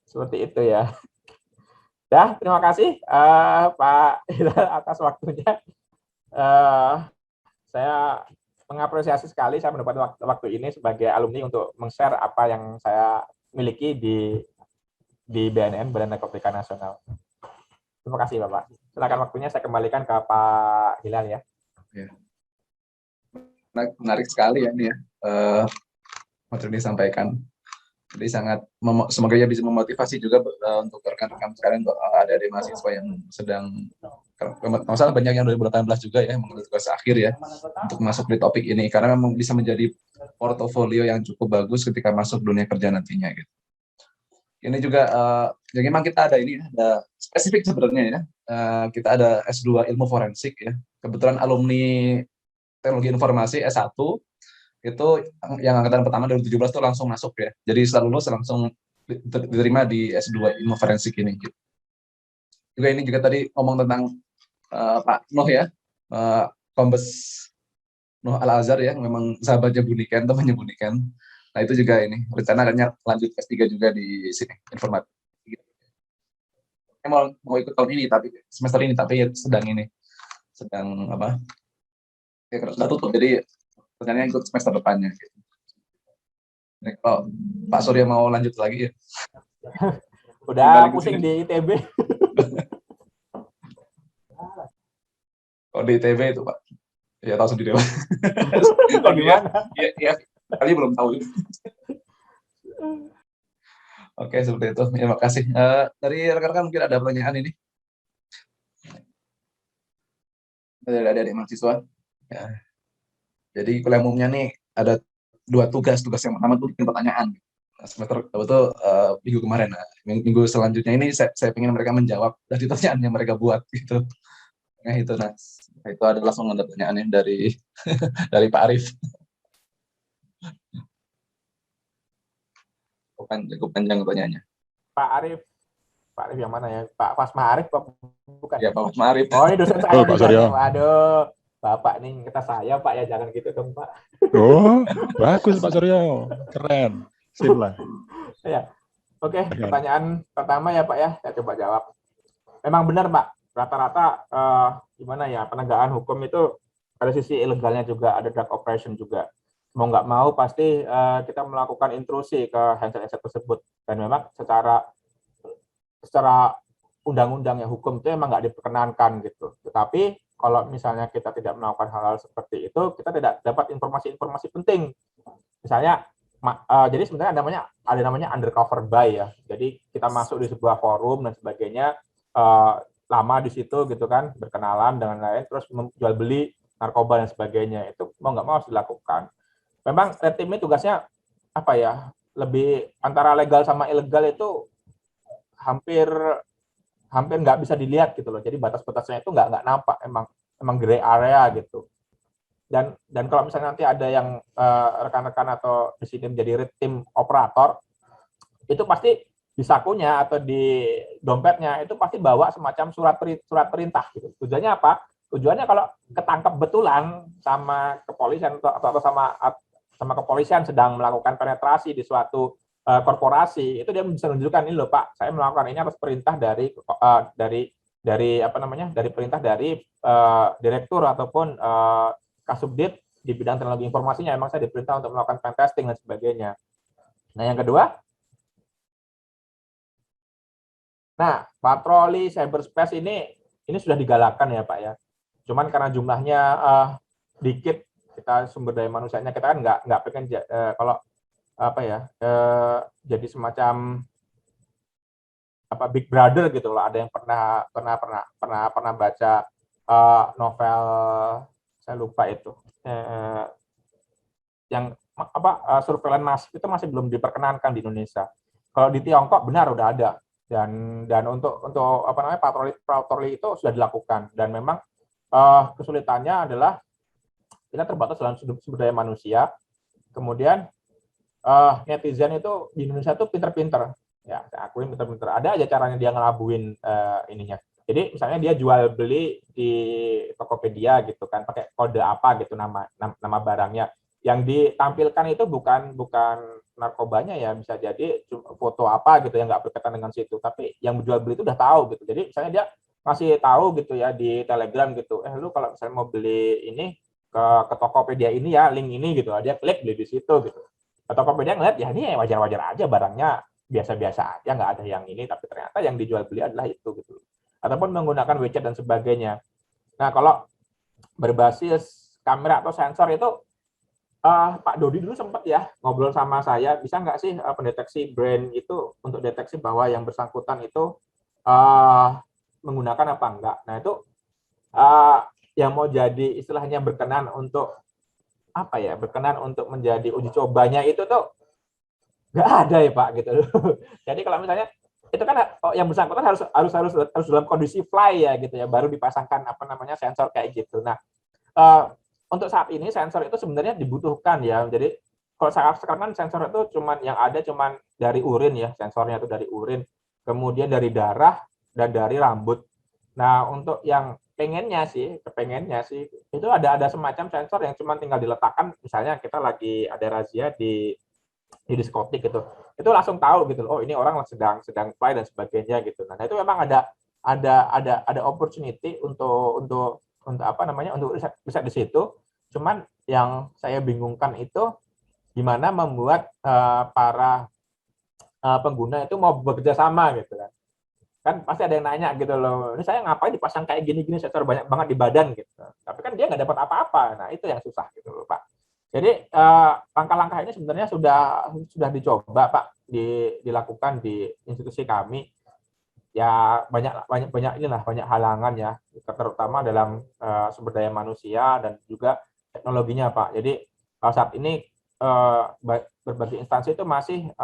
Seperti itu ya. Ya, terima kasih Pak Hilal atas waktunya. Eh, saya mengapresiasi sekali saya mendapat waktu ini sebagai alumni untuk meng-share apa yang saya miliki di BNN, Badan Narkotika Nasional. Terima kasih Bapak. Silakan waktunya saya kembalikan ke Pak Hilal ya. Ya. Menarik sekali ya ini ya, materi disampaikan. Jadi sangat semoga ya bisa memotivasi juga untuk rekan-rekan sekalian, ada mahasiswa yang sedang, masalah banyak yang 2018 juga ya mengenai tugas akhir ya untuk masuk di topik ini, karena memang bisa menjadi portofolio yang cukup bagus ketika masuk dunia kerja nantinya gitu. Ini juga jadi memang kita ada ini ada spesifik sebenarnya ya, kita ada S2 ilmu forensik ya, kebetulan alumni teknologi informasi S1 itu yang angkatan pertama 2017 itu langsung masuk ya. Jadi setelah lulus langsung diterima di S2 ilmu forensik ini. Juga ini juga tadi ngomong tentang Pak Nuh ya, Kombes Nuh Al-Azhar ya, memang sahabatnya Buniken, temannya Buniken. Nah itu juga ini, rencana adanya lanjut S3 juga di sini, informatik. Saya mau ikut tahun ini, tapi semester ini, tapi ya sedang apa, ya sudah tutup, jadi rencananya ikut semester depannya. Gitu. Nah, kalau Pak Surya mau lanjut lagi ya. Udah pusing di ITB. Oh di ITB itu Pak, ya tahu sendiri Pak. Gimana? Ya, kali belum tahu. Oke, seperti itu. Ya, makasih. Dari rekan-rekan mungkin ada pertanyaan ini. Dari adik-adik mahasiswa. Ya. Jadi kuliah umumnya nih ada 2 tugas. Tugas yang pertama itu bikin pertanyaan. Nah, semester itu minggu kemarin. Nah, minggu selanjutnya ini saya ingin mereka menjawab dari pertanyaan yang mereka buat gitu. Nah itu, itu ada langsung ada pertanyaannya dari dari Pak Arif. Cukup panjang pertanyaannya. Pak Arif yang mana ya? Pak Fasma Arif bukan? Ya Pak Arif. Oh ini dosen saya Pak juga Suryo. nih. Waduh, Bapak nih kita saya Pak ya, jangan gitu dong Pak. Oh, bagus Pak Suryo, keren, sip lah. Ya, oke. Pertanyaan pertama ya Pak ya, saya coba jawab. Memang benar Pak, rata-rata gimana ya, penegakan hukum itu ada sisi ilegalnya juga, ada drug operation juga. Mau nggak mau pasti kita melakukan intrusi ke handset tersebut, dan memang secara undang-undang ya, hukum itu memang nggak diperkenankan gitu. Tetapi kalau misalnya kita tidak melakukan hal-hal seperti itu, kita tidak dapat informasi-informasi penting. Misalnya, jadi sebenarnya ada namanya undercover buy ya. Jadi kita masuk di sebuah forum dan sebagainya, lama di situ gitu kan, berkenalan dengan lain, terus menjual beli narkoba dan sebagainya. Itu mau nggak mau harus dilakukan. Memang red team ini tugasnya apa ya? Lebih antara legal sama ilegal itu hampir nggak bisa dilihat gitu loh. Jadi batas-batasnya itu nggak nampak, emang gray area gitu. Dan kalau misalnya nanti ada yang rekan-rekan atau di sini menjadi red team operator, itu pasti di sakunya atau di dompetnya itu pasti bawa semacam surat perintah gitu. Tujuannya apa? Tujuannya kalau ketangkep betulan sama kepolisian atau sama kepolisian sedang melakukan penetrasi di suatu korporasi, itu dia bisa menunjukkan, ini loh Pak, saya melakukan ini atas perintah dari perintah dari direktur ataupun Kasubdit di bidang teknologi informasinya, emang saya diperintah untuk melakukan pen testing dan sebagainya. Nah, yang kedua, patroli cyberspace ini sudah digalakkan ya Pak ya. Cuman karena jumlahnya dikit, kita sumber daya manusianya kita kan nggak pengen kalau jadi semacam Big Brother gitu loh. Ada yang pernah baca novel, saya lupa itu, yang surveillance masif itu masih belum diperkenankan di Indonesia. Kalau di Tiongkok benar udah ada, dan untuk patroli itu sudah dilakukan, dan memang kesulitannya adalah kita terbatas dalam sumber daya manusia. Kemudian netizen itu di Indonesia tuh pinter-pinter, ya saya akuin pinter-pinter. Ada aja caranya dia ngelabuin ininya. Jadi misalnya dia jual beli di Tokopedia gitu kan, pakai kode apa gitu nama barangnya. Yang ditampilkan itu bukan narkobanya ya bisa jadi foto apa gitu yang nggak berkaitan dengan situ, tapi yang jual beli itu udah tahu gitu. Jadi misalnya dia ngasih tahu gitu ya di Telegram gitu, lu kalau misalnya mau beli ini ke Tokopedia ini ya, link ini gitu, dia klik beli di situ gitu. Ke Tokopedia ngeliat ya ini wajar-wajar aja, barangnya biasa-biasa aja, nggak ada yang ini, tapi ternyata yang dijual beli adalah itu gitu. Ataupun menggunakan WeChat dan sebagainya. Nah kalau berbasis kamera atau sensor itu Pak Dodi dulu sempat ya ngobrol sama saya, bisa nggak sih pendeteksi brand itu untuk deteksi bahwa yang bersangkutan itu menggunakan apa enggak. Nah itu yang mau jadi istilahnya berkenan untuk apa ya, berkenan untuk menjadi uji cobanya itu tuh nggak ada ya Pak gitu. Jadi kalau misalnya itu kan yang bersangkutan harus dalam kondisi fly ya gitu ya, baru dipasangkan apa namanya sensor kayak gitu. Nah untuk saat ini sensor itu sebenarnya dibutuhkan ya. Jadi kalau sekarang kan sensor itu cuman dari urin ya, sensornya itu dari urin, kemudian dari darah dan dari rambut. Nah, untuk yang kepengennya sih itu ada semacam sensor yang cuma tinggal diletakkan, misalnya kita lagi ada razia di diskotik gitu. Itu langsung tahu gitu. Oh, ini orang sedang fly dan sebagainya gitu. Nah, itu memang ada opportunity untuk apa namanya, untuk riset di situ. Cuman yang saya bingungkan itu gimana membuat para pengguna itu mau bekerja sama gitu kan. Kan pasti ada yang nanya gitu loh, ini saya ngapain dipasang kayak gini-gini sensor banyak banget di badan gitu. Tapi kan dia nggak dapat apa-apa. Nah, itu yang susah gitu loh, Pak. Jadi langkah-langkah ini sebenarnya sudah dicoba Pak, dilakukan di institusi kami. Ya banyak halangan ya, terutama dalam sumber daya manusia dan juga teknologinya Pak. Jadi saat ini berbagai instansi itu masih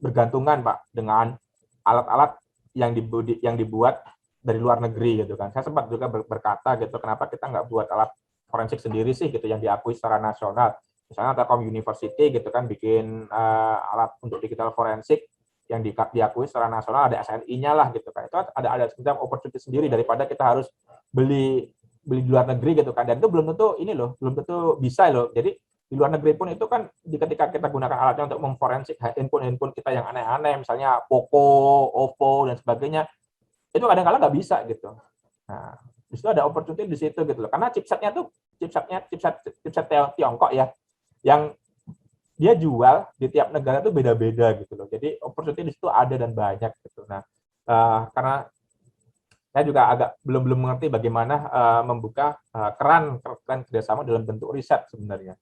bergantungan Pak dengan alat-alat yang dibuat dari luar negeri gitu kan. Saya sempat juga berkata gitu, kenapa kita nggak buat alat forensik sendiri sih gitu yang diakui secara nasional. Misalnya Telkom University gitu kan bikin alat untuk digital forensik yang diakui secara nasional, ada SNI-nya lah gitu kan. Itu ada semacam opportunity sendiri daripada kita harus beli di luar negeri gitu kan. Dan itu belum tentu bisa loh. Jadi di luar negeri pun itu kan ketika kita gunakan alatnya untuk memforensik handphone kita yang aneh-aneh, misalnya Poco, Oppo dan sebagainya, itu kadang-kadang nggak bisa gitu. Nah, di situ ada opportunity di situ gitu loh. Karena chipset Tiongkok ya, yang dia jual di tiap negara itu beda-beda gitu loh. Jadi opportunity di situ ada dan banyak gitu. Nah, karena saya juga agak belum mengerti bagaimana membuka keran kerjasama dalam bentuk riset sebenarnya.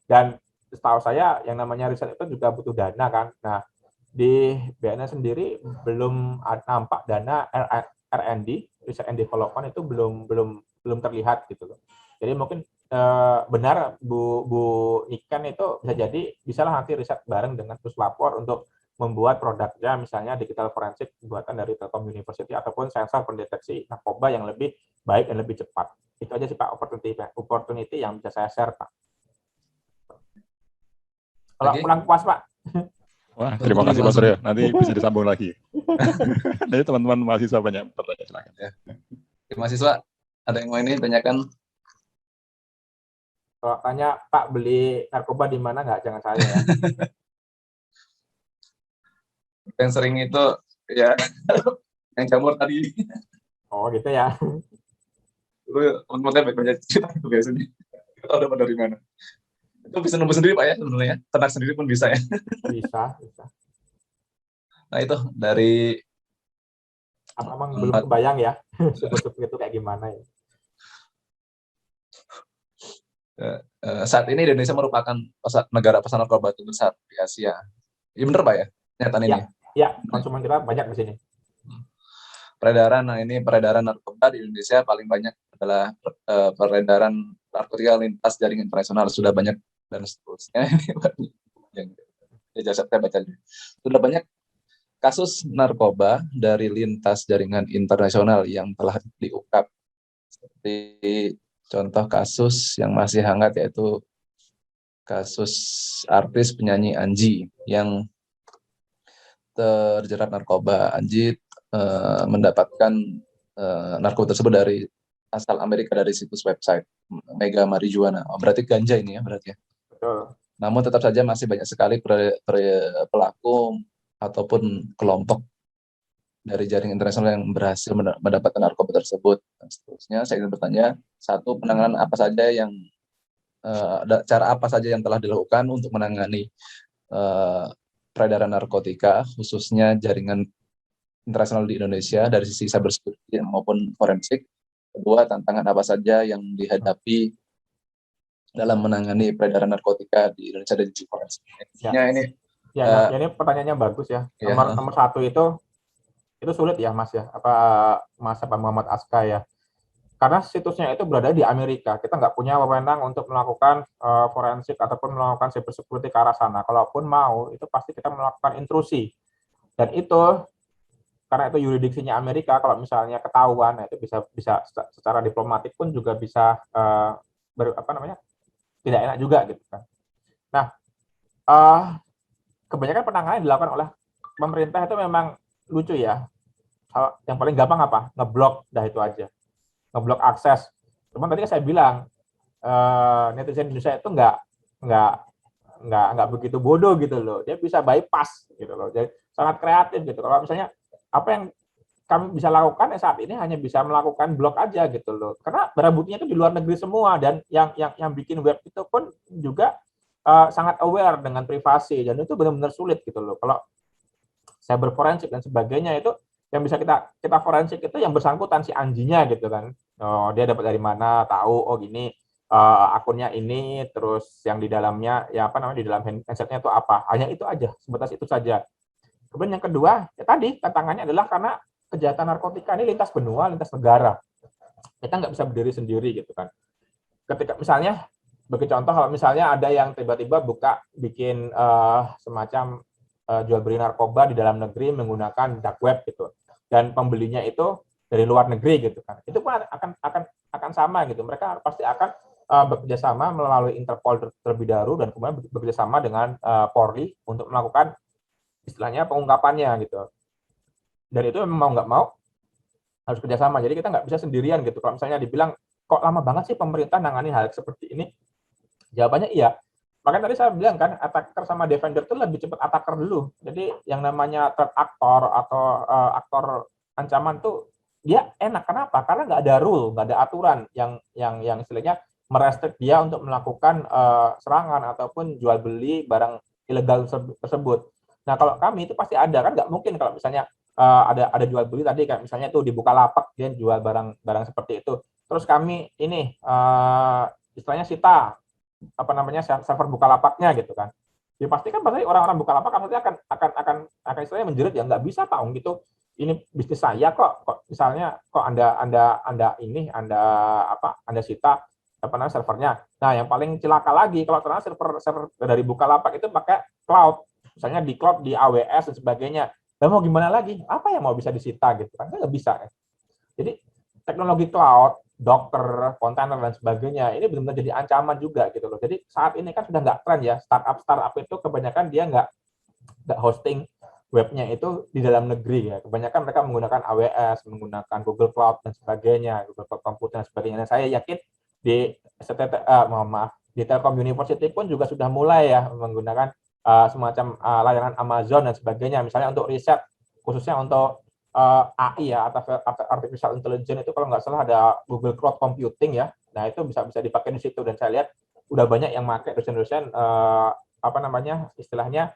Dan setahu saya yang namanya riset itu juga butuh dana kan. Nah, di BNN sendiri belum nampak dana R&D, research and development itu belum terlihat gitu loh. Jadi mungkin benar Bu Ikan itu bisa lah nanti riset bareng dengan Puslapor untuk membuat produknya, misalnya digital forensik buatan dari Telkom University ataupun sensor pendeteksi narkoba yang lebih baik dan lebih cepat. Itu aja sih Pak opportunity yang bisa saya share Pak. Kalau pulang puas Pak. Wah, terima kasih Pak Suryo. Nanti bisa disambung lagi. Jadi teman-teman mahasiswa banyak bertanya, silakan. Ya. Mahasiswa, ada yang mau ini tanyakan? Kalau tanya Pak beli narkoba di mana, nggak, jangan saya ya. Yang sering itu ya yang jamur tadi. Oh gitu ya. Lu teman-teman banyak cerita itu biasanya. Kita tahu dapat dari mana. Itu bisa nemu sendiri Pak ya sebenarnya. Ternak sendiri pun bisa ya. Bisa. Nah itu dari Emang belum kebayang ya super itu kayak gimana ya. Saat ini Indonesia merupakan negara pasar narkoba terbesar di Asia. Iya benar Pak ya? Pernyataan ini. Ya, konsumen kita banyak di sini. Peredaran narkoba di Indonesia paling banyak adalah peredaran narkotika lintas jaringan internasional, sudah banyak dan seterusnya. Ya, saya baca. Sudah banyak kasus narkoba dari lintas jaringan internasional yang telah diungkap. Seperti contoh kasus yang masih hangat yaitu kasus artis penyanyi Anji yang terjerat narkoba. Anji mendapatkan narkoba tersebut dari asal Amerika dari situs website Mega Marijuana. Oh, berarti ganja ini ya berarti ya. Betul. Namun tetap saja masih banyak sekali pelaku ataupun kelompok dari jaring internasional yang berhasil mendapatkan narkoba tersebut. Dan seterusnya, saya ingin bertanya, satu, penanganan apa saja yang cara apa saja yang telah dilakukan untuk menangani peredaran narkotika, khususnya jaringan internasional di Indonesia dari sisi cybersecurity maupun forensik. Kedua, tantangan apa saja yang dihadapi dalam menangani peredaran narkotika di Indonesia dan di forensik. Ya. Ini Ya, ini pertanyaannya bagus ya. Ya. Nomor satu itu sulit ya Mas ya, Mas Muhammad Aska ya. Karena situsnya itu berada di Amerika, kita nggak punya wewenang untuk melakukan forensik ataupun melakukan cybersecurity ke arah sana. Kalaupun mau, itu pasti kita melakukan intrusi. Dan itu karena itu yurisdiksinya Amerika, kalau misalnya ketahuan, nah itu bisa secara diplomatik pun juga bisa tidak enak juga gitu kan. Nah, kebanyakan penanganan dilakukan oleh pemerintah itu memang lucu ya. Yang paling gampang apa? Ngeblok, dah itu aja. Ngeblok akses. Cuman tadi saya bilang netizen Indonesia itu nggak begitu bodoh gitu loh. Dia bisa bypass gitu loh. Jadi sangat kreatif gitu. Kalau misalnya apa yang kami bisa lakukan saat ini hanya bisa melakukan blok aja gitu loh. Karena barang buktinya itu di luar negeri semua, dan yang bikin web itu pun juga sangat aware dengan privasi, dan itu benar-benar sulit gitu loh. Kalau cyber forensik dan sebagainya itu yang bisa kita forensik itu yang bersangkutan, si anjinya gitu kan. Oh, dia dapat dari mana, tahu oh gini akunnya ini, terus yang di dalamnya ya di dalam handsetnya itu apa. Hanya itu aja, sebatas itu saja. Kemudian yang kedua, ya tadi tantangannya adalah karena kejahatan narkotika ini lintas benua, lintas negara. Kita nggak bisa berdiri sendiri gitu kan. Ketika misalnya, bagi contoh, kalau misalnya ada yang tiba-tiba bikin semacam jual beli narkoba di dalam negeri menggunakan dark web gitu, dan pembelinya itu dari luar negeri gitu kan, itu pun akan sama gitu. Mereka pasti akan bekerjasama melalui Interpol terlebih dahulu, dan kemudian bekerjasama dengan Polri untuk melakukan istilahnya pengungkapannya gitu. Dan itu memang mau nggak mau harus kerjasama. Jadi kita nggak bisa sendirian gitu. Kalau misalnya dibilang kok lama banget sih pemerintah nangani hal seperti ini, jawabannya iya. Makanya tadi saya bilang kan, attacker sama defender itu lebih cepat attacker dulu. Jadi yang namanya third actor atau aktor ancaman tuh dia enak. Kenapa? Karena nggak ada rule, nggak ada aturan yang istilahnya merestrict dia untuk melakukan serangan ataupun jual beli barang ilegal tersebut. Nah, kalau kami itu pasti ada, kan nggak mungkin kalau misalnya ada jual beli tadi, kayak misalnya tuh di Bukalapak dia jual barang seperti itu. Terus kami ini istilahnya sita server Bukalapaknya gitu kan. Ya pasti kan pasti orang-orang Bukalapak kan akan istilahnya menjerit, ya nggak bisa Pak gitu. Ini bisnis saya kok misalnya kok Anda sita servernya. Nah, yang paling cilaka lagi kalau ternyata server dari Bukalapak itu pakai cloud. Misalnya di cloud, di AWS dan sebagainya. Dan mau gimana lagi? Apa yang mau bisa disita gitu kan? Nggak bisa. Jadi teknologi cloud, Docker, kontainer dan sebagainya ini benar-benar jadi ancaman juga gitu loh. Jadi saat ini kan sudah nggak tren ya, startup itu kebanyakan dia nggak hosting webnya itu di dalam negeri ya. Kebanyakan mereka menggunakan AWS, menggunakan Google Cloud dan sebagainya, Google Cloud Computer dan sebagainya. Dan saya yakin di di Telkom University pun juga sudah mulai ya menggunakan semacam layanan Amazon dan sebagainya, misalnya untuk riset, khususnya untuk AI ya, atau artificial intelligence itu kalau nggak salah ada Google Cloud Computing ya. Nah, itu bisa dipakai di situ, dan saya lihat udah banyak yang pakai dosen-dosen istilahnya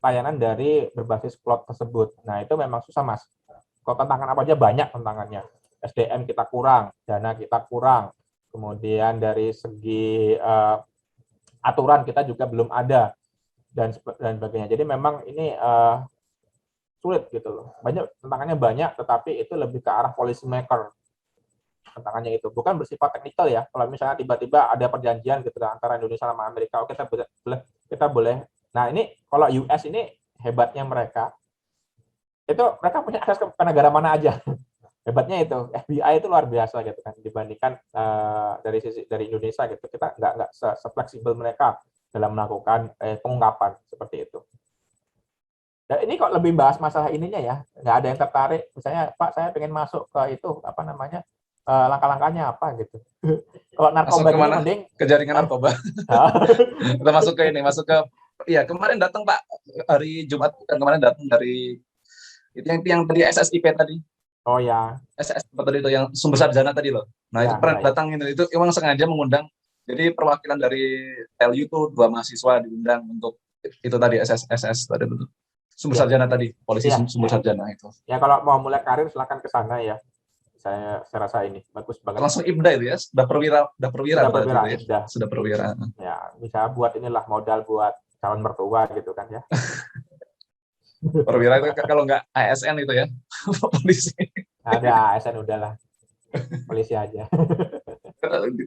layanan dari berbasis cloud tersebut. Nah, itu memang susah Mas. Kalau tantangan apa aja, banyak tantangannya. SDM kita kurang, dana kita kurang, kemudian dari segi aturan kita juga belum ada, dan sebagainya. Jadi memang ini sulit gitu loh. Tantangannya banyak, tetapi itu lebih ke arah policy maker. Tantangannya itu bukan bersifat teknikal ya. Kalau misalnya tiba-tiba ada perjanjian gitu antara Indonesia sama Amerika, kita boleh. Nah, ini kalau US ini hebatnya mereka punya akses ke negara mana aja. Hebatnya itu FBI itu luar biasa gitu kan, dibandingkan dari Indonesia gitu. Kita nggak se-fleksibel mereka dalam melakukan pengungkapan seperti itu. Dan ini kok lebih bahas masalah ininya ya, nggak ada yang tertarik. Misalnya Pak, saya pengen masuk ke itu langkah-langkahnya apa gitu. Kalau Masuk narkoba gini kemana? mending Ke jaringan narkoba. Kita masuk ke ini, masuk ke, iya kemarin datang Pak, hari Jumat kan kemarin datang dari, itu yang tadi SSIP tadi, oh ya, SSIP tadi itu yang sumber sarjana tadi loh. Nah itu ya, pernah ya, ya. datang itu emang sengaja mengundang, jadi perwakilan dari TELU itu 2 mahasiswa diundang untuk itu tadi SS tadi betul. Sumber Ya. sarjana tadi, polisi Iya, sumber ya. sarjana itu. Ya kalau mau mulai karir silakan ke sana ya. Saya rasa ini bagus banget. Langsung IPDA itu ya, sudah perwira Sudah berarti perwira, itu ya. sudah. Sudah perwira. Ya, bisa buat inilah modal buat calon mertua gitu kan ya. Perwira itu kalau nggak ASN itu ya, polisi. Ada ASN udahlah. Polisi aja.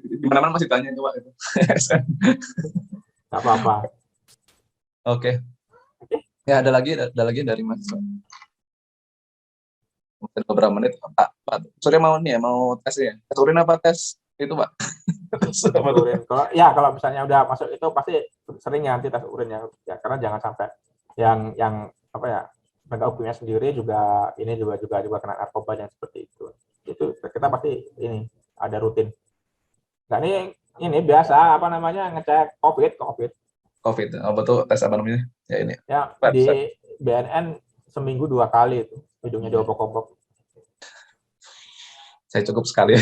Di mana-mana masih tanya coba itu. ASN. Nggak apa-apa. Oke. Ya ada lagi dari Mas. Mungkin beberapa menit Pak Surya mau nih ya, mau tes ya. Tes urin apa tes itu Pak? Urin. Kalau misalnya udah masuk itu pasti sering ya nanti tes urin ya, karena jangan sampai yang apa ya, penegak hukumnya sendiri juga kena narkoba yang seperti itu. Itu kita pasti ini ada rutin. Nah ini biasa apa namanya ngecek COVID. Apa tuh tes apa namanya? Ya ini. Ya Swab. di BNN seminggu 2 kali itu hidungnya diobok-obok. Saya cukup sekali.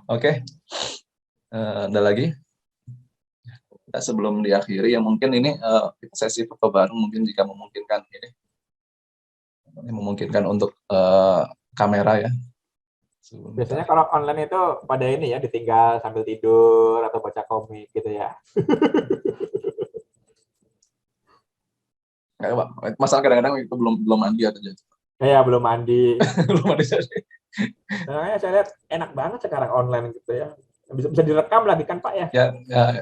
Oke. Ada lagi? Ya, sebelum diakhiri ya mungkin ini sesi foto baru mungkin jika memungkinkan ini memungkinkan untuk kamera ya. Biasanya kalau online itu pada ini ya ditinggal sambil tidur atau baca komik gitu ya. Masalah kadang-kadang itu belum mandi atau jadi. Ya belum mandi. Belum mandi saja. Nah, saya lihat enak banget sekarang online gitu ya. Bisa direkam lagi kan Pak ya?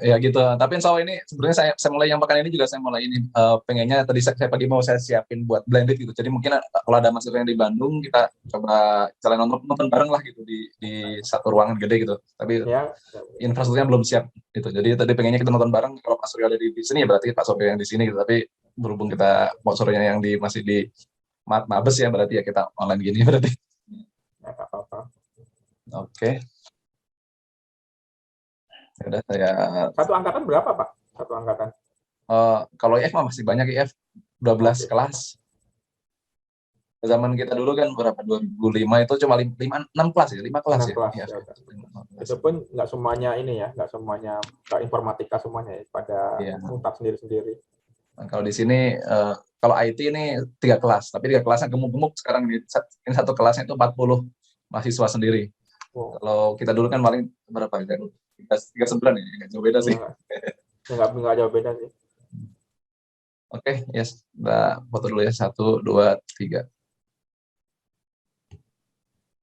Ya gitu. Tapi insya Allah ini sebenarnya saya mulai yang pekan ini juga saya mulai ini pengennya tadi saya pagi mau saya siapin buat blended gitu. Jadi mungkin kalau ada mahasiswa yang di Bandung kita coba jalan nonton bareng lah gitu di satu ruangan gede gitu. Tapi Ya. infrastrukturnya belum siap gitu. Jadi tadi pengennya kita nonton bareng. Kalau Pak Surya ada di sini ya berarti Pak Surya yang di sini gitu. Tapi berhubung kita Pak Surya yang masih di Mabes ya berarti ya kita online gini berarti. Nggak apa-apa. Oke. Udah saya. Satu angkatan berapa Pak? Satu angkatan? Kalau IF masih banyak IF 12 kelas. Zaman kita dulu kan berapa 2005 itu cuma 6 kelas ya, 5 kelas 6 ya. kelas, IF. Itu pun nggak semuanya ini ya, nggak semuanya informatika semuanya ya, pada untak sendiri-sendiri. Nah, kalau di sini kalau IT ini 3 kelas, tapi 3 kelasnya gemuk-gemuk sekarang ini satu kelasnya itu 40 mahasiswa sendiri. Wow. Kalau kita dulu kan paling berapa ya? 39 ya, nggak jauh beda sih. Nggak jauh beda sih. Oke, yes. Kita foto dulu ya. 1, 2, 3.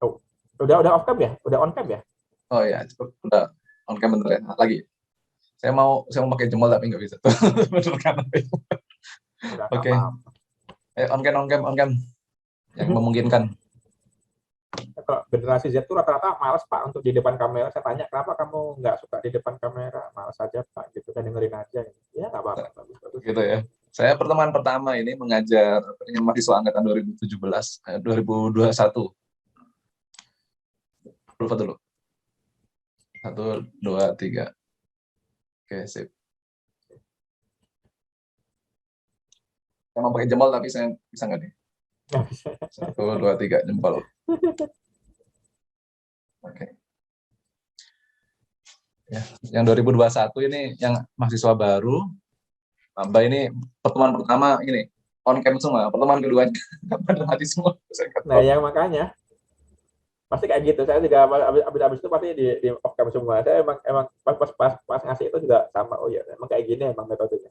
Oh, udah off cam ya? Udah on cam ya? Oh ya, cukup. Udah on cam bentar ya. Lagi. Saya mau pakai jempol tapi nggak bisa. Oke. On cam. Yang memungkinkan. Kalau generasi Z itu rata-rata malas Pak untuk di depan kamera. Saya tanya kenapa kamu nggak suka di depan kamera? Malas aja Pak, gitu kan dengerin aja. Ya nggak apa-apa. Bagus. Gitu ya. Saya pertemuan pertama ini mengajar dengan mahasiswa angkatan 2021. Foto dulu. 1, 2, 3. Oke, sip. Saya mau pakai jempol tapi saya bisa nggak nih? 1, 2, 3 jempol. Oke. Ya, yang 2021 ini yang mahasiswa baru. Mbak ini pertemuan pertama ini on cam semua. Pertemuan keduanya kapan mati semua. Nah, yang makanya pasti kayak gitu. Saya juga habis itu pasti di off cam semua. Saya emang pas ngasih itu juga sama. Oh ya, emang kayak gini emang metodenya.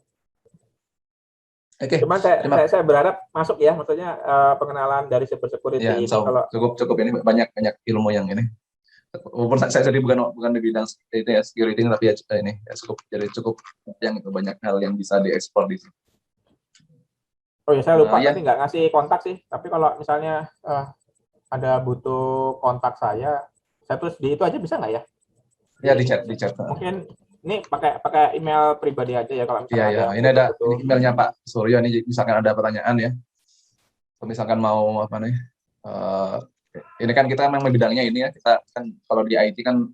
Oke. Cuman saya berharap masuk ya, maksudnya pengenalan dari cyber security ya, ini kalau cukup ini banyak ilmu yang ini. Walaupun saya sendiri bukan di bidang security tapi ya ini ya cukup yang itu banyak hal yang bisa diekspor di sini. Oh ya, saya lupa tadi nggak ngasih kontak sih. Tapi kalau misalnya ada butuh kontak saya tulis di itu aja bisa nggak ya? Ya di chat. Mungkin ini pakai email pribadi aja ya kalau misalnya ada. Ini ada ini emailnya Pak Suryo, ini misalkan ada pertanyaan ya. Misalkan mau apa nih Ini kan kita memang bidangnya ini ya, kita kan kalau di IT kan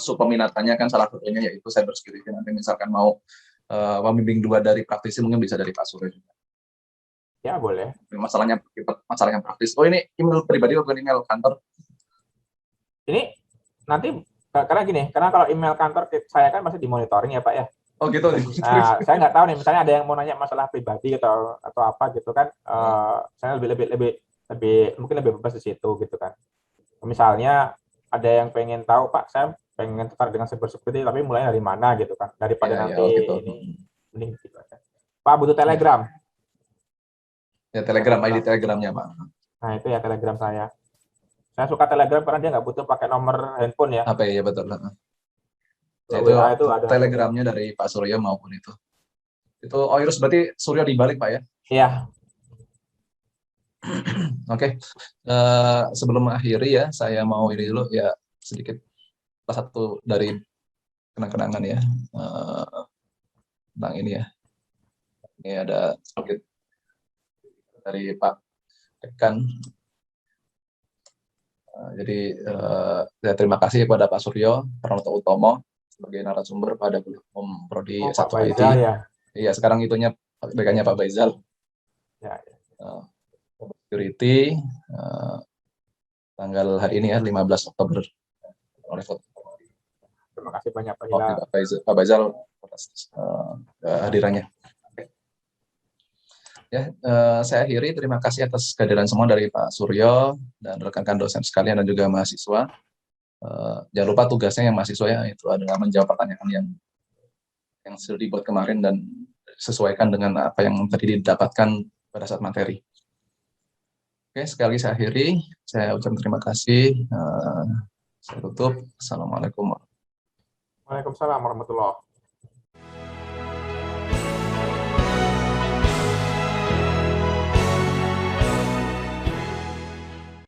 sub peminatannya kan salah satunya yaitu cyber security. Nanti misalkan mau membimbing 2 dari praktisi mungkin bisa dari Pak Suryo juga. Ya, boleh. Masalah yang praktis. Oh, ini email pribadi bukan email kantor? Ini nanti karena gini, karena kalau email kantor saya kan masih dimonitoring ya Pak ya. Oh gitu. Nah, saya nggak tahu nih, misalnya ada yang mau nanya masalah pribadi atau apa gitu kan, saya mungkin lebih bebas di situ gitu kan. Misalnya ada yang pengen tahu Pak, saya pengen tertarik dengan cyber security, tapi mulai dari mana gitu kan, daripada Ya, nanti gitu. ini mending gitu aja. Pak butuh Telegram. Ya, Telegram, ID Telegramnya Pak. Nah itu ya Telegram saya. Saya suka Telegram karena dia nggak butuh pakai nomor handphone ya. HP ya betul. Nah, WA itu ada Telegramnya dari Pak Suryo maupun itu. Itu Oirus berarti Suryo dibalik Pak ya? Iya. Oke. Sebelum akhiri ya, saya mau ini dulu ya sedikit salah satu dari kenang-kenangan ya tentang ini ya. Ini ada sedikit dari Pak Dekan. Jadi saya terima kasih kepada Pak Suryo Pranoto Utomo sebagai narasumber pada kuliah Prodi Pak S1 IT. Baizal ya. Iya, sekarang itunya dekannya Pak Baizal. Ya. Security tanggal hari ini ya 15 Oktober oleh Terima kasih banyak Pak Oke, Hilal. Pak Baizal atas hadirannya. Ya, saya akhiri. Terima kasih atas kehadiran semua dari Pak Suryo dan rekan-rekan dosen sekalian dan juga mahasiswa. Jangan lupa tugasnya yang mahasiswa ya, itu adalah menjawab pertanyaan yang sudah dibuat kemarin dan sesuaikan dengan apa yang tadi didapatkan pada saat materi. Oke, sekali lagi saya akhiri. Saya ucapkan terima kasih. Saya tutup. Assalamualaikum. Waalaikumsalam warahmatullahi